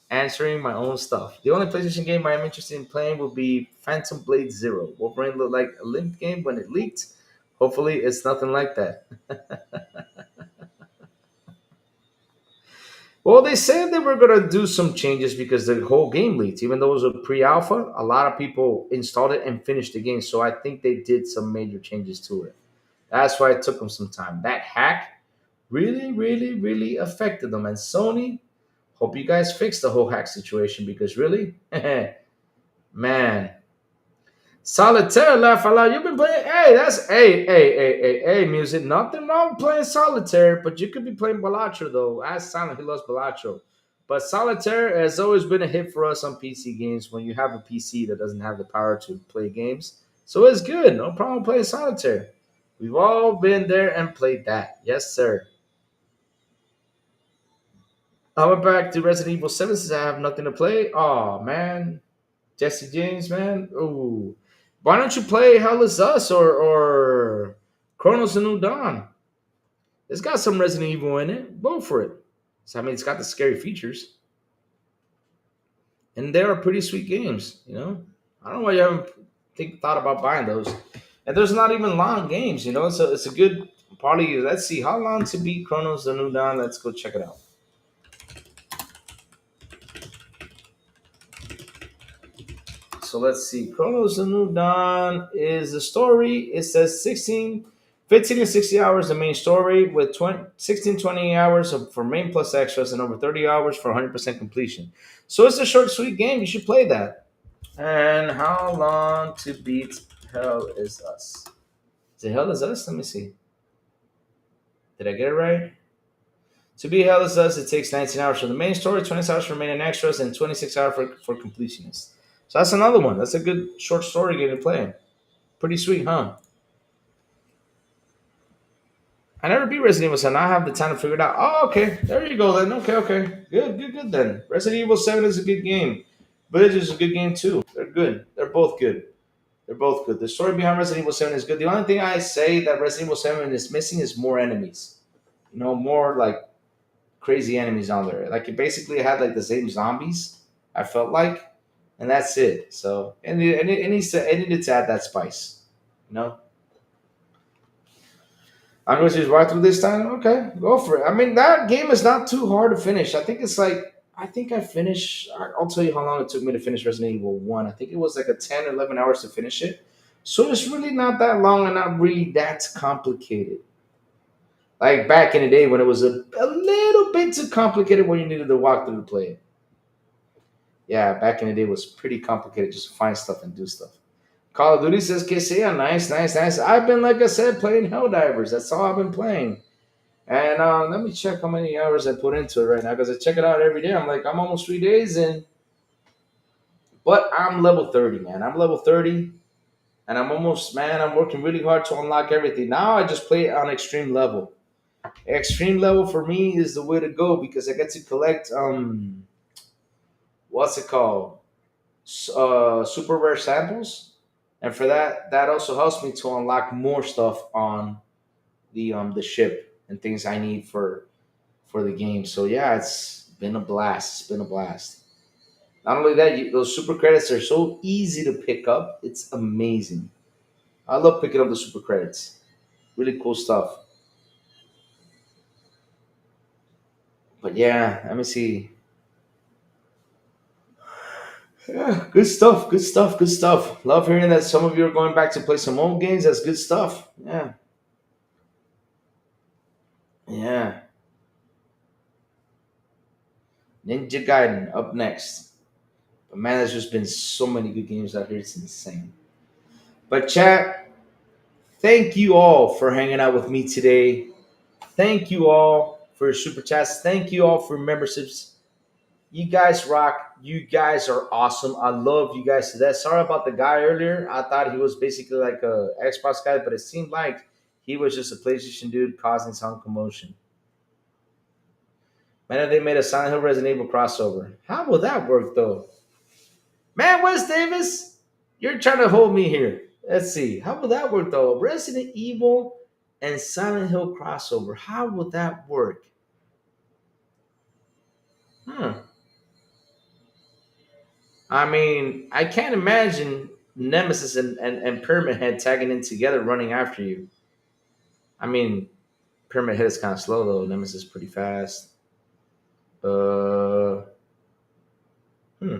answering my own stuff. The only PlayStation game I am interested in playing will be Phantom Blade Zero. Wolverine looked like a limp game when it leaked. Hopefully, it's nothing like that. Well, they said they were going to do some changes because the whole game leaked. Even though it was a pre alpha, a lot of people installed it and finished the game. So I think they did some major changes to it. That's why it took them some time. That hack really affected them. And Sony, hope you guys fix the whole hack situation because really, man, Solitaire, laugh a lot. You've been playing. Hey, that's hey, music. Nothing wrong with playing Solitaire, but you could be playing Balatro though. As Silent, he loves Balatro. But Solitaire has always been a hit for us on PC games. When you have a PC that doesn't have the power to play games, So it's good. No problem playing solitaire. We've all been there and played that. Yes, sir. I went back to Resident Evil 7 since I have nothing to play. Oh, man. Jesse James, man. Ooh. Why don't you play Hell is Us or Chronos the New Dawn? It's got some Resident Evil in it. Go for it. So, I mean, it's got the scary features. And they are pretty sweet games, you know? I don't know why you haven't thought about buying those. And there's not even long games, you know? So it's a good, probably, let's see, how long to beat Chronos the New Dawn? Let's go check it out. So let's see. Chronos the New Dawn is the story. It says 15 to 60 hours the main story with 20 hours for main plus extras and over 30 hours for 100% completion. So it's a short, sweet game. You should play that. And how long to beat Hell is Us? Is it Hell is Us? Let me see. Did I get it right? To beat Hell is Us, it takes 19 hours for the main story, 20 hours for main and extras, and 26 hours for completionists. So that's another one. That's a good short story game to play. Pretty sweet, huh? I never beat Resident Evil 7. I have the time to figure it out. Oh, okay. There you go then. Okay, okay. Good then. Resident Evil 7 is a good game. Village is a good game too. They're good. They're both good. They're both good. The story behind Resident Evil 7 is good. The only thing I say that Resident Evil 7 is missing is more enemies. You know, more like crazy enemies on there. Like it basically had like the same zombies, I felt like, and that's it. So it needs to add that spice. You know? I'm going to just ride through this time. Okay, go for it. I mean, that game is not too hard to finish. I think it's like I think I finished. I'll tell you how long it took me to finish Resident Evil One. I think it was like a 10 or 11 hours to finish it. So it's really not that long and not really that complicated. Like back in the day when it was a little bit too complicated when you needed to walk through to play it. Yeah, back in the day it was pretty complicated just to find stuff and do stuff. Call of Duty says que sea. Nice, nice, nice. I've been, like I said, playing Helldivers. That's all I've been playing. And let me check how many hours I put into it right now because I check it out every day. I'm like, I'm almost 3 days in, but I'm level 30, man. I'm level 30, and I'm almost, man, I'm working really hard to unlock everything. Now I just play it on extreme level. Extreme level for me is the way to go because I get to collect, what's it called? Super rare samples. And for that, that also helps me to unlock more stuff on the ship and things I need for the game. So yeah, it's been a blast. It's been a blast. Not only that, those super credits are so easy to pick up. It's amazing. I love picking up the super credits. Really cool stuff. But yeah, let me see. Yeah, good stuff. Good stuff. Good stuff. Love hearing that some of you are going back to play some old games. That's good stuff. Yeah, yeah. Ninja Gaiden up next. But man, there's just been so many good games out here. It's insane. But chat, thank you all for hanging out with me today. Thank you all for your super chats. Thank you all for your memberships. You guys rock. You guys are awesome. I love you guys to that. Sorry about the guy earlier. I thought he was basically like a Xbox guy, but it seemed like he was just a PlayStation dude causing some commotion. Man, if they made a Silent Hill Resident Evil crossover. How will that work though? Man, Wes Davis, you're trying to hold me here. Let's see. How will that work though? Resident Evil and Silent Hill crossover. How will that work? Hmm. I mean, I can't imagine Nemesis and Pyramid Head tagging in together running after you. I mean, Pyramid Head is kind of slow though. Nemesis is pretty fast. Uh, hmm.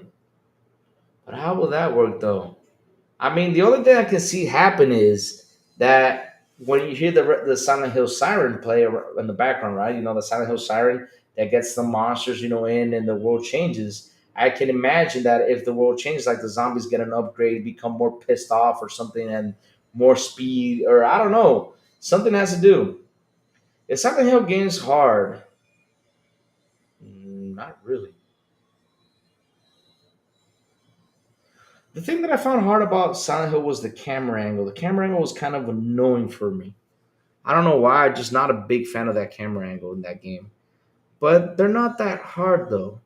But how will that work though? I mean, the only thing I can see happen is that when you hear the Silent Hill siren play in the background, right? You know, the Silent Hill siren that gets the monsters, you know, in and the world changes. I can imagine that if the world changes, like the zombies get an upgrade, become more pissed off or something, and more speed, or I don't know, something has to do. Is Silent Hill games hard? Not really. The thing that I found hard about Silent Hill was the camera angle. The camera angle was kind of annoying for me. I don't know why. I'm just not a big fan of that camera angle in that game. But they're not that hard though.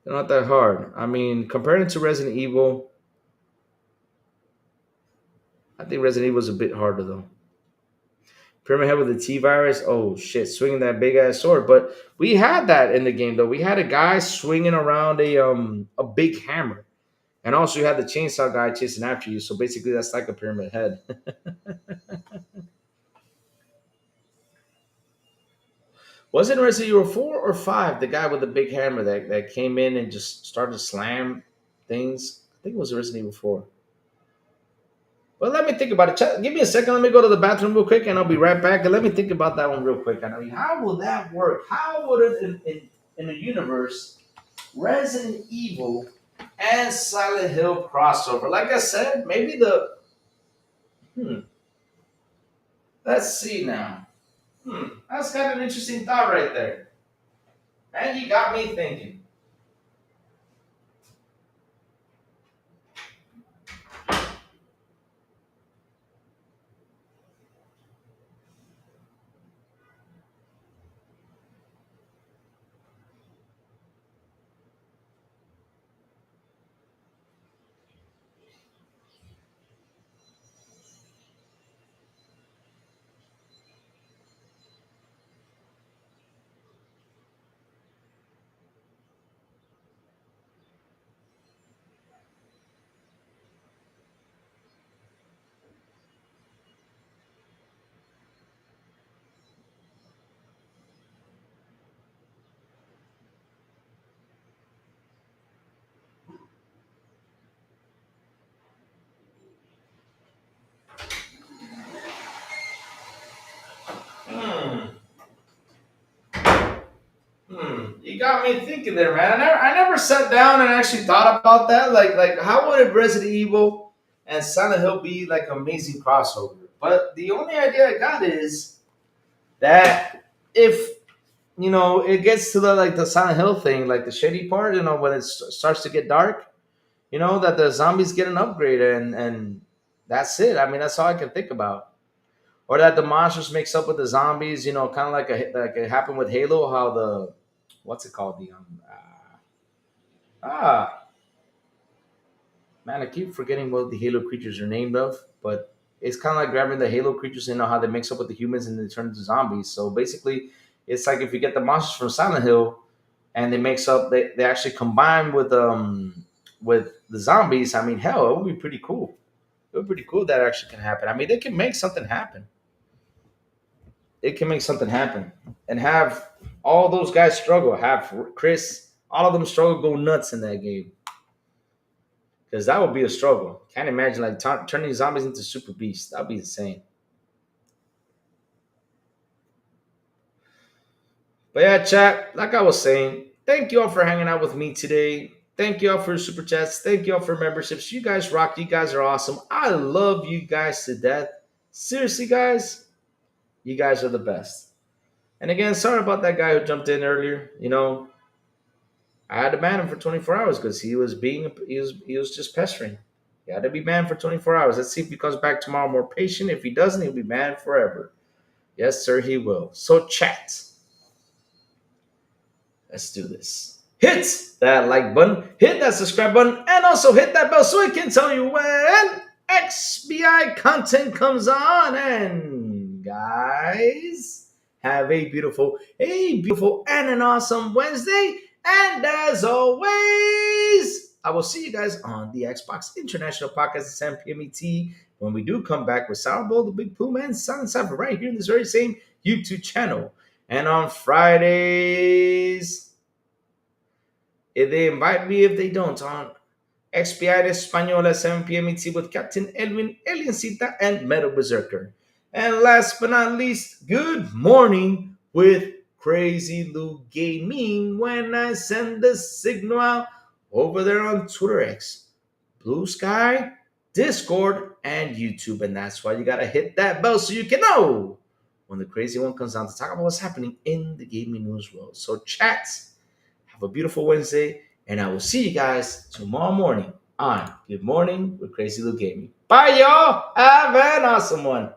They're not that hard. I mean, comparing to Resident Evil, I think Resident Evil was a bit harder though. Pyramid Head with the T virus. Oh shit, swinging that big ass sword. But we had that in the game though. We had a guy swinging around a big hammer, and also you had the chainsaw guy chasing after you. So basically, that's like a Pyramid Head. Was it Resident Evil 4 or 5? The guy with the big hammer that came in and just started to slam things. I think it was Resident Evil 4. Well, let me think about it. Give me a second. Let me go to the bathroom real quick, and I'll be right back. And let me think about that one real quick. I mean, how will that work? How would it in a universe Resident Evil and Silent Hill crossover? Like I said, maybe the hmm. Let's see now. That's kind of an interesting thought right there. And you got me thinking. Hmm. You got me thinking there, man. I never sat down and actually thought about that. Like how would a Resident Evil and Silent Hill be like amazing crossover? But the only idea I got is that if it gets to the like the Silent Hill thing, like the shady part, when it starts to get dark, that the zombies get an upgrade and that's it. I mean, that's all I can think about. Or that the monsters mix up with the zombies, kind of like it happened with Halo, how the what's it called, ah man, I keep forgetting what the Halo creatures are named of, but it's kind of like grabbing the Halo creatures, how they mix up with the humans and they turn into zombies. So basically, it's like if you get the monsters from Silent Hill and they actually combine with the zombies. I mean, hell, it would be pretty cool. It would be pretty cool that actually can happen. I mean, they can make something happen. It can make something happen and have all those guys struggle. Have Chris, all of them struggle, go nuts in that game because that would be a struggle. Can't imagine like turning zombies into super beasts. That'd be insane. But yeah, chat. Like I was saying, thank you all for hanging out with me today. Thank you all for super chats. Thank you all for memberships. You guys rock. You guys are awesome. I love you guys to death. Seriously, guys, you guys are the best. And again, sorry about that guy who jumped in earlier. I had to ban him for 24 hours because he was just pestering. He had to be banned for 24 hours. Let's see if he comes back tomorrow more patient. If he doesn't, he'll be banned forever. Yes, sir, he will. So chat. Let's do this. Hit that like button, hit that subscribe button, and also hit that bell so it can tell you when XBI content comes on. And guys, have a beautiful and an awesome Wednesday. And as always, I will see you guys on the Xbox International Podcast at 7 p.m. ET when we do come back with Sour Bowl, the Big Pooh Man, Silent Cypher right here in this very same YouTube channel. And on Fridays, if they invite me, if they don't, on XPI de Español at 7 p.m. ET with Captain Edwin, Aliencita, and Metal Berserker. And last but not least, good morning with Crazy Lou Gaming when I send the signal out over there on Twitter X, Blue Sky, Discord, and YouTube. And that's why you got to hit that bell so you can know when the crazy one comes on to talk about what's happening in the gaming news world. So, chats, have a beautiful Wednesday And I will see you guys tomorrow morning on Good Morning with Crazy Luke Gaming. Bye, y'all. Have an awesome one.